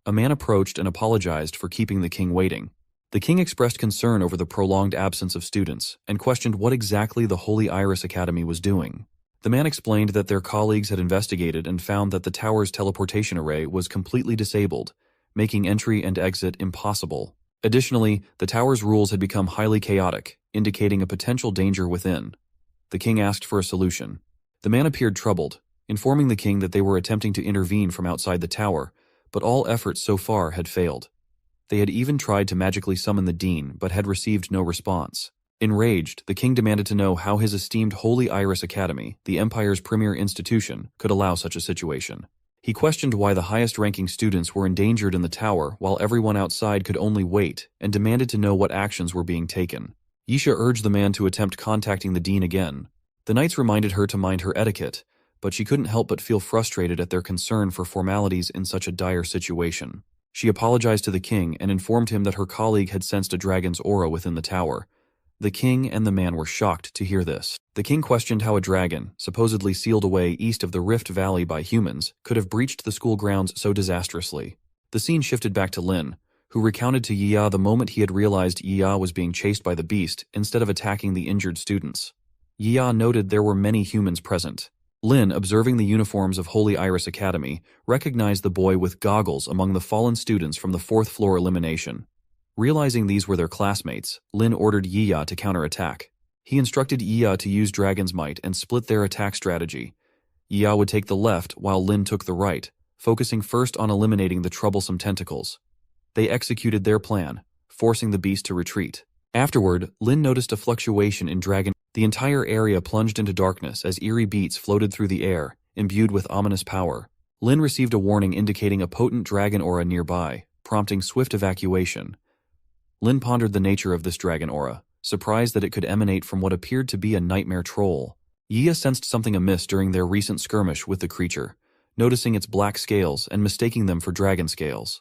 A man approached and apologized for keeping the king waiting. The king expressed concern over the prolonged absence of students, and questioned what exactly the Holy Iris Academy was doing. The man explained that their colleagues had investigated and found that the tower's teleportation array was completely disabled, making entry and exit impossible. Additionally, the tower's rules had become highly chaotic, indicating a potential danger within. The king asked for a solution. The man appeared troubled, informing the king that they were attempting to intervene from outside the tower, but all efforts so far had failed. They had even tried to magically summon the Dean, but had received no response. Enraged, the king demanded to know how his esteemed Holy Iris Academy, the Empire's premier institution, could allow such a situation. He questioned why the highest-ranking students were endangered in the tower while everyone outside could only wait, and demanded to know what actions were being taken. Yisha urged the man to attempt contacting the Dean again. The knights reminded her to mind her etiquette, but she couldn't help but feel frustrated at their concern for formalities in such a dire situation. She apologized to the king and informed him that her colleague had sensed a dragon's aura within the tower. The king and the man were shocked to hear this. The king questioned how a dragon, supposedly sealed away east of the Rift Valley by humans, could have breached the school grounds so disastrously. The scene shifted back to Lin, who recounted to Iya the moment he had realized Iya was being chased by the beast instead of attacking the injured students. Iya noted there were many humans present. Lin, observing the uniforms of Holy Iris Academy, recognized the boy with goggles among the fallen students from the fourth-floor elimination. Realizing these were their classmates, Lin ordered Iya to counterattack. He instructed Iya to use Dragon's Might and split their attack strategy. Iya would take the left while Lin took the right, focusing first on eliminating the troublesome tentacles. They executed their plan, forcing the beast to retreat. Afterward, Lin noticed a fluctuation in Dragon. The entire area plunged into darkness as eerie beats floated through the air, imbued with ominous power. Lin received a warning indicating a potent dragon aura nearby, prompting swift evacuation. Lin pondered the nature of this dragon aura, surprised that it could emanate from what appeared to be a nightmare troll. Iya sensed something amiss during their recent skirmish with the creature, noticing its black scales and mistaking them for dragon scales.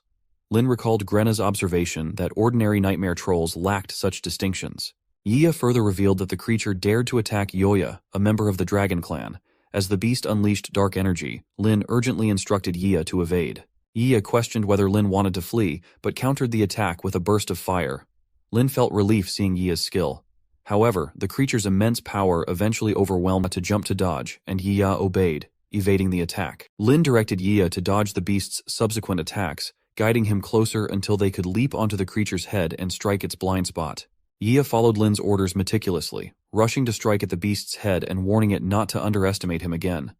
Lin recalled Grena's observation that ordinary nightmare trolls lacked such distinctions. Iya further revealed that the creature dared to attack Yoya, a member of the dragon clan. As the beast unleashed dark energy, Lin urgently instructed Iya to evade. Iya questioned whether Lin wanted to flee, but countered the attack with a burst of fire. Lin felt relief seeing Yia's skill. However, the creature's immense power eventually overwhelmed to jump to dodge, and Yia obeyed, evading the attack. Lin directed Yia to dodge the beast's subsequent attacks, guiding him closer until they could leap onto the creature's head and strike its blind spot. Yia followed Lin's orders meticulously, rushing to strike at the beast's head and warning it not to underestimate him again.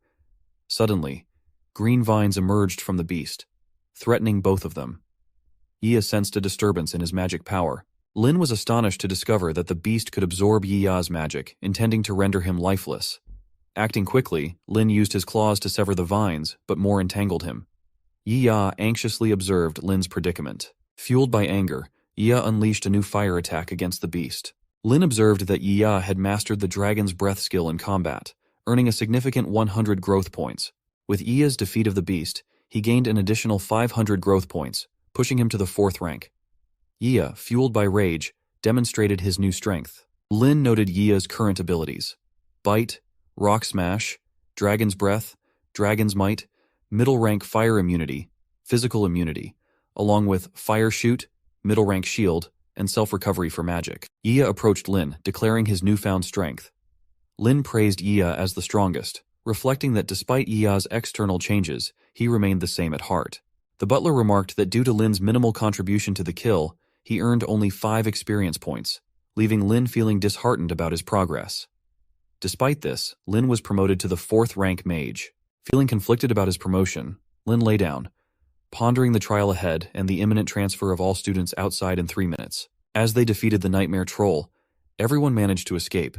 Suddenly, green vines emerged from the beast, threatening both of them. Yia sensed a disturbance in his magic power. Lin was astonished to discover that the beast could absorb Yia's magic, intending to render him lifeless. Acting quickly, Lin used his claws to sever the vines, but more entangled him. Yia anxiously observed Lin's predicament. Fueled by anger, Yia unleashed a new fire attack against the beast. Lin observed that Yia had mastered the dragon's breath skill in combat, earning a significant 100 growth points. With Yia's defeat of the beast, he gained an additional 500 growth points, pushing him to the 4th rank. Yia, fueled by rage, demonstrated his new strength. Lin noted Yia's current abilities: Bite, Rock Smash, Dragon's Breath, Dragon's Might, middle rank Fire Immunity, Physical Immunity, along with Fire Shoot, middle rank Shield, and Self-Recovery for Magic. Yia approached Lin, declaring his newfound strength. Lin praised Yiya as the strongest, reflecting that despite Yiya's external changes, he remained the same at heart. The butler remarked that due to Lin's minimal contribution to the kill, he earned only 5 experience points, leaving Lin feeling disheartened about his progress. Despite this, Lin was promoted to the 4th rank mage. Feeling conflicted about his promotion, Lin lay down, pondering the trial ahead and the imminent transfer of all students outside in 3 minutes. As they defeated the nightmare troll, everyone managed to escape,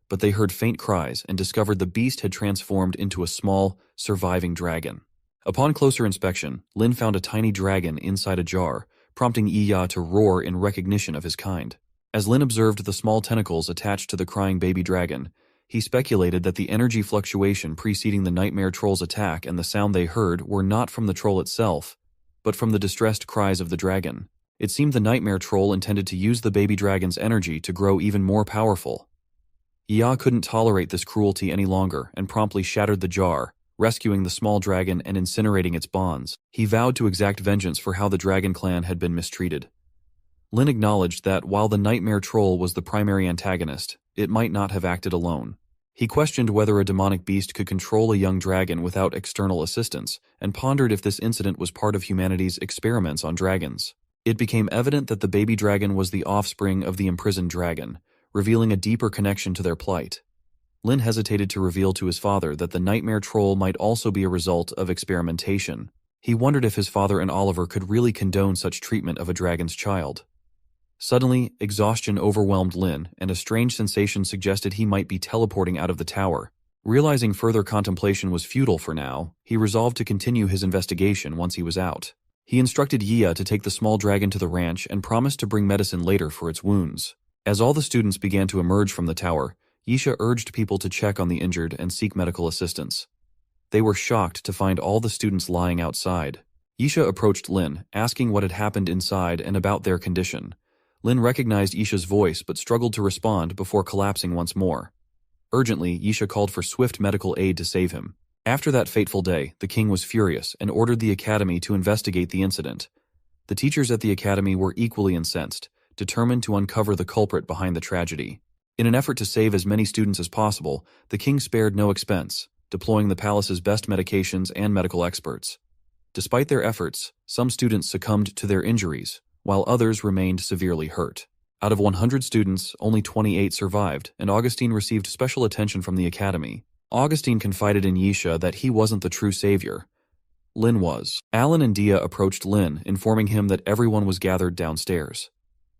but they heard faint cries and discovered the beast had transformed into a small, surviving dragon. Upon closer inspection, Lin found a tiny dragon inside a jar, prompting Yiya to roar in recognition of his kind. As Lin observed the small tentacles attached to the crying baby dragon, he speculated that the energy fluctuation preceding the nightmare troll's attack and the sound they heard were not from the troll itself, but from the distressed cries of the dragon. It seemed the nightmare troll intended to use the baby dragon's energy to grow even more powerful. Yiya couldn't tolerate this cruelty any longer and promptly shattered the jar, rescuing the small dragon and incinerating its bonds. He vowed to exact vengeance for how the dragon clan had been mistreated. Lin acknowledged that while the nightmare troll was the primary antagonist, it might not have acted alone. He questioned whether a demonic beast could control a young dragon without external assistance, and pondered if this incident was part of humanity's experiments on dragons. It became evident that the baby dragon was the offspring of the imprisoned dragon, revealing a deeper connection to their plight. Lin hesitated to reveal to his father that the nightmare troll might also be a result of experimentation. He wondered if his father and Oliver could really condone such treatment of a dragon's child. Suddenly, exhaustion overwhelmed Lin, and a strange sensation suggested he might be teleporting out of the tower. Realizing further contemplation was futile for now, he resolved to continue his investigation once he was out. He instructed Yiya to take the small dragon to the ranch and promised to bring medicine later for its wounds. As all the students began to emerge from the tower, Yiya urged people to check on the injured and seek medical assistance. They were shocked to find all the students lying outside. Yiya approached Lin, asking what had happened inside and about their condition. Lin recognized Yiya's voice but struggled to respond before collapsing once more. Urgently, Yiya called for swift medical aid to save him. After that fateful day, the king was furious and ordered the academy to investigate the incident. The teachers at the academy were equally incensed, determined to uncover the culprit behind the tragedy. In an effort to save as many students as possible, the king spared no expense, deploying the palace's best medications and medical experts. Despite their efforts, some students succumbed to their injuries, while others remained severely hurt. Out of 100 students, only 28 survived, and Augustine received special attention from the academy. Augustine confided in Yiya that he wasn't the true savior. Lin was. Alan and Dia approached Lin, informing him that everyone was gathered downstairs.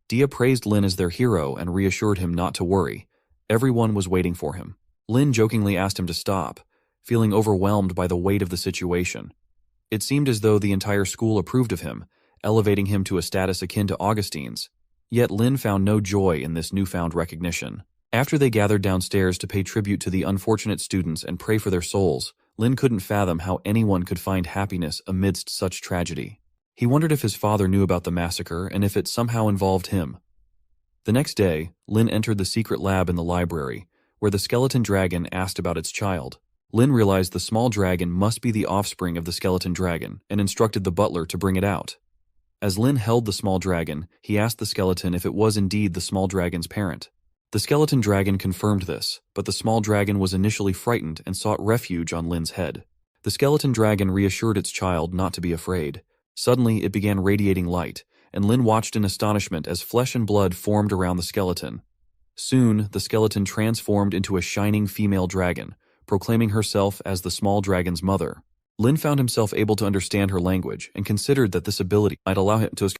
Dia praised Lin as their hero and reassured him not to worry. Everyone was waiting for him. Lin jokingly asked him to stop, feeling overwhelmed by the weight of the situation. It seemed as though the entire school approved of him, elevating him to a status akin to Augustine's. Yet Lin found no joy in this newfound recognition. After they gathered downstairs to pay tribute to the unfortunate students and pray for their souls, Lin couldn't fathom how anyone could find happiness amidst such tragedy. He wondered if his father knew about the massacre and if it somehow involved him. The next day, Lin entered the secret lab in the library, where the skeleton dragon asked about its child. Lin realized the small dragon must be the offspring of the skeleton dragon and instructed the butler to bring it out. As Lin held the small dragon, he asked the skeleton if it was indeed the small dragon's parent. The skeleton dragon confirmed this, but the small dragon was initially frightened and sought refuge on Lin's head. The skeleton dragon reassured its child not to be afraid. Suddenly, it began radiating light, and Lin watched in astonishment as flesh and blood formed around the skeleton. Soon, the skeleton transformed into a shining female dragon, proclaiming herself as the small dragon's mother. Lin found himself able to understand her language and considered that this ability might allow him to escape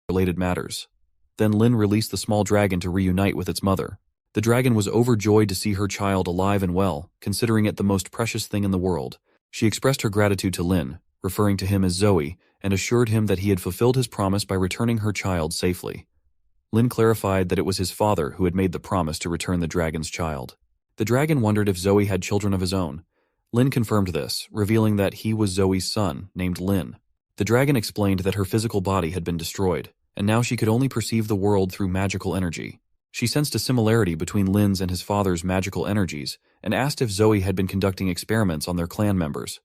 related matters. Then Lin released the small dragon to reunite with its mother. The dragon was overjoyed to see her child alive and well, considering it the most precious thing in the world. She expressed her gratitude to Lin, referring to him as Zoe, and assured him that he had fulfilled his promise by returning her child safely. Lin clarified that it was his father who had made the promise to return the dragon's child. The dragon wondered if Zoe had children of his own. Lin confirmed this, revealing that he was Zoe's son, named Lin. The dragon explained that her physical body had been destroyed, and now she could only perceive the world through magical energy. She sensed a similarity between Lin's and his father's magical energies, and asked if Zoe had been conducting experiments on their clan members.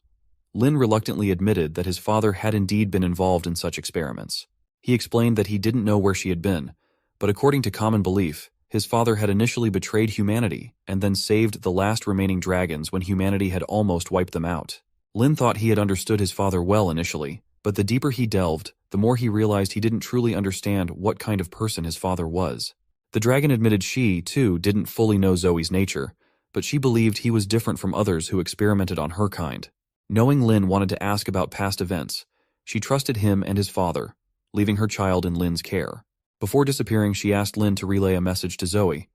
Lin reluctantly admitted that his father had indeed been involved in such experiments. He explained that he didn't know where she had been, but according to common belief, His father had initially betrayed humanity and then saved the last remaining dragons when humanity had almost wiped them out. Lin thought he had understood his father well initially, but the deeper he delved, the more he realized he didn't truly understand what kind of person his father was. The dragon admitted she, too, didn't fully know Zoe's nature, but she believed he was different from others who experimented on her kind. Knowing Lin wanted to ask about past events, she trusted him and his father, leaving her child in Lin's care. Before disappearing, she asked Lin to relay a message to Zoe.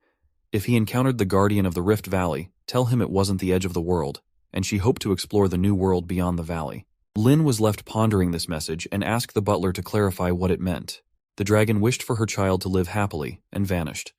If he encountered the guardian of the Rift Valley, tell him it wasn't the edge of the world, and she hoped to explore the new world beyond the valley. Lin was left pondering this message and asked the butler to clarify what it meant. The dragon wished for her child to live happily and vanished.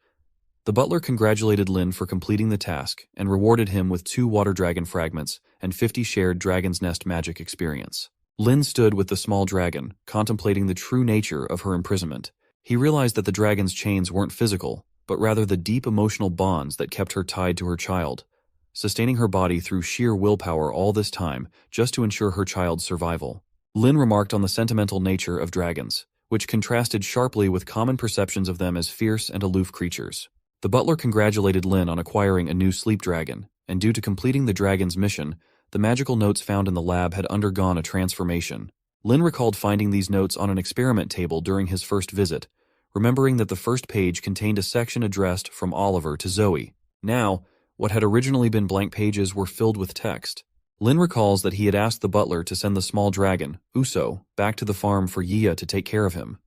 The butler congratulated Lin for completing the task and rewarded him with 2 water dragon fragments and 50 shared dragon's nest magic experience. Lin stood with the small dragon, contemplating the true nature of her imprisonment. He realized that the dragon's chains weren't physical, but rather the deep emotional bonds that kept her tied to her child, sustaining her body through sheer willpower all this time just to ensure her child's survival. Lin remarked on the sentimental nature of dragons, which contrasted sharply with common perceptions of them as fierce and aloof creatures. The butler congratulated Lin on acquiring a new sleep dragon, and due to completing the dragon's mission, the magical notes found in the lab had undergone a transformation. Lin recalled finding these notes on an experiment table during his first visit, remembering that the first page contained a section addressed from Oliver to Zoe. Now, what had originally been blank pages were filled with text. Lin recalls that he had asked the butler to send the small dragon, Uso, back to the farm for Yiya to take care of him.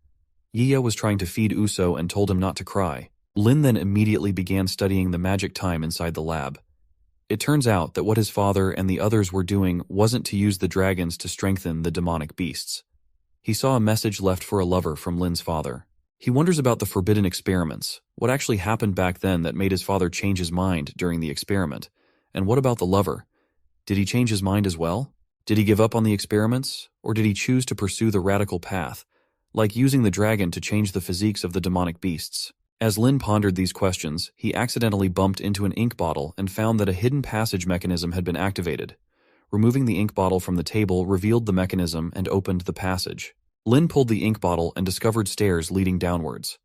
Yiya was trying to feed Uso and told him not to cry. Lin then immediately began studying the magic time inside the lab. It turns out that what his father and the others were doing wasn't to use the dragons to strengthen the demonic beasts. He saw a message left for a lover from Lin's father. He wonders about the forbidden experiments, what actually happened back then that made his father change his mind during the experiment, and what about the lover? Did he change his mind as well? Did he give up on the experiments, or did he choose to pursue the radical path, like using the dragon to change the physiques of the demonic beasts? As Lin pondered these questions, he accidentally bumped into an ink bottle and found that a hidden passage mechanism had been activated. Removing the ink bottle from the table revealed the mechanism and opened the passage. Lin pulled the ink bottle and discovered stairs leading downwards.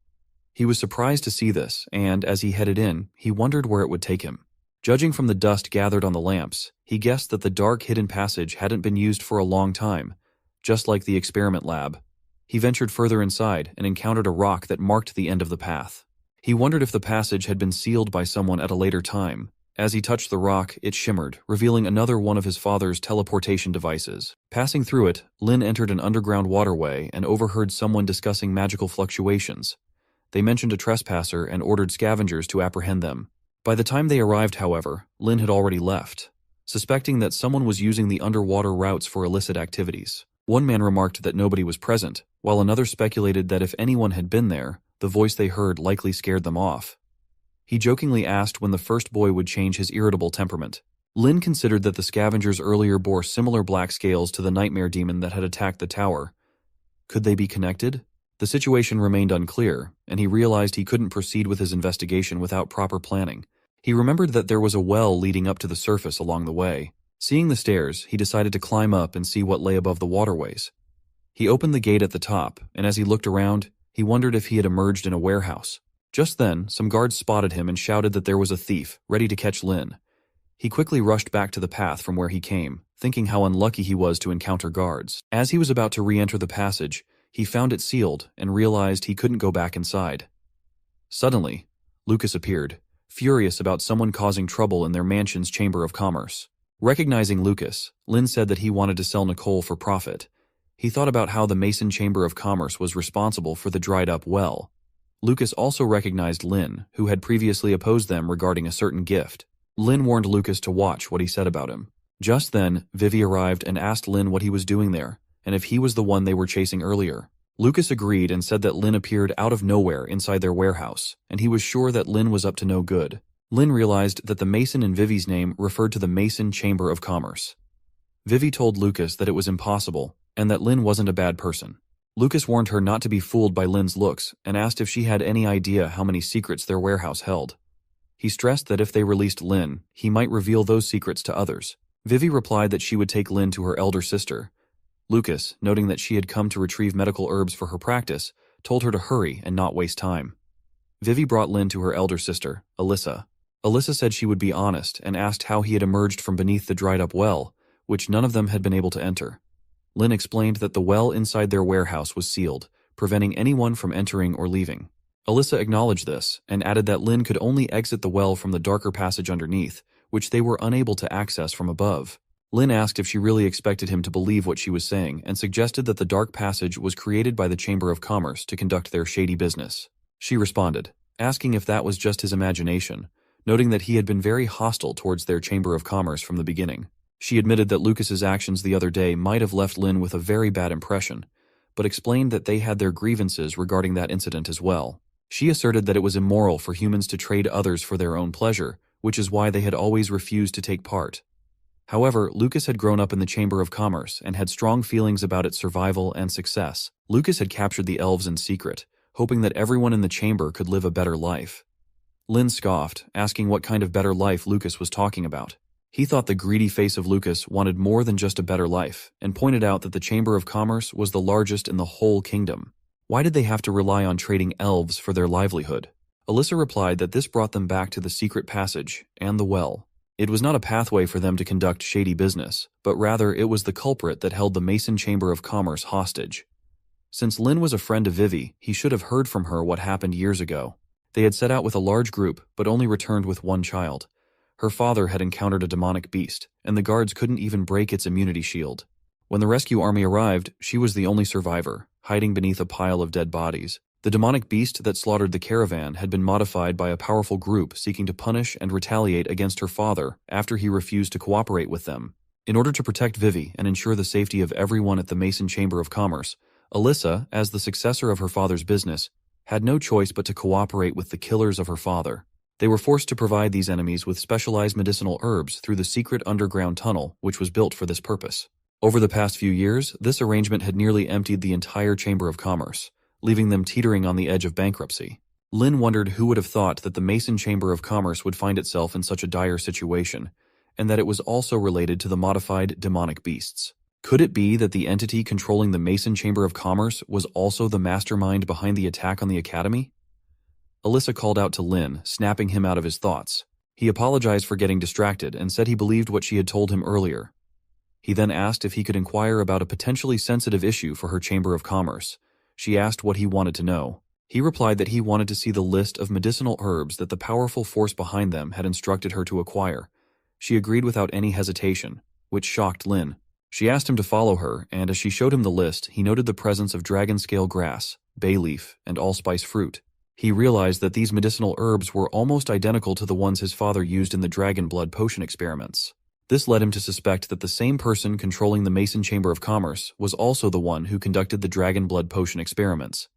He was surprised to see this, and as he headed in, he wondered where it would take him. Judging from the dust gathered on the lamps, he guessed that the dark hidden passage hadn't been used for a long time, just like the experiment lab. He ventured further inside and encountered a rock that marked the end of the path. He wondered if the passage had been sealed by someone at a later time. As he touched the rock, it shimmered, revealing another one of his father's teleportation devices. Passing through it, Lin entered an underground waterway and overheard someone discussing magical fluctuations. They mentioned a trespasser and ordered scavengers to apprehend them. By the time they arrived, however, Lin had already left, suspecting that someone was using the underwater routes for illicit activities. One man remarked that nobody was present, while another speculated that if anyone had been there, the voice they heard likely scared them off. He jokingly asked when the first boy would change his irritable temperament. Lin considered that the scavengers earlier bore similar black scales to the nightmare demon that had attacked the tower. Could they be connected? The situation remained unclear, and he realized he couldn't proceed with his investigation without proper planning. He remembered that there was a well leading up to the surface along the way. Seeing the stairs, he decided to climb up and see what lay above the waterways. He opened the gate at the top, and as he looked around, he wondered if he had emerged in a warehouse. Just then, some guards spotted him and shouted that there was a thief, ready to catch Lin. He quickly rushed back to the path from where he came, thinking how unlucky he was to encounter guards. As he was about to re-enter the passage, he found it sealed and realized he couldn't go back inside. Suddenly, Lucas appeared, furious about someone causing trouble in their mansion's chamber of commerce. Recognizing Lucas, Lin said that he wanted to sell Nicole for profit. He thought about how the Mason Chamber of Commerce was responsible for the dried-up well. Lucas also recognized Lin, who had previously opposed them regarding a certain gift. Lin warned Lucas to watch what he said about him. Just then, Vivi arrived and asked Lin what he was doing there, and if he was the one they were chasing earlier. Lucas agreed and said that Lin appeared out of nowhere inside their warehouse, and he was sure that Lin was up to no good. Lin realized that the Mason in Vivi's name referred to the Mason Chamber of Commerce. Vivi told Lucas that it was impossible, and that Lin wasn't a bad person. Lucas warned her not to be fooled by Lin's looks and asked if she had any idea how many secrets their warehouse held. He stressed that if they released Lin, he might reveal those secrets to others. Vivi replied that she would take Lin to her elder sister. Lucas, noting that she had come to retrieve medical herbs for her practice, told her to hurry and not waste time. Vivi brought Lin to her elder sister, Alyssa. Alyssa said she would be honest and asked how he had emerged from beneath the dried-up well, which none of them had been able to enter. Lin explained that the well inside their warehouse was sealed, preventing anyone from entering or leaving. Alyssa acknowledged this and added that Lin could only exit the well from the darker passage underneath, which they were unable to access from above. Lin asked if she really expected him to believe what she was saying and suggested that the dark passage was created by the Chamber of Commerce to conduct their shady business. She responded, asking if that was just his imagination, noting that he had been very hostile towards their Chamber of Commerce from the beginning. She admitted that Lucas's actions the other day might have left Lin with a very bad impression, but explained that they had their grievances regarding that incident as well. She asserted that it was immoral for humans to trade others for their own pleasure, which is why they had always refused to take part. However, Lucas had grown up in the Chamber of Commerce and had strong feelings about its survival and success. Lucas had captured the elves in secret, hoping that everyone in the chamber could live a better life. Lin scoffed, asking what kind of better life Lucas was talking about. He thought the greedy face of Lucas wanted more than just a better life, and pointed out that the Chamber of Commerce was the largest in the whole kingdom. Why did they have to rely on trading elves for their livelihood? Alyssa replied that this brought them back to the secret passage and the well. It was not a pathway for them to conduct shady business, but rather it was the culprit that held the Mason Chamber of Commerce hostage. Since Lin was a friend of Vivi, he should have heard from her what happened years ago. They had set out with a large group, but only returned with one child. Her father had encountered a demonic beast, and the guards couldn't even break its immunity shield. When the rescue army arrived, she was the only survivor, hiding beneath a pile of dead bodies. The demonic beast that slaughtered the caravan had been modified by a powerful group seeking to punish and retaliate against her father after he refused to cooperate with them. In order to protect Vivi and ensure the safety of everyone at the Mason Chamber of Commerce, Alyssa, as the successor of her father's business, had no choice but to cooperate with the killers of her father. They were forced to provide these enemies with specialized medicinal herbs through the secret underground tunnel which was built for this purpose. Over the past few years, this arrangement had nearly emptied the entire Chamber of Commerce, leaving them teetering on the edge of bankruptcy. Lin wondered who would have thought that the Mason Chamber of Commerce would find itself in such a dire situation, and that it was also related to the modified demonic beasts. Could it be that the entity controlling the Mason Chamber of Commerce was also the mastermind behind the attack on the Academy? Alyssa called out to Lin, snapping him out of his thoughts. He apologized for getting distracted and said he believed what she had told him earlier. He then asked if he could inquire about a potentially sensitive issue for her Chamber of Commerce. She asked what he wanted to know. He replied that he wanted to see the list of medicinal herbs that the powerful force behind them had instructed her to acquire. She agreed without any hesitation, which shocked Lin. She asked him to follow her, and as she showed him the list, he noted the presence of dragon scale grass, bay leaf, and allspice fruit. He realized that these medicinal herbs were almost identical to the ones his father used in the dragon blood potion experiments. This led him to suspect that the same person controlling the Mason Chamber of Commerce was also the one who conducted the dragon blood potion experiments.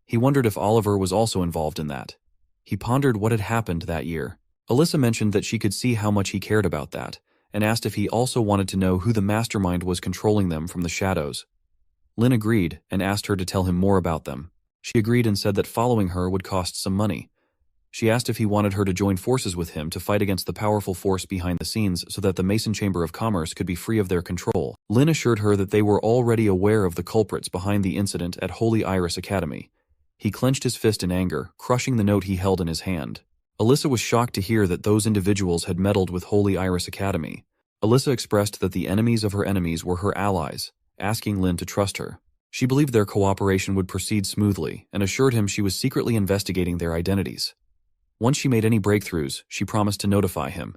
He wondered if Oliver was also involved in that. He pondered what had happened that year. Alyssa mentioned that she could see how much he cared about that, and asked if he also wanted to know who the mastermind was controlling them from the shadows. Lin agreed and asked her to tell him more about them. She agreed and said that following her would cost some money. She asked if he wanted her to join forces with him to fight against the powerful force behind the scenes so that the Mason Chamber of Commerce could be free of their control. Lin assured her that they were already aware of the culprits behind the incident at Holy Iris Academy. He clenched his fist in anger, crushing the note he held in his hand. Alyssa was shocked to hear that those individuals had meddled with Holy Iris Academy. Alyssa expressed that the enemies of her enemies were her allies, asking Lin to trust her. She believed their cooperation would proceed smoothly and assured him she was secretly investigating their identities. Once she made any breakthroughs, she promised to notify him.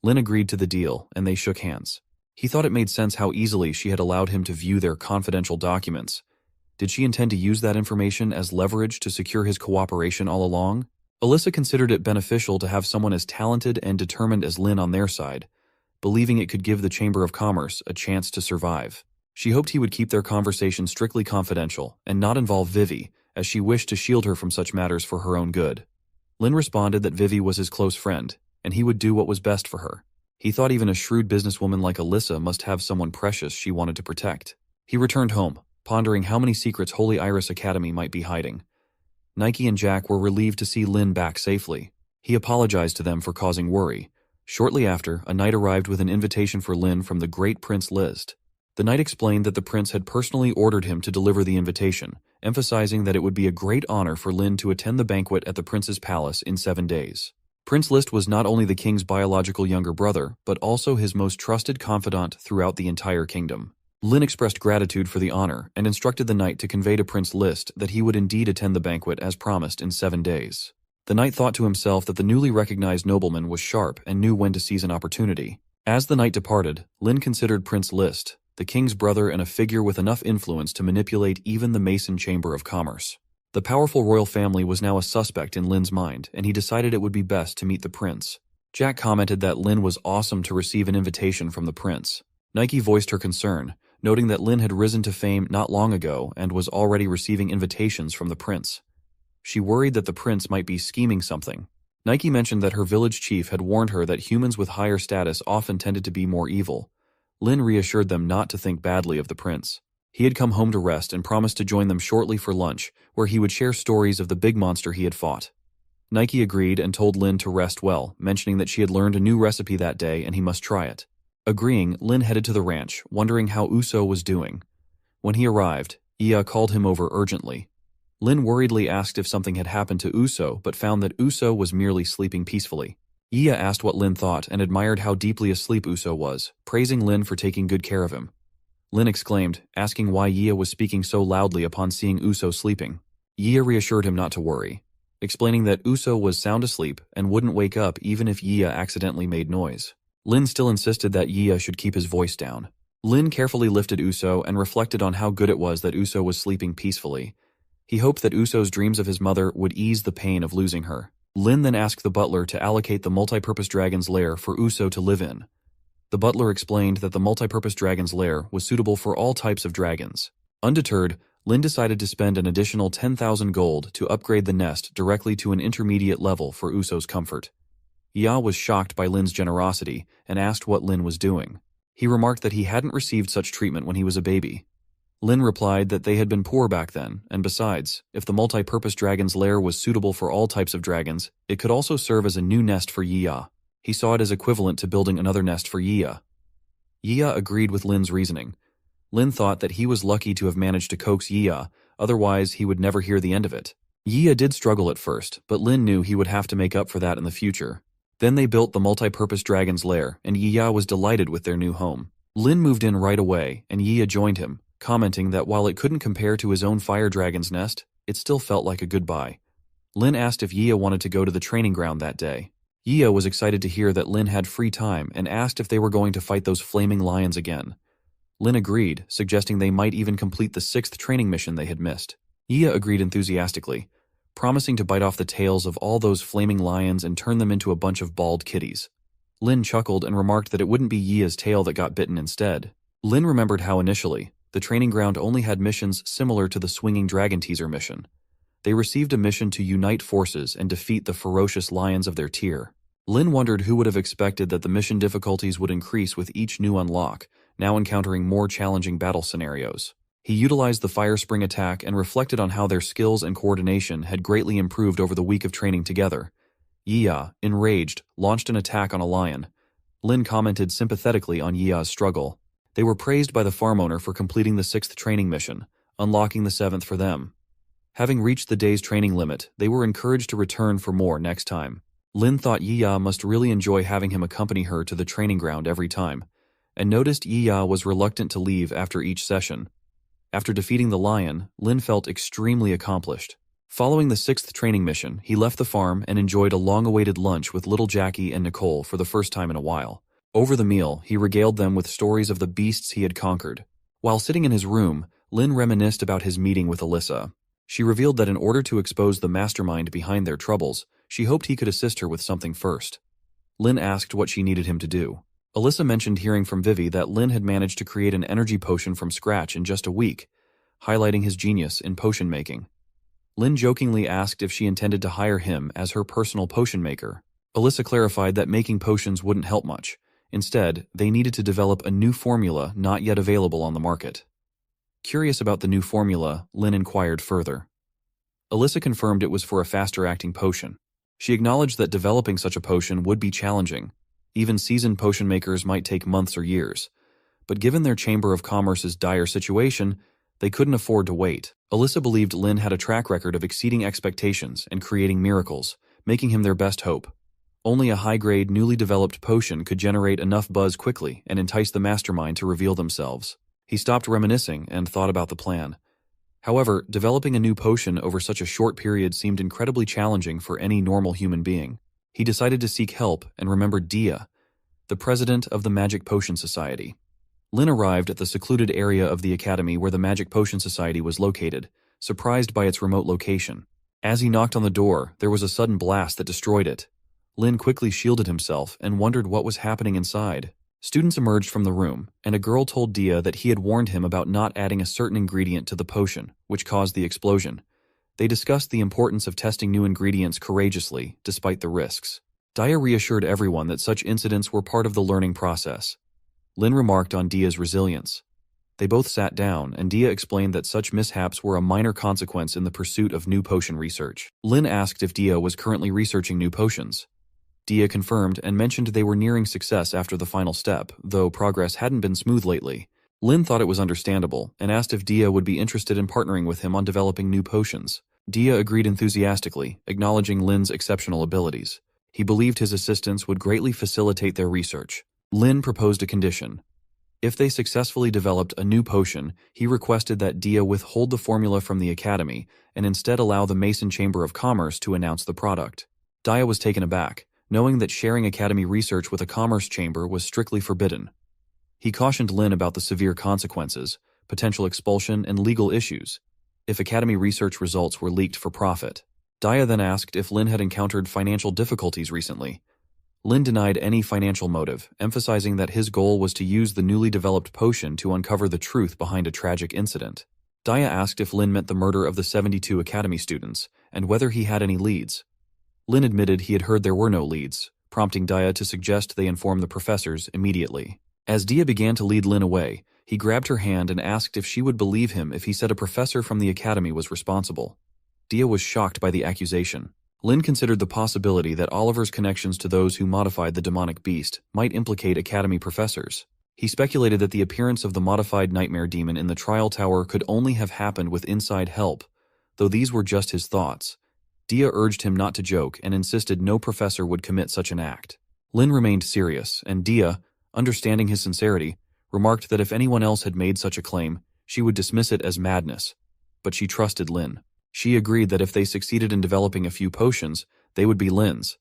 Lin agreed to the deal, and they shook hands. He thought it made sense how easily she had allowed him to view their confidential documents. Did she intend to use that information as leverage to secure his cooperation all along? Alyssa considered it beneficial to have someone as talented and determined as Lin on their side, believing it could give the Chamber of Commerce a chance to survive. She hoped he would keep their conversation strictly confidential and not involve Vivi, as she wished to shield her from such matters for her own good. Lin responded that Vivi was his close friend, and he would do what was best for her. He thought even a shrewd businesswoman like Alyssa must have someone precious she wanted to protect. He returned home, pondering how many secrets Holy Iris Academy might be hiding. Nike and Jack were relieved to see Lin back safely. He apologized to them for causing worry. Shortly after, a knight arrived with an invitation for Lin from the great Prince List. The knight explained that the prince had personally ordered him to deliver the invitation, emphasizing that it would be a great honor for Lin to attend the banquet at the prince's palace in 7 days. Prince List was not only the king's biological younger brother, but also his most trusted confidant throughout the entire kingdom. Lin expressed gratitude for the honor and instructed the knight to convey to Prince List that he would indeed attend the banquet as promised in 7 days. The knight thought to himself that the newly recognized nobleman was sharp and knew when to seize an opportunity. As the knight departed, Lin considered Prince List, the king's brother and a figure with enough influence to manipulate even the Mason Chamber of Commerce. The powerful royal family was now a suspect in Lin's mind, and he decided it would be best to meet the prince. Jack commented that Lin was awesome to receive an invitation from the prince. Nike voiced her concern, noting that Lin had risen to fame not long ago and was already receiving invitations from the prince. She worried that the prince might be scheming something. Nike mentioned that her village chief had warned her that humans with higher status often tended to be more evil. Lin reassured them not to think badly of the prince. He had come home to rest and promised to join them shortly for lunch, where he would share stories of the big monster he had fought. Nike agreed and told Lin to rest well, mentioning that she had learned a new recipe that day and he must try it. Agreeing, Lin headed to the ranch, wondering how Uso was doing. When he arrived, Iya called him over urgently. Lin worriedly asked if something had happened to Uso, but found that Uso was merely sleeping peacefully. Iya asked what Lin thought and admired how deeply asleep Uso was, praising Lin for taking good care of him. Lin exclaimed, asking why Iya was speaking so loudly upon seeing Uso sleeping. Iya reassured him not to worry, explaining that Uso was sound asleep and wouldn't wake up even if Iya accidentally made noise. Lin still insisted that Iya should keep his voice down. Lin carefully lifted Uso and reflected on how good it was that Uso was sleeping peacefully. He hoped that Uso's dreams of his mother would ease the pain of losing her. Lin then asked the butler to allocate the multipurpose dragon's lair for Uso to live in. The butler explained that the multipurpose dragon's lair was suitable for all types of dragons. Undeterred, Lin decided to spend an additional 10,000 gold to upgrade the nest directly to an intermediate level for Uso's comfort. Ya was shocked by Lin's generosity and asked what Lin was doing. He remarked that he hadn't received such treatment when he was a baby. Lin replied that they had been poor back then, and besides, if the multi-purpose dragon's lair was suitable for all types of dragons, it could also serve as a new nest for Yiya. He saw it as equivalent to building another nest for Yiya. Yiya agreed with Lin's reasoning. Lin thought that he was lucky to have managed to coax Yiya, otherwise he would never hear the end of it. Yiya did struggle at first, but Lin knew he would have to make up for that in the future. Then they built the multi-purpose dragon's lair, and Yiya was delighted with their new home. Lin moved in right away, and Yiya joined him, commenting that while it couldn't compare to his own fire dragon's nest, it still felt like a goodbye. Lin asked if Yiya wanted to go to the training ground that day. Yiya was excited to hear that Lin had free time and asked if they were going to fight those flaming lions again. Lin agreed, suggesting they might even complete the 6th training mission they had missed. Yiya agreed enthusiastically, promising to bite off the tails of all those flaming lions and turn them into a bunch of bald kitties. Lin chuckled and remarked that it wouldn't be Yiya's tail that got bitten instead. Lin remembered how initially, the training ground only had missions similar to the Swinging Dragon teaser mission. They received a mission to unite forces and defeat the ferocious lions of their tier. Lin wondered who would have expected that the mission difficulties would increase with each new unlock, now encountering more challenging battle scenarios. He utilized the Fire Spring attack and reflected on how their skills and coordination had greatly improved over the week of training together. Yiya, enraged, launched an attack on a lion. Lin commented sympathetically on Yiya's struggle. They were praised by the farm owner for completing the 6th training mission, unlocking the 7th for them. Having reached the day's training limit, they were encouraged to return for more next time. Lin thought Yiya must really enjoy having him accompany her to the training ground every time, and noticed Yiya was reluctant to leave after each session. After defeating the lion, Lin felt extremely accomplished. Following the 6th training mission, he left the farm and enjoyed a long-awaited lunch with little Jackie and Nicole for the first time in a while. Over the meal, he regaled them with stories of the beasts he had conquered. While sitting in his room, Lin reminisced about his meeting with Alyssa. She revealed that in order to expose the mastermind behind their troubles, she hoped he could assist her with something first. Lin asked what she needed him to do. Alyssa mentioned hearing from Vivi that Lin had managed to create an energy potion from scratch in just a week, highlighting his genius in potion making. Lin jokingly asked if she intended to hire him as her personal potion maker. Alyssa clarified that making potions wouldn't help much. Instead, they needed to develop a new formula not yet available on the market. Curious about the new formula, Lin inquired further. Alyssa confirmed it was for a faster-acting potion. She acknowledged that developing such a potion would be challenging. Even seasoned potion makers might take months or years. But given their Chamber of Commerce's dire situation, They couldn't afford to wait. Alyssa believed Lin had a track record of exceeding expectations and creating miracles, making him their best hope. Only a high-grade, newly developed potion could generate enough buzz quickly and entice the mastermind to reveal themselves. He stopped reminiscing and thought about the plan. However, developing a new potion over such a short period seemed incredibly challenging for any normal human being. He decided to seek help and remembered Dia, the president of the Magic Potion Society. Lin arrived at the secluded area of the academy where the Magic Potion Society was located, surprised by its remote location. As he knocked on the door, there was a sudden blast that destroyed it. Lin quickly shielded himself and wondered what was happening inside. Students emerged from the room, and a girl told Dia that he had warned him about not adding a certain ingredient to the potion, which caused the explosion. They discussed the importance of testing new ingredients courageously, despite the risks. Dia reassured everyone that such incidents were part of the learning process. Lin remarked on Dia's resilience. They both sat down, and Dia explained that such mishaps were a minor consequence in the pursuit of new potion research. Lin asked if Dia was currently researching new potions. Dia confirmed and mentioned they were nearing success after the final step, though progress hadn't been smooth lately. Lin thought it was understandable and asked if Dia would be interested in partnering with him on developing new potions. Dia agreed enthusiastically, acknowledging Lin's exceptional abilities. He believed his assistance would greatly facilitate their research. Lin proposed a condition. If they successfully developed a new potion, he requested that Dia withhold the formula from the academy and instead allow the Mason Chamber of Commerce to announce the product. Dia was taken aback, knowing that sharing academy research with a commerce chamber was strictly forbidden. He cautioned Lin about the severe consequences, potential expulsion, and legal issues if academy research results were leaked for profit. Dia then asked if Lin had encountered financial difficulties recently. Lin denied any financial motive, emphasizing that his goal was to use the newly developed potion to uncover the truth behind a tragic incident. Dia asked if Lin meant the murder of the 72 academy students, and whether he had any leads. Lin admitted he had heard there were no leads, prompting Dia to suggest they inform the professors immediately. As Dia began to lead Lin away, he grabbed her hand and asked if she would believe him if he said a professor from the academy was responsible. Dia was shocked by the accusation. Lin considered the possibility that Oliver's connections to those who modified the demonic beast might implicate academy professors. He speculated that the appearance of the modified nightmare demon in the trial tower could only have happened with inside help, though these were just his thoughts. Dia urged him not to joke and insisted no professor would commit such an act. Lin remained serious, and Dia, understanding his sincerity, remarked that if anyone else had made such a claim, she would dismiss it as madness. But she trusted Lin. She agreed that if they succeeded in developing a few potions, they would be Lin's.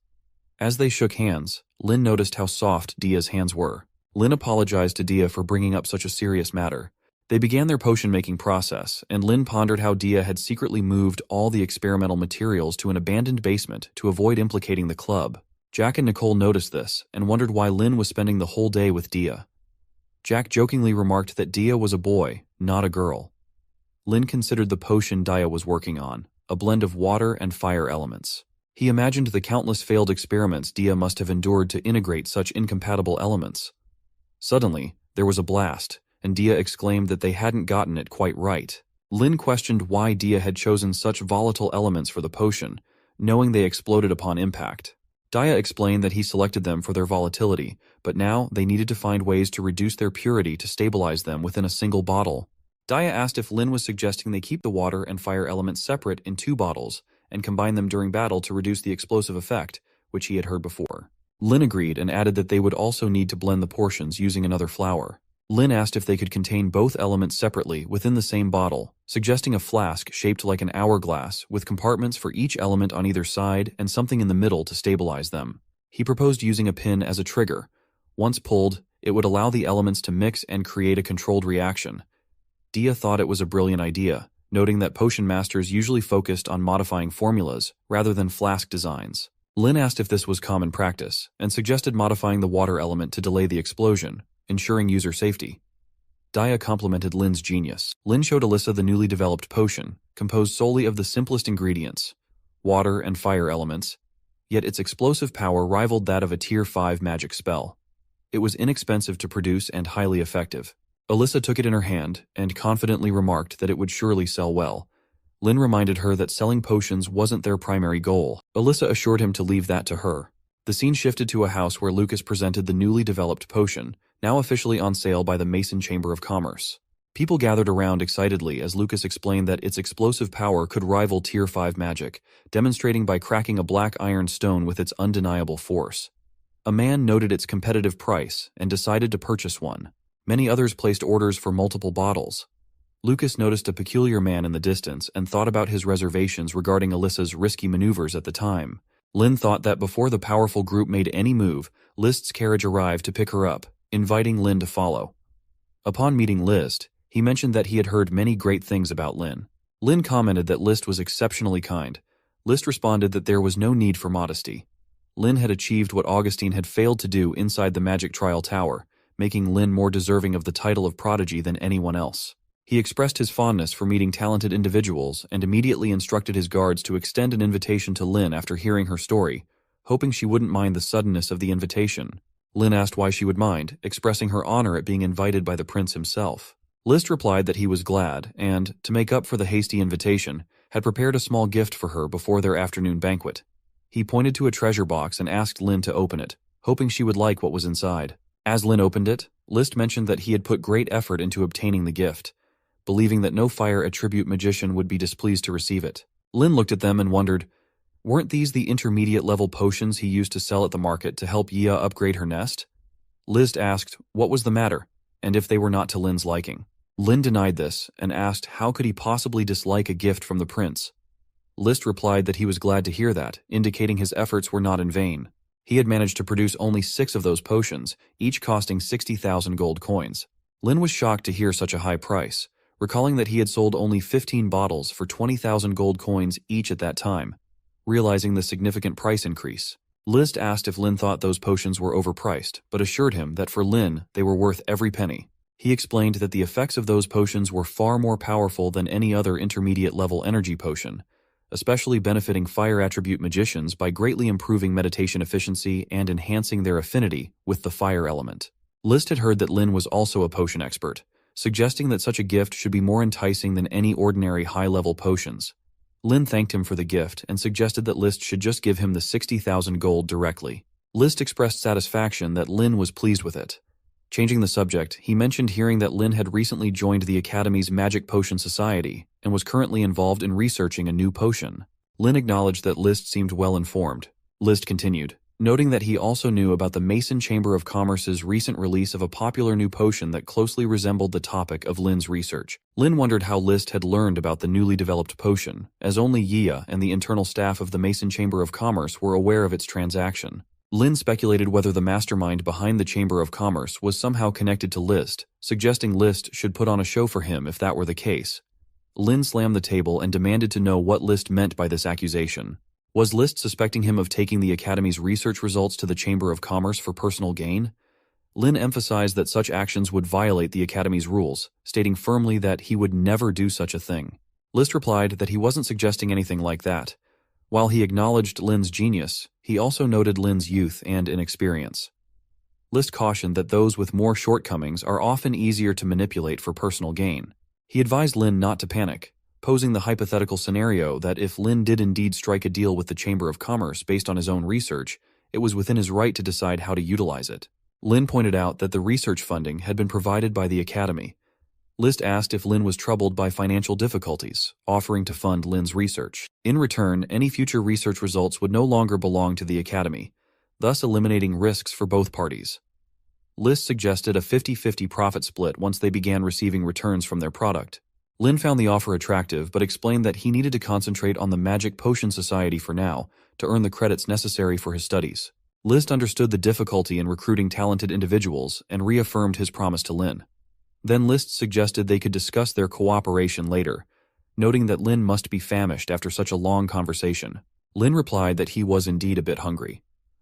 As they shook hands, Lin noticed how soft Dia's hands were. Lin apologized to Dia for bringing up such a serious matter. They began their potion-making process, and Lin pondered how Dia had secretly moved all the experimental materials to an abandoned basement to avoid implicating the club. Jack and Nicole noticed this, and wondered why Lin was spending the whole day with Dia. Jack jokingly remarked that Dia was a boy, not a girl. Lin considered the potion Dia was working on, a blend of water and fire elements. He imagined the countless failed experiments Dia must have endured to integrate such incompatible elements. Suddenly, there was a blast, and Dia exclaimed that they hadn't gotten it quite right. Lin questioned why Dia had chosen such volatile elements for the potion, knowing they exploded upon impact. Dia explained that he selected them for their volatility, but now they needed to find ways to reduce their purity to stabilize them within a single bottle. Dia asked if Lin was suggesting they keep the water and fire elements separate in 2 bottles and combine them during battle to reduce the explosive effect, which he had heard before. Lin agreed and added that they would also need to blend the portions using another flower. Lin asked if they could contain both elements separately within the same bottle, suggesting a flask shaped like an hourglass with compartments for each element on either side and something in the middle to stabilize them. He proposed using a pin as a trigger. Once pulled, it would allow the elements to mix and create a controlled reaction. Dia thought it was a brilliant idea, noting that potion masters usually focused on modifying formulas rather than flask designs. Lin asked if this was common practice, and suggested modifying the water element to delay the explosion, ensuring user safety. Dia complimented Lin's genius. Lin showed Alyssa the newly developed potion, composed solely of the simplest ingredients, water and fire elements, yet its explosive power rivaled that of a Tier 5 magic spell. It was inexpensive to produce and highly effective. Alyssa took it in her hand and confidently remarked that it would surely sell well. Lin reminded her that selling potions wasn't their primary goal. Alyssa assured him to leave that to her. The scene shifted to a house where Lucas presented the newly developed potion, now officially on sale by the Mason Chamber of Commerce. People gathered around excitedly as Lucas explained that its explosive power could rival Tier 5 magic, demonstrating by cracking a black iron stone with its undeniable force. A man noted its competitive price and decided to purchase one. Many others placed orders for multiple bottles. Lucas noticed a peculiar man in the distance and thought about his reservations regarding Alyssa's risky maneuvers at the time. Lynn thought that before the powerful group made any move, List's carriage arrived to pick her up, inviting Lynn to follow. Upon meeting List, he mentioned that he had heard many great things about Lynn. Lynn commented that List was exceptionally kind. List responded that there was no need for modesty. Lynn had achieved what Augustine had failed to do inside the Magic Trial Tower, making Lynn more deserving of the title of prodigy than anyone else. He expressed his fondness for meeting talented individuals and immediately instructed his guards to extend an invitation to Lynn after hearing her story, hoping she wouldn't mind the suddenness of the invitation. Lynn asked why she would mind, expressing her honor at being invited by the prince himself. List replied that he was glad and, to make up for the hasty invitation, had prepared a small gift for her before their afternoon banquet. He pointed to a treasure box and asked Lynn to open it, hoping she would like what was inside. As Lynn opened it, List mentioned that he had put great effort into obtaining the gift, believing that no fire attribute magician would be displeased to receive it. Lynn looked at them and wondered, weren't these the intermediate-level potions he used to sell at the market to help Yia upgrade her nest? List asked what was the matter, and if they were not to Lynn's liking. Lynn denied this and asked how could he possibly dislike a gift from the prince. List replied that he was glad to hear that, indicating his efforts were not in vain. He had managed to produce only 6 of those potions, each costing 60,000 gold coins. Lynn was shocked to hear such a high price, recalling that he had sold only 15 bottles for 20,000 gold coins each at that time, realizing the significant price increase. List asked if Lynn thought those potions were overpriced, but assured him that for Lynn, they were worth every penny. He explained that the effects of those potions were far more powerful than any other intermediate-level energy potion, especially benefiting fire attribute magicians by greatly improving meditation efficiency and enhancing their affinity with the fire element. List had heard that Lynn was also a potion expert, suggesting that such a gift should be more enticing than any ordinary high-level potions. Lynn thanked him for the gift and suggested that List should just give him the 60,000 gold directly. List expressed satisfaction that Lynn was pleased with it. Changing the subject, he mentioned hearing that Lynn had recently joined the Academy's Magic Potion Society and was currently involved in researching a new potion. Lynn acknowledged that List seemed well informed. List continued, noting that he also knew about the Mason Chamber of Commerce's recent release of a popular new potion that closely resembled the topic of Lynn's research. Lynn wondered how List had learned about the newly developed potion, as only Yia and the internal staff of the Mason Chamber of Commerce were aware of its transaction. Lynn speculated whether the mastermind behind the Chamber of Commerce was somehow connected to List, suggesting List should put on a show for him if that were the case. Lynn slammed the table and demanded to know what List meant by this accusation. Was List suspecting him of taking the Academy's research results to the Chamber of Commerce for personal gain? Lynn emphasized that such actions would violate the Academy's rules, stating firmly that he would never do such a thing. List replied that he wasn't suggesting anything like that. While he acknowledged Lynn's genius, he also noted Lynn's youth and inexperience. List cautioned that those with more shortcomings are often easier to manipulate for personal gain. He advised Lynn not to panic, posing the hypothetical scenario that if Lynn did indeed strike a deal with the Chamber of Commerce based on his own research, it was within his right to decide how to utilize it. Lynn pointed out that the research funding had been provided by the Academy. List asked if Lynn was troubled by financial difficulties, offering to fund Lynn's research. In return, any future research results would no longer belong to the Academy, thus eliminating risks for both parties. List suggested a 50-50 profit split once they began receiving returns from their product. Lynn found the offer attractive but explained that he needed to concentrate on the Magic Potion Society for now to earn the credits necessary for his studies. List understood the difficulty in recruiting talented individuals and reaffirmed his promise to Lynn. Then List suggested they could discuss their cooperation later, noting that Lynn must be famished after such a long conversation. Lynn replied that he was indeed a bit hungry.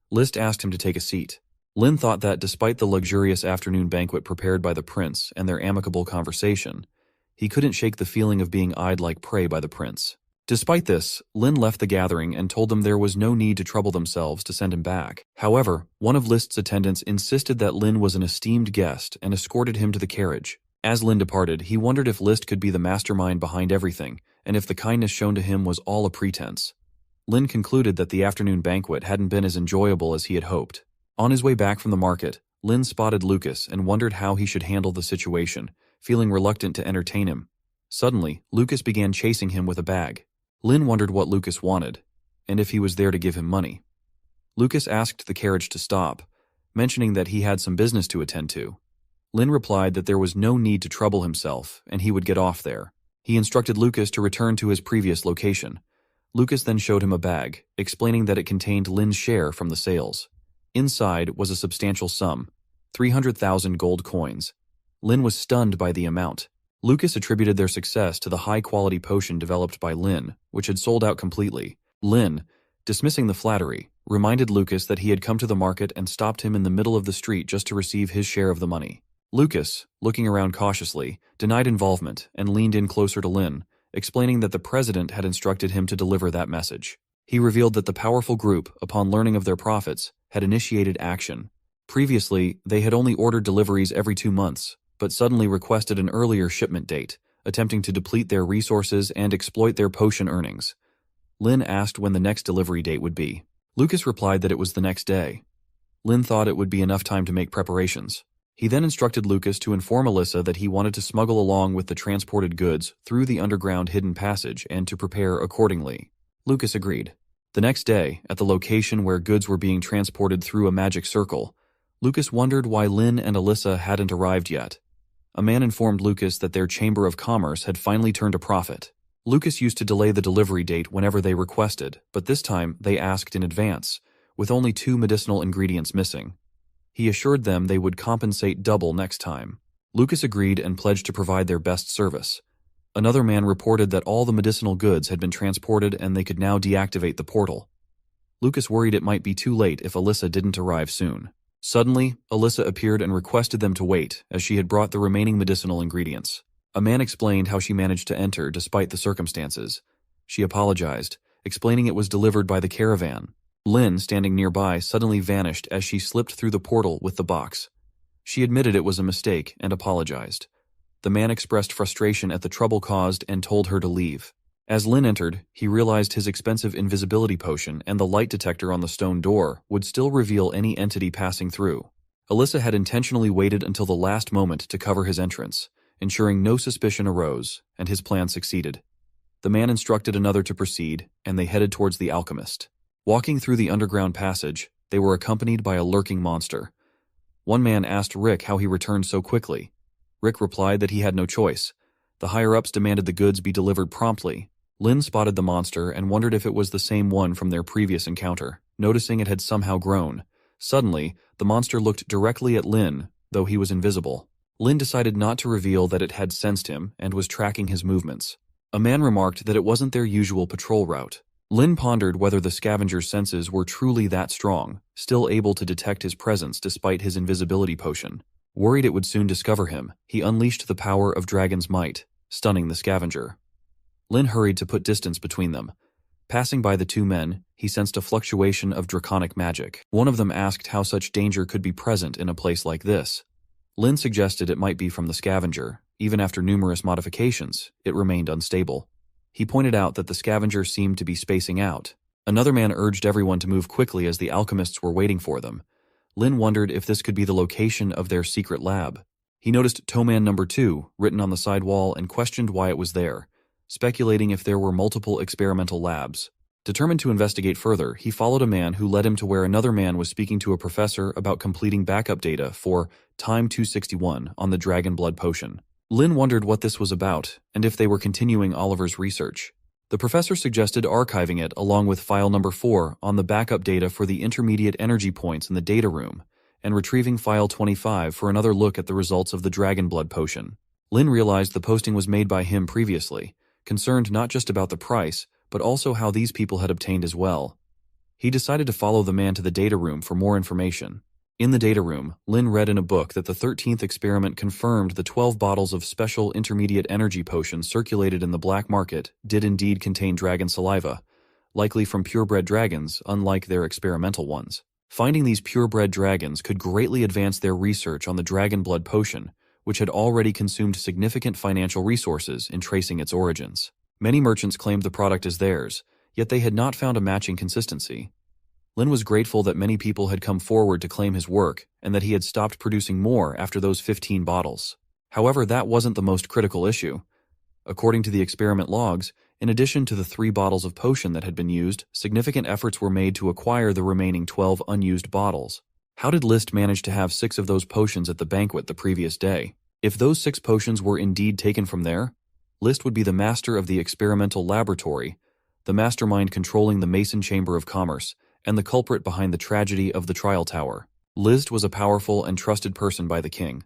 List asked him to take a seat. Lynn thought that despite the luxurious afternoon banquet prepared by the prince and their amicable conversation, he couldn't shake the feeling of being eyed like prey by the prince. Despite this, Lynn left the gathering and told them there was no need to trouble themselves to send him back. However, one of List's attendants insisted that Lynn was an esteemed guest and escorted him to the carriage. As Lynn departed, he wondered if List could be the mastermind behind everything, and if the kindness shown to him was all a pretense. Lynn concluded that the afternoon banquet hadn't been as enjoyable as he had hoped. On his way back from the market, Lynn spotted Lucas and wondered how he should handle the situation, feeling reluctant to entertain him. Suddenly, Lucas began chasing him with a bag. Lin wondered what Lucas wanted, and if he was there to give him money. Lucas asked the carriage to stop, mentioning that he had some business to attend to. Lin replied that there was no need to trouble himself, and he would get off there. He instructed Lucas to return to his previous location. Lucas then showed him a bag, explaining that it contained Lin's share from the sales. Inside was a substantial sum, 300,000 gold coins. Lin was stunned by the amount. Lucas attributed their success to the high-quality potion developed by Lin, which had sold out completely. Lin, dismissing the flattery, reminded Lucas that he had come to the market and stopped him in the middle of the street just to receive his share of the money. Lucas, looking around cautiously, denied involvement and leaned in closer to Lin, explaining that the president had instructed him to deliver that message. He revealed that the powerful group, upon learning of their profits, had initiated action. Previously, they had only ordered deliveries every 2 months, but suddenly requested an earlier shipment date, attempting to deplete their resources and exploit their potion earnings. Lin asked when the next delivery date would be. Lucas replied that it was the next day. Lin thought it would be enough time to make preparations. He then instructed Lucas to inform Alyssa that he wanted to smuggle along with the transported goods through the underground hidden passage and to prepare accordingly. Lucas agreed. The next day, at the location where goods were being transported through a magic circle, Lucas wondered why Lin and Alyssa hadn't arrived yet. A man informed Lucas that their Chamber of Commerce had finally turned a profit. Lucas used to delay the delivery date whenever they requested, but this time they asked in advance, with only 2 medicinal ingredients missing. He assured them they would compensate double next time. Lucas agreed and pledged to provide their best service. Another man reported that all the medicinal goods had been transported and they could now deactivate the portal. Lucas worried it might be too late if Alyssa didn't arrive soon. Suddenly, Alyssa appeared and requested them to wait, as she had brought the remaining medicinal ingredients. A man explained how she managed to enter despite the circumstances. She apologized, explaining it was delivered by the caravan. Lin, standing nearby, suddenly vanished as she slipped through the portal with the box. She admitted it was a mistake and apologized. The man expressed frustration at the trouble caused and told her to leave. As Lin entered, he realized his expensive invisibility potion and the light detector on the stone door would still reveal any entity passing through. Alyssa had intentionally waited until the last moment to cover his entrance, ensuring no suspicion arose, and his plan succeeded. The man instructed another to proceed, and they headed towards the alchemist. Walking through the underground passage, they were accompanied by a lurking monster. One man asked Rick how he returned so quickly. Rick replied that he had no choice. The higher-ups demanded the goods be delivered promptly. Lin spotted the monster and wondered if it was the same one from their previous encounter, noticing it had somehow grown. Suddenly, the monster looked directly at Lin, though he was invisible. Lin decided not to reveal that it had sensed him and was tracking his movements. A man remarked that it wasn't their usual patrol route. Lin pondered whether the scavenger's senses were truly that strong, still able to detect his presence despite his invisibility potion. Worried it would soon discover him, he unleashed the power of Dragon's Might, stunning the scavenger. Lin hurried to put distance between them. Passing by the 2 men, he sensed a fluctuation of draconic magic. One of them asked how such danger could be present in a place like this. Lin suggested it might be from the scavenger. Even after numerous modifications, it remained unstable. He pointed out that the scavenger seemed to be spacing out. Another man urged everyone to move quickly as the alchemists were waiting for them. Lin wondered if this could be the location of their secret lab. He noticed Toman number 2 written on the side wall and questioned why it was there, speculating if there were multiple experimental labs. Determined to investigate further, he followed a man who led him to where another man was speaking to a professor about completing backup data for Time 261 on the Dragon Blood Potion. Lin wondered what this was about, and if they were continuing Oliver's research. The professor suggested archiving it along with file number 4 on the backup data for the intermediate energy points in the data room, and retrieving file 25 for another look at the results of the Dragon Blood Potion. Lin realized the posting was made by him previously, concerned not just about the price, but also how these people had obtained as well. He decided to follow the man to the data room for more information. In the data room, Lin read in a book that the 13th experiment confirmed the 12 bottles of special intermediate energy potions circulated in the black market did indeed contain dragon saliva, likely from purebred dragons, unlike their experimental ones. Finding these purebred dragons could greatly advance their research on the Dragon Blood Potion, which had already consumed significant financial resources in tracing its origins. Many merchants claimed the product as theirs, yet they had not found a matching consistency. Lin was grateful that many people had come forward to claim his work and that he had stopped producing more after those 15 bottles. However, that wasn't the most critical issue. According to the experiment logs, in addition to the 3 bottles of potion that had been used, significant efforts were made to acquire the remaining 12 unused bottles. How did Liszt manage to have 6 of those potions at the banquet the previous day? If those 6 potions were indeed taken from there, Liszt would be the master of the experimental laboratory, the mastermind controlling the Mason Chamber of Commerce, and the culprit behind the tragedy of the trial tower. Liszt was a powerful and trusted person by the king.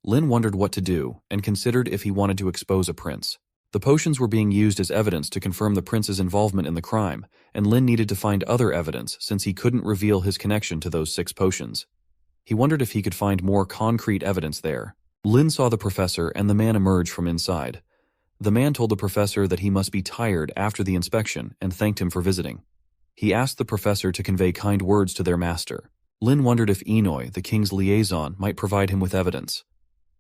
Lin wondered what to do and considered if he wanted to expose a prince. The potions were being used as evidence to confirm the prince's involvement in the crime, and Lin needed to find other evidence since he couldn't reveal his connection to those 6 potions. He wondered if he could find more concrete evidence there. Lin saw the professor and the man emerge from inside. The man told the professor that he must be tired after the inspection and thanked him for visiting. He asked the professor to convey kind words to their master. Lin wondered if Inoy, the king's liaison, might provide him with evidence.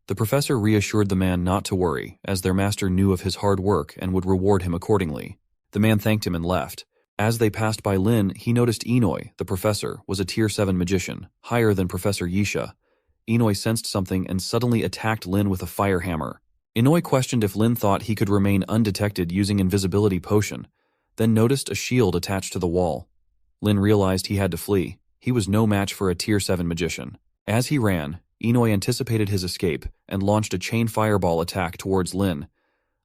The professor reassured the man not to worry, as their master knew of his hard work and would reward him accordingly. The man thanked him and left. As they passed by Lin, he noticed Inoy, the professor, was a Tier 7 magician, higher than Professor Yisha. Inoy sensed something and suddenly attacked Lin with a fire hammer. Inoy questioned if Lin thought he could remain undetected using invisibility potion, then noticed a shield attached to the wall. Lin realized he had to flee. He was no match for a Tier 7 magician. As he ran, Inoy anticipated his escape and launched a chain fireball attack towards Lin.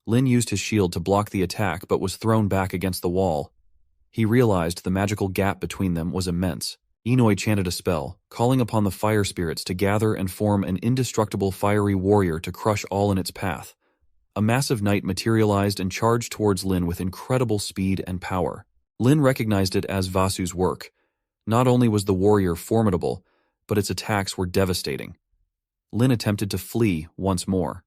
Lin used his shield to block the attack but was thrown back against the wall. He realized the magical gap between them was immense. Inoy chanted a spell, calling upon the fire spirits to gather and form an indestructible fiery warrior to crush all in its path. A massive knight materialized and charged towards Lin with incredible speed and power. Lin recognized it as Vasu's work. Not only was the warrior formidable, but its attacks were devastating. Lin attempted to flee once more.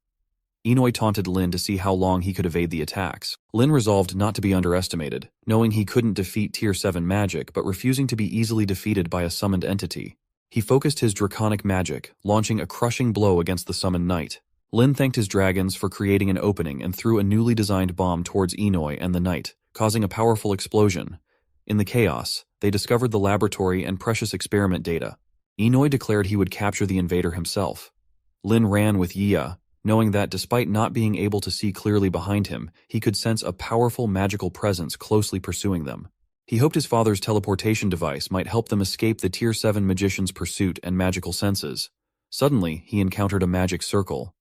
Inoy taunted Lin to see how long he could evade the attacks. Lin resolved not to be underestimated, knowing he couldn't defeat Tier 7 magic but refusing to be easily defeated by a summoned entity. He focused his draconic magic, launching a crushing blow against the summoned knight. Lin thanked his dragons for creating an opening and threw a newly designed bomb towards Inoy and the knight, causing a powerful explosion. In the chaos, they discovered the laboratory and precious experiment data. Inoy declared he would capture the invader himself. Lin ran with Yia, knowing that despite not being able to see clearly behind him, he could sense a powerful magical presence closely pursuing them. He hoped his father's teleportation device might help them escape the Tier 7 magician's pursuit and magical senses. Suddenly, he encountered a magic circle.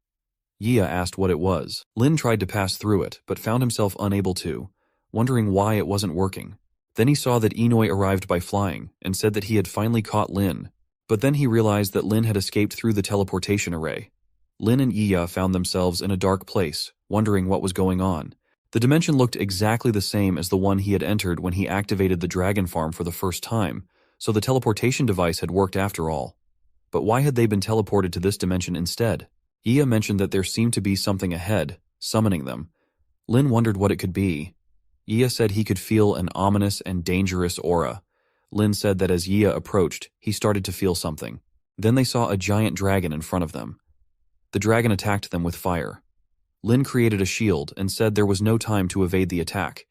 Yia asked what it was. Lin tried to pass through it, but found himself unable to, wondering why it wasn't working. Then he saw that Inoy arrived by flying, and said that he had finally caught Lin. But then he realized that Lin had escaped through the teleportation array. Lin and Yia found themselves in a dark place, wondering what was going on. The dimension looked exactly the same as the one he had entered when he activated the dragon farm for the first time, so the teleportation device had worked after all. But why had they been teleported to this dimension instead? Yia mentioned that there seemed to be something ahead, summoning them. Lin wondered what it could be. Yia said he could feel an ominous and dangerous aura. Lin said that as Yia approached, he started to feel something. Then they saw a giant dragon in front of them. The dragon attacked them with fire. Lin created a shield and said there was no time to evade the attack.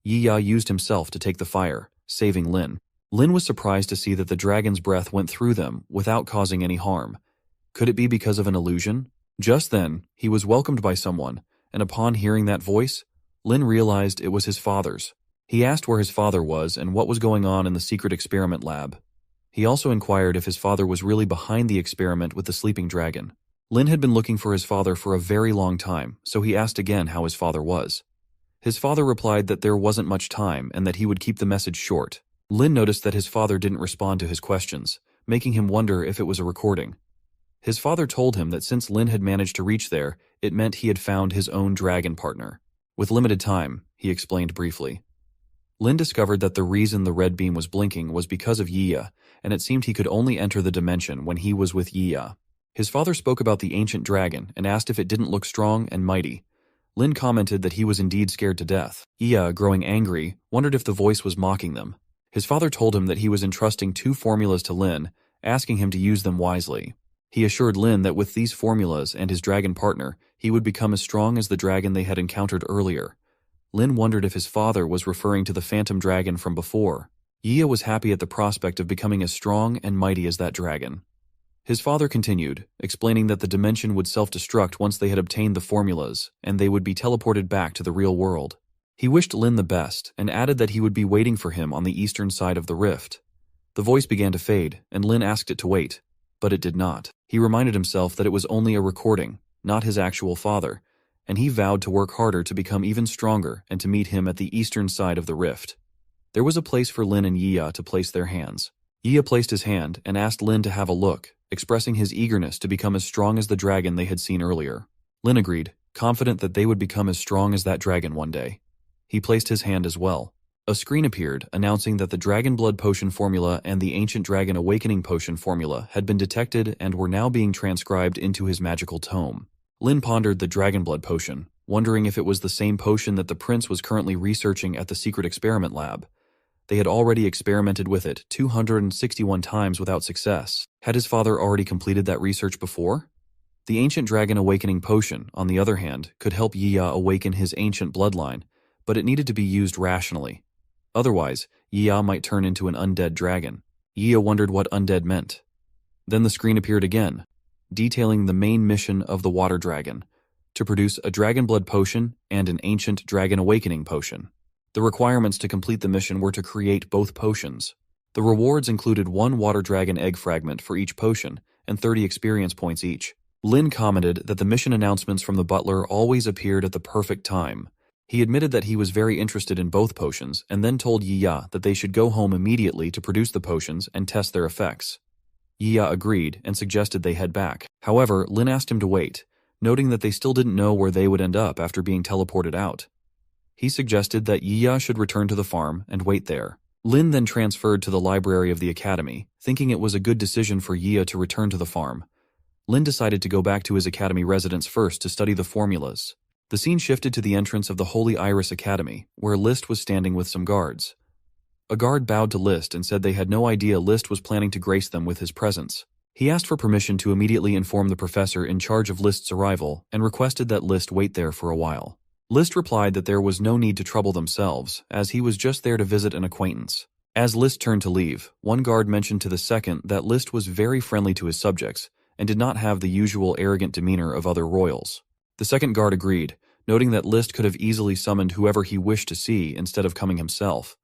Yia used himself to take the fire, saving Lin. Lin was surprised to see that the dragon's breath went through them without causing any harm. Could it be because of an illusion? Just then, he was welcomed by someone, and upon hearing that voice, Lin realized it was his father's. He asked where his father was and what was going on in the secret experiment lab. He also inquired if his father was really behind the experiment with the sleeping dragon. Lin had been looking for his father for a very long time, so he asked again how his father was. His father replied that there wasn't much time and that he would keep the message short. Lin noticed that his father didn't respond to his questions, making him wonder if it was a recording. His father told him that since Lin had managed to reach there, it meant he had found his own dragon partner. With limited time, he explained briefly. Lin discovered that the reason the red beam was blinking was because of Yia, and it seemed he could only enter the dimension when he was with Yia. His father spoke about the ancient dragon and asked if it didn't look strong and mighty. Lin commented that he was indeed scared to death. Yia, growing angry, wondered if the voice was mocking them. His father told him that he was entrusting 2 formulas to Lin, asking him to use them wisely. He assured Lin that with these formulas and his dragon partner, he would become as strong as the dragon they had encountered earlier. Lin wondered if his father was referring to the phantom dragon from before. Yia was happy at the prospect of becoming as strong and mighty as that dragon. His father continued, explaining that the dimension would self-destruct once they had obtained the formulas, and they would be teleported back to the real world. He wished Lin the best, and added that he would be waiting for him on the eastern side of the rift. The voice began to fade, and Lin asked it to wait, but it did not. He reminded himself that it was only a recording, not his actual father, and he vowed to work harder to become even stronger and to meet him at the eastern side of the rift. There was a place for Lin and Yiya to place their hands. Yiya placed his hand and asked Lin to have a look, expressing his eagerness to become as strong as the dragon they had seen earlier. Lin agreed, confident that they would become as strong as that dragon one day. He placed his hand as well. A screen appeared, announcing that the Dragon Blood Potion formula and the Ancient Dragon Awakening Potion formula had been detected and were now being transcribed into his magical tome. Lin pondered the Dragon Blood Potion, wondering if it was the same potion that the prince was currently researching at the secret experiment lab. They had already experimented with it 261 times without success. Had his father already completed that research before? The Ancient Dragon Awakening Potion, on the other hand, could help Yiya awaken his ancient bloodline, but it needed to be used rationally. Otherwise, Yiya might turn into an undead dragon. Yiya wondered what undead meant. Then the screen appeared again, detailing the main mission of the Water Dragon, to produce a Dragon Blood Potion and an Ancient Dragon Awakening Potion. The requirements to complete the mission were to create both potions. The rewards included 1 Water Dragon egg fragment for each potion and 30 experience points each. Lin commented that the mission announcements from the butler always appeared at the perfect time. He admitted that he was very interested in both potions and then told Yiya that they should go home immediately to produce the potions and test their effects. Yiya agreed and suggested they head back. However, Lin asked him to wait, noting that they still didn't know where they would end up after being teleported out. He suggested that Yiya should return to the farm and wait there. Lin then transferred to the library of the academy, thinking it was a good decision for Yiya to return to the farm. Lin decided to go back to his academy residence first to study the formulas. The scene shifted to the entrance of the Holy Iris Academy, where List was standing with some guards. A guard bowed to List and said they had no idea List was planning to grace them with his presence. He asked for permission to immediately inform the professor in charge of List's arrival and requested that List wait there for a while. List replied that there was no need to trouble themselves, as he was just there to visit an acquaintance. As List turned to leave, one guard mentioned to the second that List was very friendly to his subjects and did not have the usual arrogant demeanor of other royals. The second guard agreed, noting that List could have easily summoned whoever he wished to see instead of coming himself.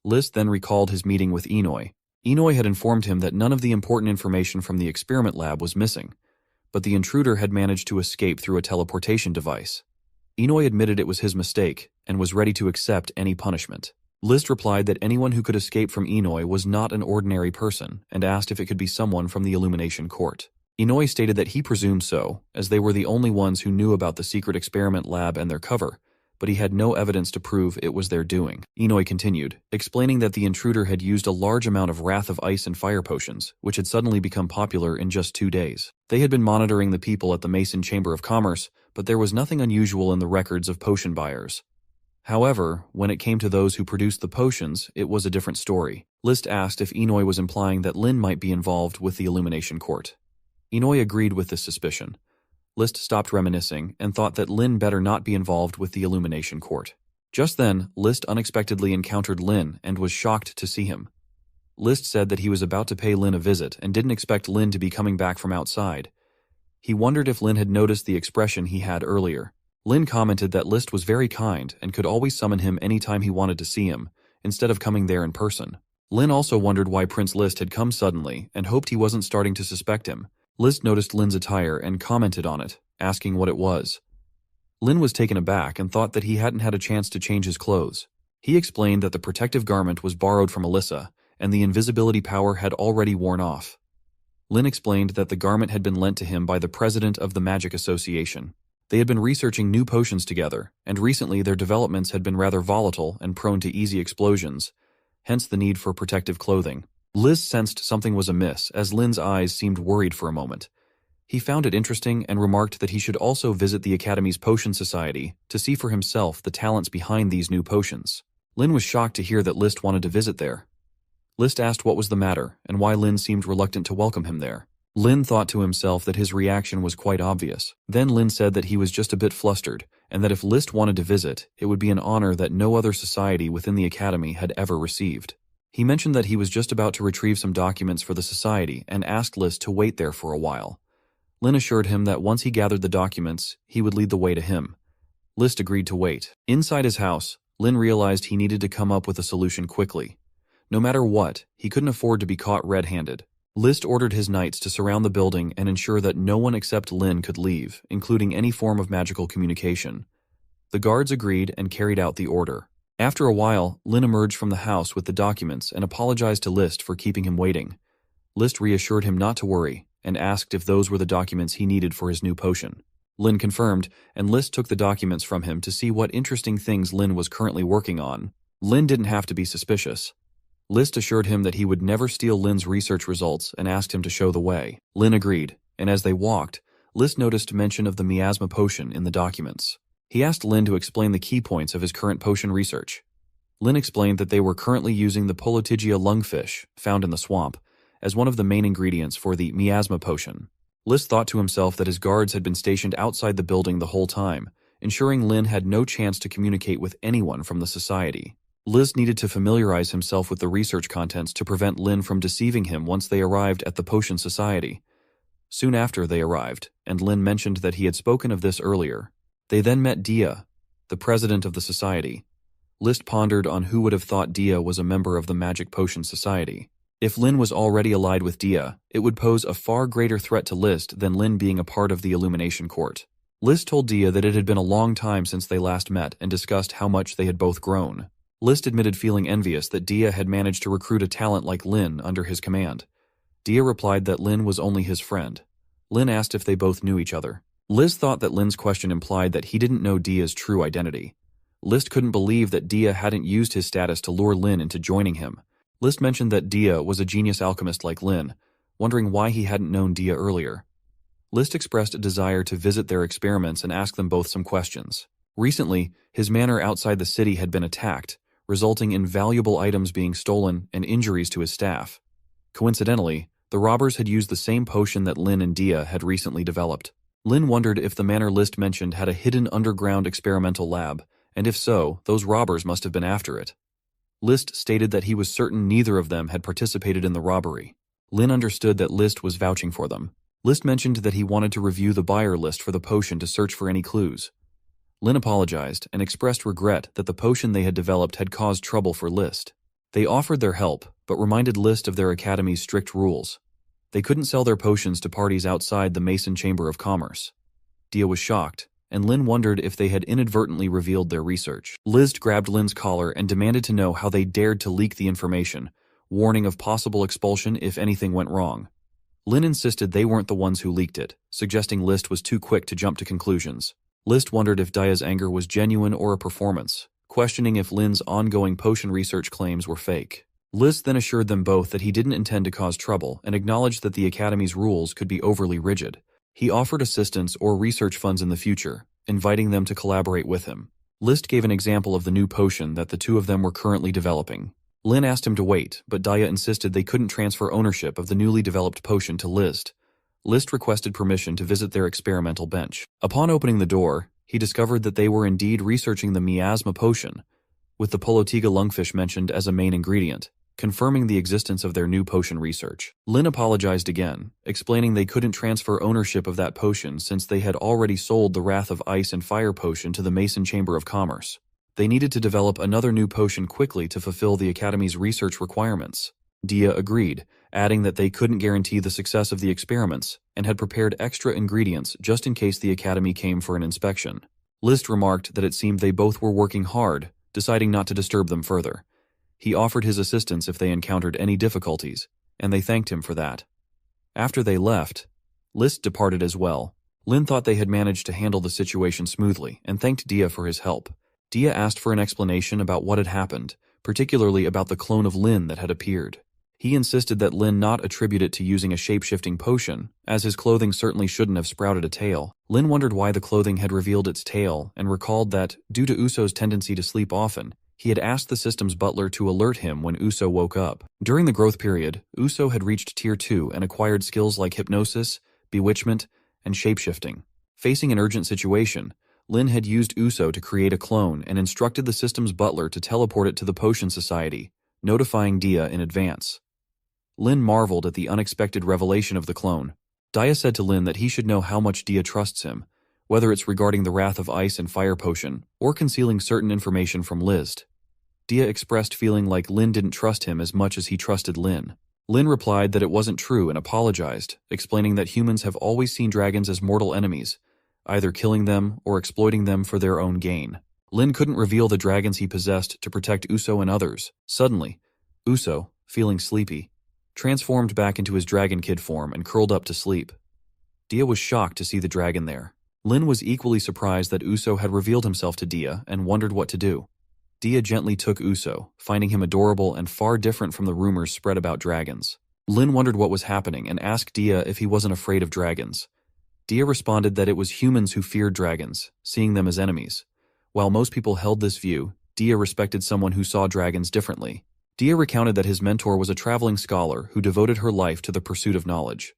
List then recalled his meeting with Inoy. Inoy had informed him that none of the important information from the experiment lab was missing, but the intruder had managed to escape through a teleportation device. Inoy admitted it was his mistake and was ready to accept any punishment. List replied that anyone who could escape from Inoy was not an ordinary person and asked if it could be someone from the Illumination Court. Inoy stated that he presumed so, as they were the only ones who knew about the secret experiment lab and their cover, but he had no evidence to prove it was their doing. Inoy continued, explaining that the intruder had used a large amount of Wrath of Ice and Fire potions, which had suddenly become popular in just 2 days. They had been monitoring the people at the Mason Chamber of Commerce, but there was nothing unusual in the records of potion buyers. However, when it came to those who produced the potions, it was a different story. List asked if Inoy was implying that Lin might be involved with the Illumination Court. Inoy agreed with this suspicion. List stopped reminiscing and thought that Lin better not be involved with the Illumination Court. Just then, List unexpectedly encountered Lin and was shocked to see him. List said that he was about to pay Lin a visit and didn't expect Lin to be coming back from outside. He wondered if Lin had noticed the expression he had earlier. Lin commented that List was very kind and could always summon him anytime he wanted to see him, instead of coming there in person. Lin also wondered why Prince List had come suddenly and hoped he wasn't starting to suspect him. List noticed Lin's attire and commented on it, asking what it was. Lin was taken aback and thought that he hadn't had a chance to change his clothes. He explained that the protective garment was borrowed from Alyssa, and the invisibility power had already worn off. Lin explained that the garment had been lent to him by the president of the Magic Association. They had been researching new potions together, and recently their developments had been rather volatile and prone to easy explosions, hence the need for protective clothing. Liz sensed something was amiss as Lin's eyes seemed worried for a moment. He found it interesting and remarked that he should also visit the Academy's Potion Society to see for himself the talents behind these new potions. Lin was shocked to hear that List wanted to visit there. List asked what was the matter and why Lin seemed reluctant to welcome him there. Lin thought to himself that his reaction was quite obvious. Then Lin said that he was just a bit flustered and that if List wanted to visit, it would be an honor that no other society within the Academy had ever received. He mentioned that he was just about to retrieve some documents for the society and asked List to wait there for a while. Lin assured him that once he gathered the documents, he would lead the way to him. List agreed to wait. Inside his house, Lin realized he needed to come up with a solution quickly. No matter what, he couldn't afford to be caught red-handed. List ordered his knights to surround the building and ensure that no one except Lin could leave, including any form of magical communication. The guards agreed and carried out the order. After a while, Lin emerged from the house with the documents and apologized to List for keeping him waiting. List reassured him not to worry and asked if those were the documents he needed for his new potion. Lin confirmed, and List took the documents from him to see what interesting things Lin was currently working on. Lin didn't have to be suspicious. List assured him that he would never steal Lin's research results and asked him to show the way. Lin agreed, and as they walked, List noticed mention of the miasma potion in the documents. He asked Lin to explain the key points of his current potion research. Lin explained that they were currently using the Polytigia lungfish, found in the swamp, as one of the main ingredients for the miasma potion. List thought to himself that his guards had been stationed outside the building the whole time, ensuring Lin had no chance to communicate with anyone from the society. List needed to familiarize himself with the research contents to prevent Lin from deceiving him once they arrived at the Potion Society. Soon after they arrived, and Lin mentioned that he had spoken of this earlier. They then met Dia, the president of the society. List pondered on who would have thought Dia was a member of the Magic Potion Society. If Lin was already allied with Dia, it would pose a far greater threat to List than Lin being a part of the Illumination Court. List told Dia that it had been a long time since they last met and discussed how much they had both grown. List admitted feeling envious that Dia had managed to recruit a talent like Lin under his command. Dia replied that Lin was only his friend. Lin asked if they both knew each other. List thought that Lin's question implied that he didn't know Dia's true identity. List couldn't believe that Dia hadn't used his status to lure Lin into joining him. List mentioned that Dia was a genius alchemist like Lin, wondering why he hadn't known Dia earlier. List expressed a desire to visit their experiments and ask them both some questions. Recently, his manor outside the city had been attacked, resulting in valuable items being stolen and injuries to his staff. Coincidentally, the robbers had used the same potion that Lin and Dia had recently developed. Lin wondered if the manor List mentioned had a hidden underground experimental lab, and if so, those robbers must have been after it. List stated that he was certain neither of them had participated in the robbery. Lin understood that List was vouching for them. List mentioned that he wanted to review the buyer list for the potion to search for any clues. Lin apologized and expressed regret that the potion they had developed had caused trouble for List. They offered their help, but reminded List of their academy's strict rules. They couldn't sell their potions to parties outside the Mason Chamber of Commerce. Dia was shocked, and Lin wondered if they had inadvertently revealed their research. List grabbed Lin's collar and demanded to know how they dared to leak the information, warning of possible expulsion if anything went wrong. Lin insisted they weren't the ones who leaked it, suggesting List was too quick to jump to conclusions. List wondered if Dia's anger was genuine or a performance, questioning if Lin's ongoing potion research claims were fake. List then assured them both that he didn't intend to cause trouble and acknowledged that the Academy's rules could be overly rigid. He offered assistance or research funds in the future, inviting them to collaborate with him. List gave an example of the new potion that the two of them were currently developing. Lin asked him to wait, but Dia insisted they couldn't transfer ownership of the newly developed potion to List. List requested permission to visit their experimental bench. Upon opening the door, he discovered that they were indeed researching the miasma potion, with the Polytiga lungfish mentioned as a main ingredient, confirming the existence of their new potion research. Lin apologized again, explaining they couldn't transfer ownership of that potion since they had already sold the Wrath of Ice and Fire potion to the Mason Chamber of Commerce. They needed to develop another new potion quickly to fulfill the Academy's research requirements. Dia agreed, adding that they couldn't guarantee the success of the experiments and had prepared extra ingredients just in case the Academy came for an inspection. List remarked that it seemed they both were working hard, deciding not to disturb them further. He offered his assistance if they encountered any difficulties, and they thanked him for that. After they left, List departed as well. Lin thought they had managed to handle the situation smoothly and thanked Dia for his help. Dia asked for an explanation about what had happened, particularly about the clone of Lin that had appeared. He insisted that Lin not attribute it to using a shape-shifting potion, as his clothing certainly shouldn't have sprouted a tail. Lin wondered why the clothing had revealed its tail and recalled that, due to Uso's tendency to sleep often, he had asked the system's butler to alert him when Uso woke up. During the growth period, Uso had reached Tier 2 and acquired skills like hypnosis, bewitchment, and shapeshifting. Facing an urgent situation, Lin had used Uso to create a clone and instructed the system's butler to teleport it to the Potion Society, notifying Dia in advance. Lin marveled at the unexpected revelation of the clone. Dia said to Lin that he should know how much Dia trusts him, whether it's regarding the Wrath of Ice and Fire potion, or concealing certain information from List. Dia expressed feeling like Lin didn't trust him as much as he trusted Lin. Lin replied that it wasn't true and apologized, explaining that humans have always seen dragons as mortal enemies, either killing them or exploiting them for their own gain. Lin couldn't reveal the dragons he possessed to protect Uso and others. Suddenly, Uso, feeling sleepy, transformed back into his dragon kid form and curled up to sleep. Dia was shocked to see the dragon there. Lin was equally surprised that Uso had revealed himself to Dia and wondered what to do. Dia gently took Uso, finding him adorable and far different from the rumors spread about dragons. Lin wondered what was happening and asked Dia if he wasn't afraid of dragons. Dia responded that it was humans who feared dragons, seeing them as enemies. While most people held this view, Dia respected someone who saw dragons differently. Dia recounted that his mentor was a traveling scholar who devoted her life to the pursuit of knowledge.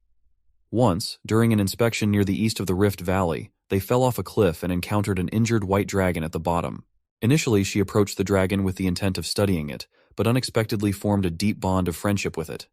Once, during an inspection near the east of the Rift Valley, they fell off a cliff and encountered an injured white dragon at the bottom. Initially, she approached the dragon with the intent of studying it, but unexpectedly formed a deep bond of friendship with it.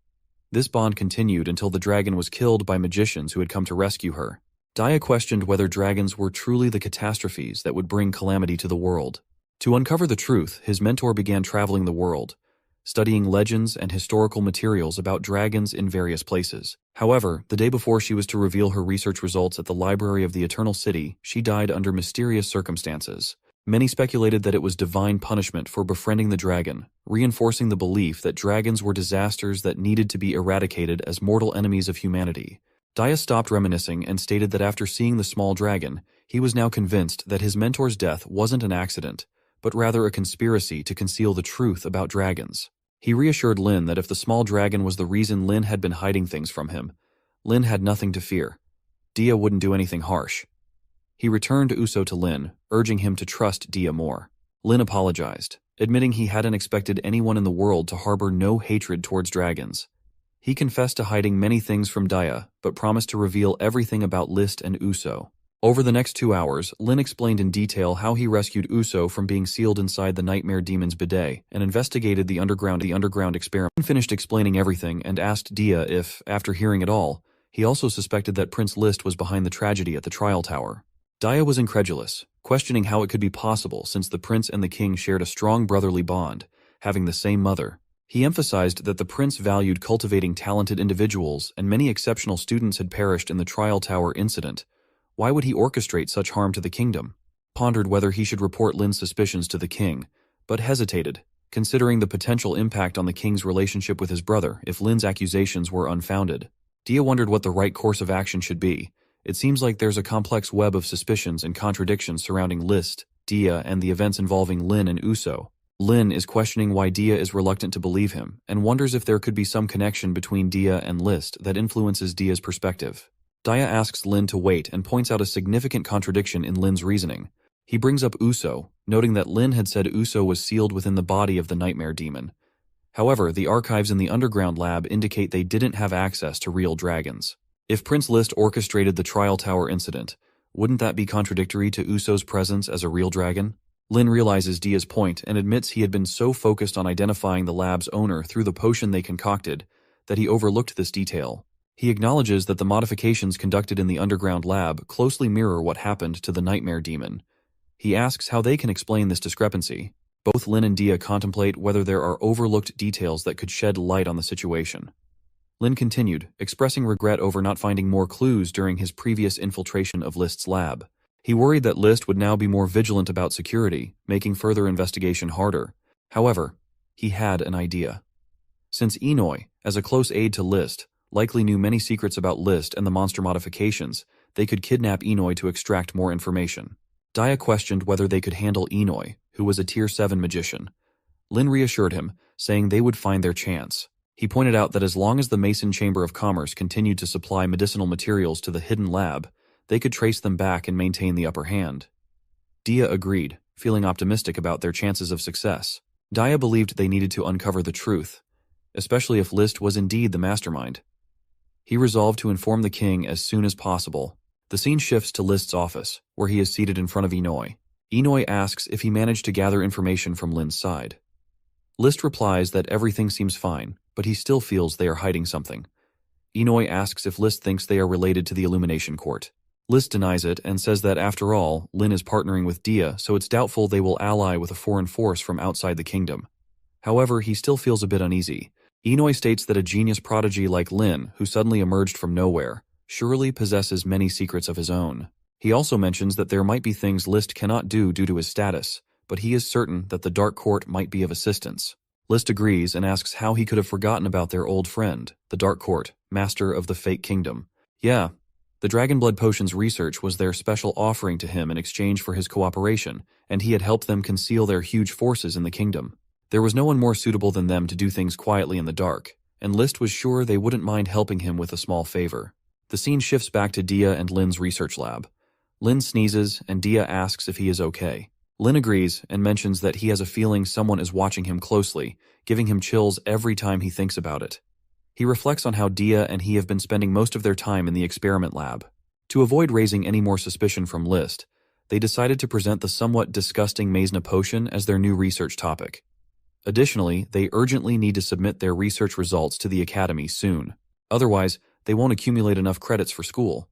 This bond continued until the dragon was killed by magicians who had come to rescue her. Dia questioned whether dragons were truly the catastrophes that would bring calamity to the world. To uncover the truth, his mentor began traveling the world, studying legends and historical materials about dragons in various places. However, the day before she was to reveal her research results at the Library of the Eternal City, she died under mysterious circumstances. Many speculated that it was divine punishment for befriending the dragon, reinforcing the belief that dragons were disasters that needed to be eradicated as mortal enemies of humanity. Dia stopped reminiscing and stated that after seeing the small dragon, he was now convinced that his mentor's death wasn't an accident, but rather a conspiracy to conceal the truth about dragons. He reassured Lin that if the small dragon was the reason Lin had been hiding things from him, Lin had nothing to fear. Dia wouldn't do anything harsh. He returned Uso to Lin, urging him to trust Dia more. Lin apologized, admitting he hadn't expected anyone in the world to harbor no hatred towards dragons. He confessed to hiding many things from Dia, but promised to reveal everything about List and Uso. Over the next 2 hours, Lin explained in detail how he rescued Uso from being sealed inside the Nightmare Demon's bidet and investigated the underground experiment. Lin finished explaining everything and asked Dia if, after hearing it all, he also suspected that Prince List was behind the tragedy at the trial tower. Dia was incredulous, questioning how it could be possible since the prince and the king shared a strong brotherly bond, having the same mother. He emphasized that the prince valued cultivating talented individuals and many exceptional students had perished in the trial tower incident. Why would he orchestrate such harm to the kingdom? Pondered whether he should report Lin's suspicions to the king, but hesitated, considering the potential impact on the king's relationship with his brother if Lin's accusations were unfounded. Dia wondered what the right course of action should be. It seems like there's a complex web of suspicions and contradictions surrounding List, Dia, and the events involving Lin and Uso. Lin is questioning why Dia is reluctant to believe him, and wonders if there could be some connection between Dia and List that influences Dia's perspective. Dia asks Lin to wait and points out a significant contradiction in Lin's reasoning. He brings up Uso, noting that Lin had said Uso was sealed within the body of the Nightmare Demon. However, the archives in the underground lab indicate they didn't have access to real dragons. If Prince List orchestrated the trial tower incident, wouldn't that be contradictory to Uso's presence as a real dragon? Lin realizes Dia's point and admits he had been so focused on identifying the lab's owner through the potion they concocted that he overlooked this detail. He acknowledges that the modifications conducted in the underground lab closely mirror what happened to the Nightmare Demon. He asks how they can explain this discrepancy. Both Lin and Dia contemplate whether there are overlooked details that could shed light on the situation. Lin continued, expressing regret over not finding more clues during his previous infiltration of List's lab. He worried that List would now be more vigilant about security, making further investigation harder. However, he had an idea. Since Inoue, as a close aide to List, likely knew many secrets about List and the monster modifications, they could kidnap Inoue to extract more information. Dia questioned whether they could handle Inoue, who was a Tier 7 magician. Lin reassured him, saying they would find their chance. He pointed out that as long as the Mason Chamber of Commerce continued to supply medicinal materials to the hidden lab, they could trace them back and maintain the upper hand. Dia agreed, feeling optimistic about their chances of success. Dia believed they needed to uncover the truth, especially if List was indeed the mastermind. He resolved to inform the king as soon as possible. The scene shifts to List's office, where he is seated in front of Inoue. Inoue asks if he managed to gather information from Lin's side. List replies that everything seems fine, but he still feels they are hiding something. Inoue asks if List thinks they are related to the Illumination Court. List denies it and says that after all, Lin is partnering with Dia, so it's doubtful they will ally with a foreign force from outside the kingdom. However, he still feels a bit uneasy. Inoue states that a genius prodigy like Lin, who suddenly emerged from nowhere, surely possesses many secrets of his own. He also mentions that there might be things List cannot do due to his status, but he is certain that the Dark Court might be of assistance. List agrees and asks how he could have forgotten about their old friend, the Dark Court, master of the Fake Kingdom. Yeah, the Dragon Blood Potion's research was their special offering to him in exchange for his cooperation, and he had helped them conceal their huge forces in the kingdom. There was no one more suitable than them to do things quietly in the dark, and List was sure they wouldn't mind helping him with a small favor. The scene shifts back to Dia and Lin's research lab. Lin sneezes, and Dia asks if he is okay. Lin agrees and mentions that he has a feeling someone is watching him closely, giving him chills every time he thinks about it. He reflects on how Dia and he have been spending most of their time in the experiment lab. To avoid raising any more suspicion from List, they decided to present the somewhat disgusting Maizena potion as their new research topic. Additionally, they urgently need to submit their research results to the Academy soon. Otherwise, they won't accumulate enough credits for school.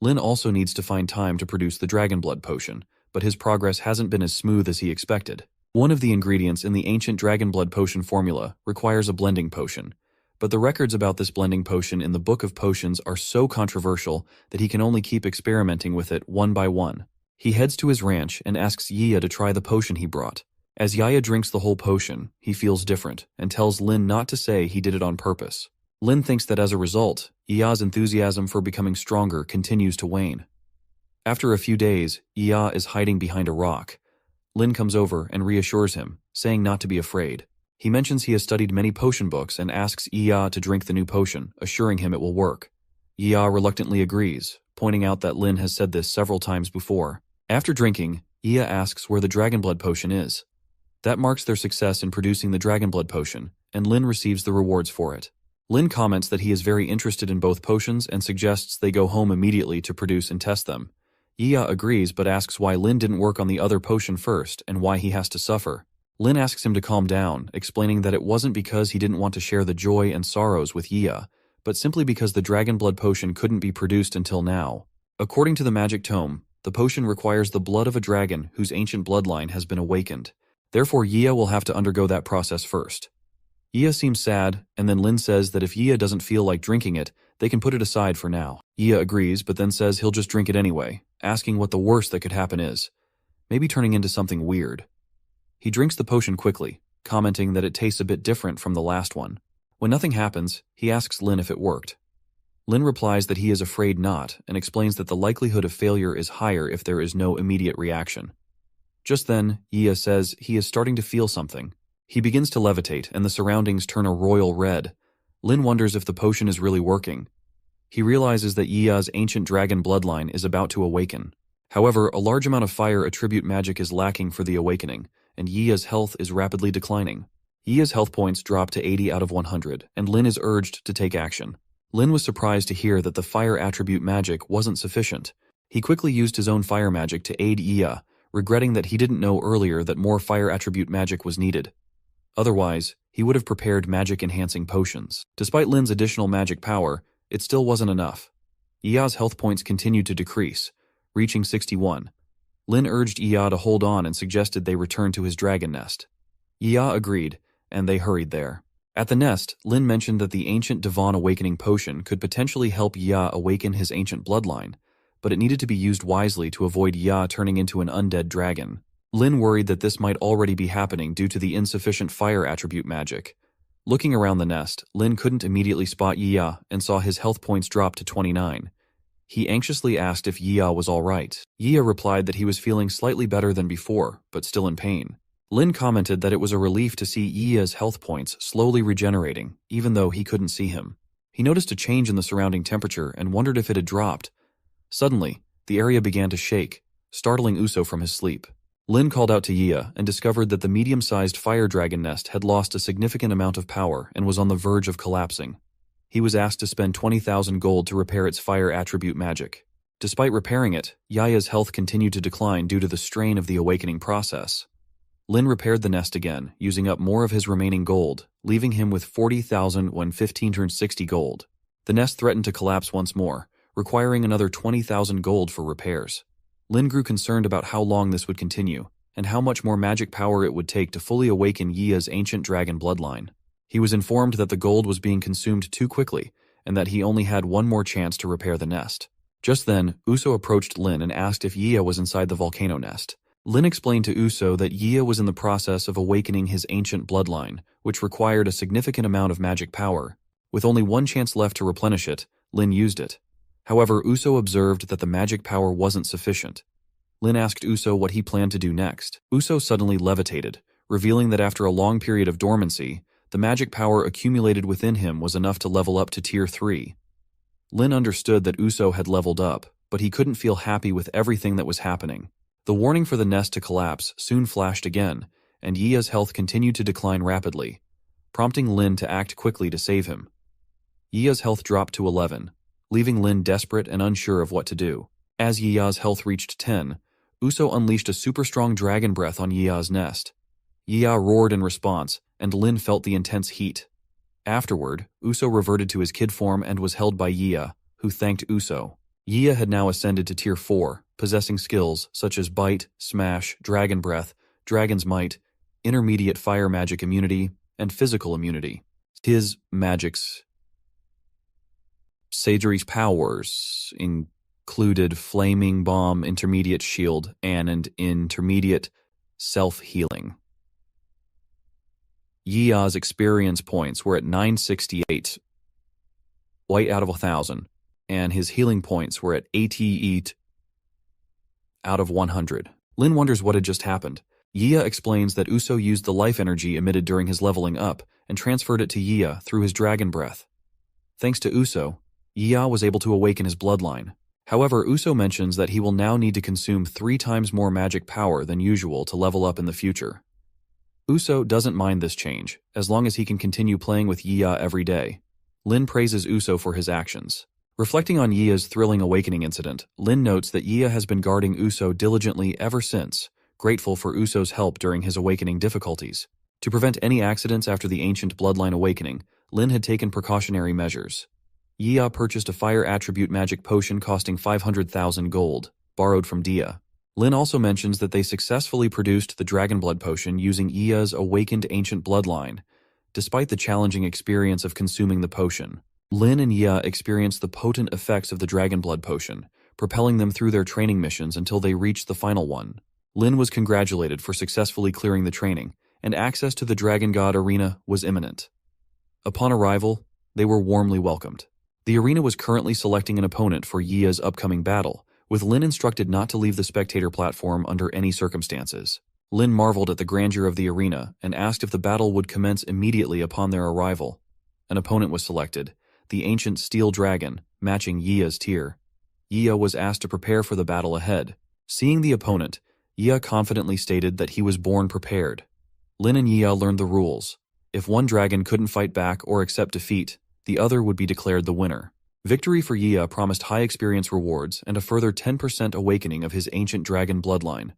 Lin also needs to find time to produce the Dragon Blood Potion, but his progress hasn't been as smooth as he expected. One of the ingredients in the ancient Dragon Blood Potion formula requires a blending potion, but the records about this blending potion in the Book of Potions are so controversial that he can only keep experimenting with it one by one. He heads to his ranch and asks Yaya to try the potion he brought. As Yaya drinks the whole potion, he feels different and tells Lin not to say he did it on purpose. Lin thinks that as a result, Yaya's enthusiasm for becoming stronger continues to wane. After a few days, Yaya is hiding behind a rock. Lin comes over and reassures him, saying not to be afraid. He mentions he has studied many potion books and asks Yaya to drink the new potion, assuring him it will work. Yaya reluctantly agrees, pointing out that Lin has said this several times before. After drinking, Yaya asks where the Dragon Blood Potion is. That marks their success in producing the Dragon Blood Potion, and Lin receives the rewards for it. Lin comments that he is very interested in both potions and suggests they go home immediately to produce and test them. Yaya agrees but asks why Lin didn't work on the other potion first and why he has to suffer. Lin asks him to calm down, explaining that it wasn't because he didn't want to share the joy and sorrows with Yaya, but simply because the Dragon Blood Potion couldn't be produced until now. According to the magic tome, the potion requires the blood of a dragon whose ancient bloodline has been awakened. Therefore, Yaya will have to undergo that process first. Yaya seems sad, and then Lin says that if Yaya doesn't feel like drinking it, they can put it aside for now. Yaya agrees, but then says he'll just drink it anyway, asking what the worst that could happen is. Maybe turning into something weird. He drinks the potion quickly, commenting that it tastes a bit different from the last one. When nothing happens, he asks Lin if it worked. Lin replies that he is afraid not, and explains that the likelihood of failure is higher if there is no immediate reaction. Just then, Yaya says he is starting to feel something. He begins to levitate, and the surroundings turn a royal red. Lin wonders if the potion is really working. He realizes that Yaya's ancient dragon bloodline is about to awaken. However, a large amount of fire attribute magic is lacking for the awakening, and Yaya's health is rapidly declining. Yaya's health points drop to 80 out of 100, and Lin is urged to take action. Lin was surprised to hear that the fire attribute magic wasn't sufficient. He quickly used his own fire magic to aid Yaya, regretting that he didn't know earlier that more fire attribute magic was needed. Otherwise, he would have prepared magic-enhancing potions. Despite Lin's additional magic power, it still wasn't enough. Yaya's health points continued to decrease, reaching 61. Lin urged Yaya to hold on and suggested they return to his dragon nest. Yaya agreed, and they hurried there. At the nest, Lin mentioned that the ancient Devon Awakening Potion could potentially help Yaya awaken his ancient bloodline, but it needed to be used wisely to avoid Yaya turning into an undead dragon. Lin worried that this might already be happening due to the insufficient fire attribute magic. Looking around the nest, Lin couldn't immediately spot Yaya and saw his health points drop to 29. He anxiously asked if Yaya was all right. Yaya replied that he was feeling slightly better than before, but still in pain. Lin commented that it was a relief to see Yaya's health points slowly regenerating, even though he couldn't see him. He noticed a change in the surrounding temperature and wondered if it had dropped. Suddenly, the area began to shake, startling Uso from his sleep. Lin called out to Yaya and discovered that the medium-sized fire dragon nest had lost a significant amount of power and was on the verge of collapsing. He was asked to spend 20,000 gold to repair its fire attribute magic. Despite repairing it, Yaya's health continued to decline due to the strain of the awakening process. Lin repaired the nest again, using up more of his remaining gold, leaving him with 40,115 gold. The nest threatened to collapse once more, requiring another 20,000 gold for repairs. Lin grew concerned about how long this would continue, and how much more magic power it would take to fully awaken Yia's ancient dragon bloodline. He was informed that the gold was being consumed too quickly, and that he only had one more chance to repair the nest. Just then, Uso approached Lin and asked if Yia was inside the volcano nest. Lin explained to Uso that Yia was in the process of awakening his ancient bloodline, which required a significant amount of magic power. With only one chance left to replenish it, Lin used it. However, Uso observed that the magic power wasn't sufficient. Lin asked Uso what he planned to do next. Uso suddenly levitated, revealing that after a long period of dormancy, the magic power accumulated within him was enough to level up to Tier 3. Lin understood that Uso had leveled up, but he couldn't feel happy with everything that was happening. The warning for the nest to collapse soon flashed again, and Yia's health continued to decline rapidly, prompting Lin to act quickly to save him. Yia's health dropped to 11, leaving Lin desperate and unsure of what to do. As Yia's health reached 10, Uso unleashed a super strong dragon breath on Yia's nest. Yia roared in response, and Lin felt the intense heat. Afterward, Uso reverted to his kid form and was held by Yia, who thanked Uso. Yia had now ascended to Tier 4, possessing skills such as Bite, Smash, Dragon Breath, Dragon's Might, Intermediate Fire Magic Immunity, and Physical Immunity. His magics Sagery's powers included Flaming Bomb, Intermediate Shield, and Intermediate Self-Healing. Yia's experience points were at 968, white out of 1,000, and his healing points were at 88 out of 100. Lin wonders what had just happened. Yia explains that Uso used the life energy emitted during his leveling up and transferred it to Yia through his dragon breath. Thanks to Uso, Yia was able to awaken his bloodline. However, Uso mentions that he will now need to consume 3 times more magic power than usual to level up in the future. Uso doesn't mind this change, as long as he can continue playing with Yia every day. Lin praises Uso for his actions. Reflecting on Yia's thrilling awakening incident, Lin notes that Yia has been guarding Uso diligently ever since, grateful for Uso's help during his awakening difficulties. To prevent any accidents after the ancient bloodline awakening, Lin had taken precautionary measures. Yia purchased a fire attribute magic potion costing 500,000 gold, borrowed from Dia. Lin also mentions that they successfully produced the Dragon Blood Potion using Yia's awakened ancient bloodline, despite the challenging experience of consuming the potion. Lin and Yia experienced the potent effects of the Dragon Blood Potion, propelling them through their training missions until they reached the final one. Lin was congratulated for successfully clearing the training, and access to the Dragon God Arena was imminent. Upon arrival, they were warmly welcomed. The arena was currently selecting an opponent for Yia's upcoming battle, with Lin instructed not to leave the spectator platform under any circumstances. Lin marveled at the grandeur of the arena and asked if the battle would commence immediately upon their arrival. An opponent was selected, the ancient Steel Dragon, matching Yia's tier. Yia was asked to prepare for the battle ahead. Seeing the opponent, Yia confidently stated that he was born prepared. Lin and Yia learned the rules. If one dragon couldn't fight back or accept defeat, the other would be declared the winner. Victory for Yia promised high experience rewards and a further 10% awakening of his ancient dragon bloodline.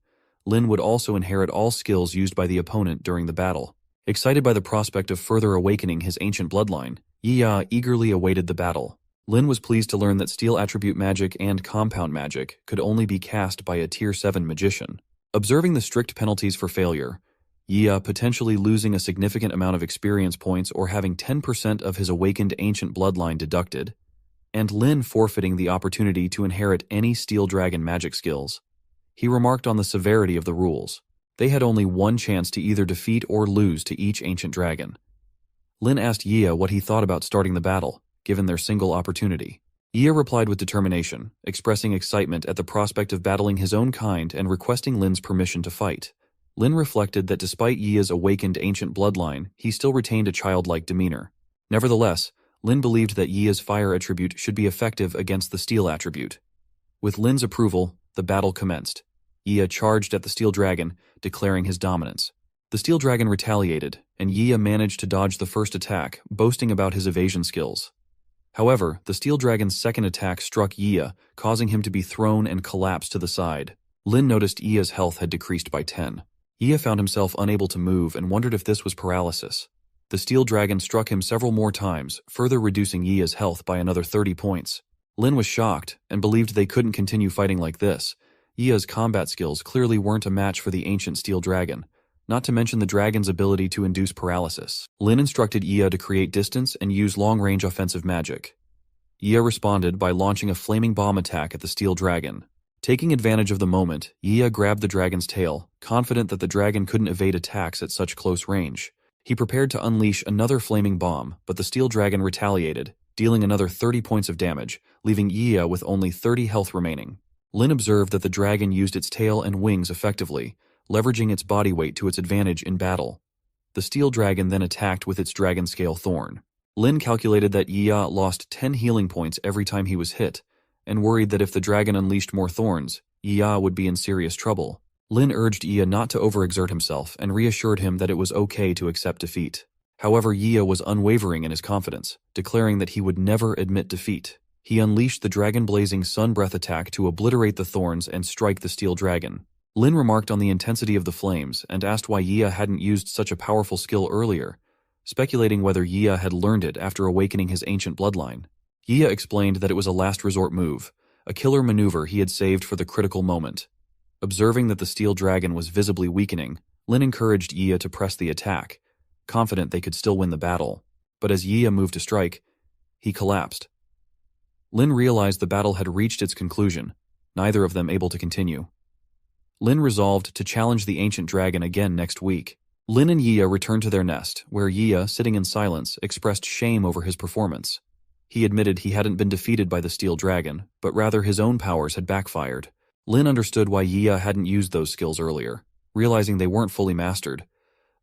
Lin would also inherit all skills used by the opponent during the battle. Excited by the prospect of further awakening his ancient bloodline, Yia eagerly awaited the battle. Lin was pleased to learn that steel attribute magic and compound magic could only be cast by a Tier 7 magician. Observing the strict penalties for failure, Yia potentially losing a significant amount of experience points or having 10% of his awakened ancient bloodline deducted, and Lin forfeiting the opportunity to inherit any steel dragon magic skills. He remarked on the severity of the rules. They had only one chance to either defeat or lose to each ancient dragon. Lin asked Yia what he thought about starting the battle, given their single opportunity. Yia replied with determination, expressing excitement at the prospect of battling his own kind and requesting Lin's permission to fight. Lin reflected that despite Yia's awakened ancient bloodline, he still retained a childlike demeanor. Nevertheless, Lin believed that Yia's fire attribute should be effective against the steel attribute. With Lin's approval, the battle commenced. Yia charged at the steel dragon, declaring his dominance. The steel dragon retaliated, and Yia managed to dodge the first attack, boasting about his evasion skills. However, the steel dragon's second attack struck Yia, causing him to be thrown and collapse to the side. Lin noticed Yia's health had decreased by 10. Yi found himself unable to move and wondered if this was paralysis. The steel dragon struck him several more times, further reducing Yi's health by another 30 points. Lin was shocked and believed they couldn't continue fighting like this. Yi's combat skills clearly weren't a match for the ancient steel dragon, not to mention the dragon's ability to induce paralysis. Lin instructed Yi to create distance and use long-range offensive magic. Yi responded by launching a flaming bomb attack at the steel dragon. Taking advantage of the moment, Yi grabbed the dragon's tail, confident that the dragon couldn't evade attacks at such close range. He prepared to unleash another flaming bomb, but the steel dragon retaliated, dealing another 30 points of damage, leaving Yi with only 30 health remaining. Lin observed that the dragon used its tail and wings effectively, leveraging its body weight to its advantage in battle. The steel dragon then attacked with its dragon scale thorn. Lin calculated that Yi lost 10 healing points every time he was hit, and worried that if the dragon unleashed more thorns, Yi would be in serious trouble. Lin urged Yi not to overexert himself and reassured him that it was okay to accept defeat. However, Yi was unwavering in his confidence, declaring that he would never admit defeat. He unleashed the dragon-blazing sun breath attack to obliterate the thorns and strike the steel dragon. Lin remarked on the intensity of the flames and asked why Yi hadn't used such a powerful skill earlier, speculating whether Yi had learned it after awakening his ancient bloodline. Yi explained that it was a last resort move, a killer maneuver he had saved for the critical moment. Observing that the steel dragon was visibly weakening, Lin encouraged Yi to press the attack, confident they could still win the battle. But as Yi moved to strike, he collapsed. Lin realized the battle had reached its conclusion, neither of them able to continue. Lin resolved to challenge the ancient dragon again next week. Lin and Yi returned to their nest, where Yi, sitting in silence, expressed shame over his performance. He admitted he hadn't been defeated by the steel dragon, but rather his own powers had backfired. Lin understood why Yi hadn't used those skills earlier, realizing they weren't fully mastered.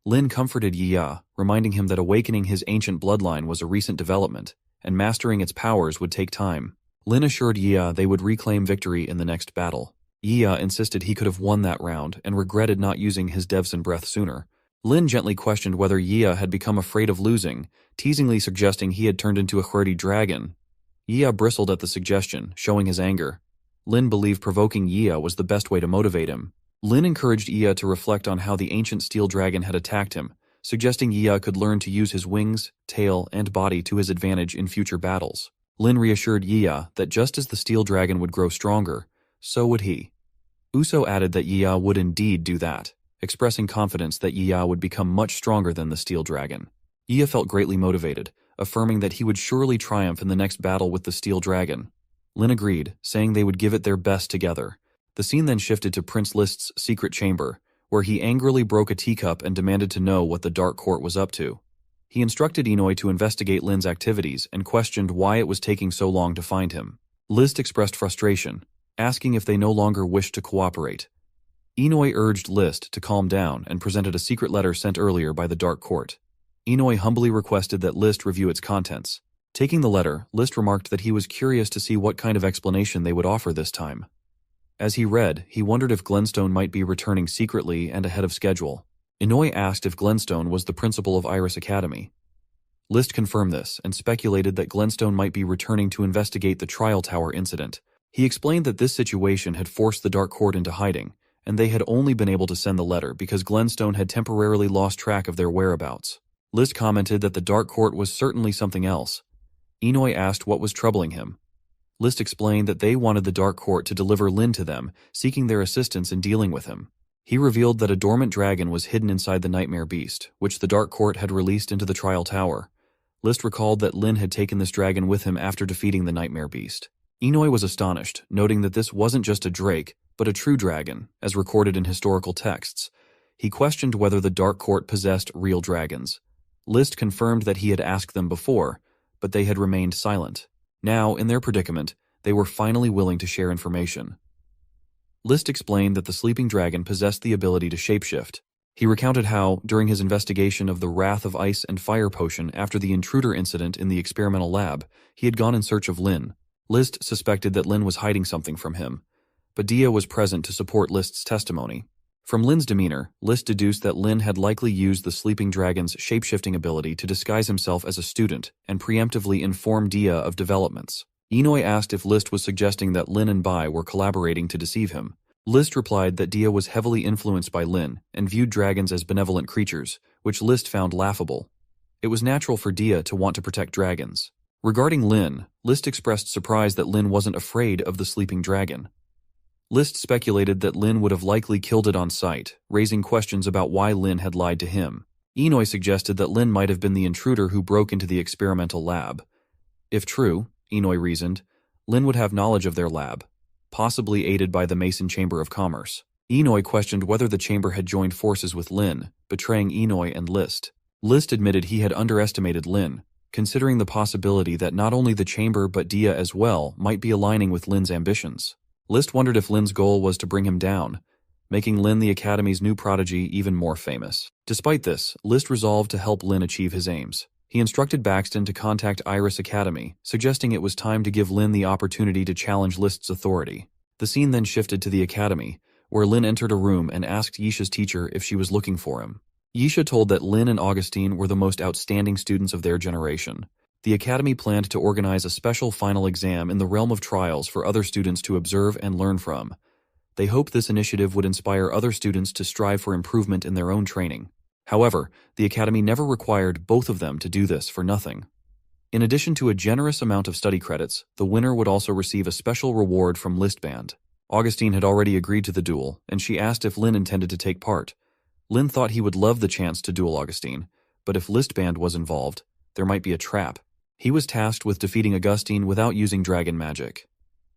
Lin comforted Yi, reminding him that awakening his ancient bloodline was a recent development, and mastering its powers would take time. Lin assured Yi they would reclaim victory in the next battle. Yi insisted he could have won that round and regretted not using his Devson breath sooner. Lin gently questioned whether Yi had become afraid of losing, teasingly suggesting he had turned into a hurdy dragon. Yi bristled at the suggestion, showing his anger. Lin believed provoking Yi was the best way to motivate him. Lin encouraged Yi to reflect on how the ancient steel dragon had attacked him, suggesting Yi could learn to use his wings, tail, and body to his advantage in future battles. Lin reassured Yi that just as the steel dragon would grow stronger, so would he. Uso added that Yi would indeed do that, expressing confidence that Yi would become much stronger than the steel dragon. Yi felt greatly motivated, affirming that he would surely triumph in the next battle with the steel dragon. Lin agreed, saying they would give it their best together. The scene then shifted to Prince List's secret chamber, where he angrily broke a teacup and demanded to know what the Dark Court was up to. He instructed Inoi to investigate Lin's activities and questioned why it was taking so long to find him. List expressed frustration, asking if they no longer wished to cooperate. Inoi urged List to calm down and presented a secret letter sent earlier by the Dark Court. Inoi humbly requested that List review its contents. Taking the letter, List remarked that he was curious to see what kind of explanation they would offer this time. As he read, he wondered if Glenstone might be returning secretly and ahead of schedule. Inoi asked if Glenstone was the principal of Iris Academy. List confirmed this and speculated that Glenstone might be returning to investigate the Trial Tower incident. He explained that this situation had forced the Dark Court into hiding, and they had only been able to send the letter because Glenstone had temporarily lost track of their whereabouts. List commented that the Dark Court was certainly something else. Inoi asked what was troubling him. List explained that they wanted the Dark Court to deliver Lin to them, seeking their assistance in dealing with him. He revealed that a dormant dragon was hidden inside the Nightmare Beast, which the Dark Court had released into the Trial Tower. List recalled that Lin had taken this dragon with him after defeating the Nightmare Beast. Inoi was astonished, noting that this wasn't just a drake, but a true dragon, as recorded in historical texts. He questioned whether the Dark Court possessed real dragons. List confirmed that he had asked them before, but they had remained silent. Now, in their predicament, they were finally willing to share information. List explained that the sleeping dragon possessed the ability to shapeshift. He recounted how, during his investigation of the Wrath of Ice and Fire potion after the intruder incident in the experimental lab, he had gone in search of Lin. List suspected that Lin was hiding something from him, but Dia was present to support List's testimony. From Lin's demeanor, List deduced that Lin had likely used the sleeping dragon's shapeshifting ability to disguise himself as a student and preemptively inform Dia of developments. Inoi asked if List was suggesting that Lin and Bai were collaborating to deceive him. List replied that Dia was heavily influenced by Lin and viewed dragons as benevolent creatures, which List found laughable. It was natural for Dia to want to protect dragons. Regarding Lin, List expressed surprise that Lin wasn't afraid of the sleeping dragon. List speculated that Lin would have likely killed it on sight, raising questions about why Lin had lied to him. Inoue suggested that Lin might have been the intruder who broke into the experimental lab. If true, Inoue reasoned, Lin would have knowledge of their lab, possibly aided by the Mason Chamber of Commerce. Inoue questioned whether the chamber had joined forces with Lin, betraying Inoue and List. List admitted he had underestimated Lin, considering the possibility that not only the chamber but Dia as well might be aligning with Lin's ambitions. List wondered if Lin's goal was to bring him down, making Lin the Academy's new prodigy even more famous. Despite this, List resolved to help Lin achieve his aims. He instructed Baxton to contact Iris Academy, suggesting it was time to give Lin the opportunity to challenge List's authority. The scene then shifted to the Academy, where Lin entered a room and asked Yisha's teacher if she was looking for him. Yisha told that Lin and Augustine were the most outstanding students of their generation. The Academy planned to organize a special final exam in the realm of trials for other students to observe and learn from. They hoped this initiative would inspire other students to strive for improvement in their own training. However, the Academy never required both of them to do this for nothing. In addition to a generous amount of study credits, the winner would also receive a special reward from Listband. Augustine had already agreed to the duel, and she asked if Lin intended to take part. Lin thought he would love the chance to duel Augustine, but if Listband was involved, there might be a trap. He was tasked with defeating Augustine without using dragon magic.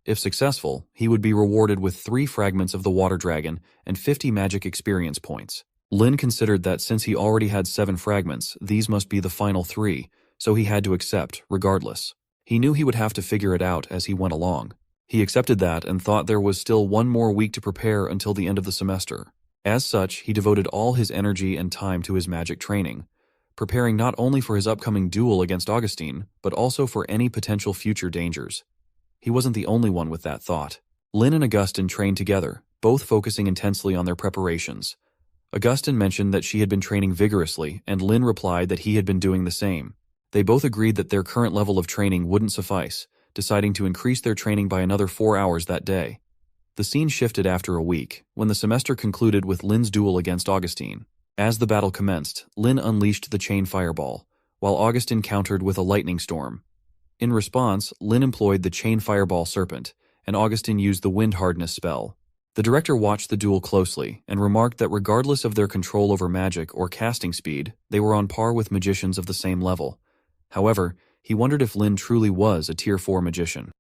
If successful, he would be rewarded with 3 fragments of the water dragon and 50 magic experience points. Lin considered that since he already had 7 fragments, these must be the final 3, so he had to accept, regardless. He knew he would have to figure it out as he went along. He accepted that and thought there was still 1 more week to prepare until the end of the semester. As such, he devoted all his energy and time to his magic training, preparing not only for his upcoming duel against Augustine, but also for any potential future dangers. He wasn't the only one with that thought. Lin and Augustine trained together, both focusing intensely on their preparations. Augustine mentioned that she had been training vigorously, and Lin replied that he had been doing the same. They both agreed that their current level of training wouldn't suffice, deciding to increase their training by another 4 hours that day. The scene shifted after a week, when the semester concluded with Lin's duel against Augustine. As the battle commenced, Lin unleashed the chain fireball, while Augustine countered with a lightning storm. In response, Lin employed the chain fireball serpent, and Augustine used the wind hardness spell. The director watched the duel closely and remarked that regardless of their control over magic or casting speed, they were on par with magicians of the same level. However, he wondered if Lin truly was a Tier 4 magician.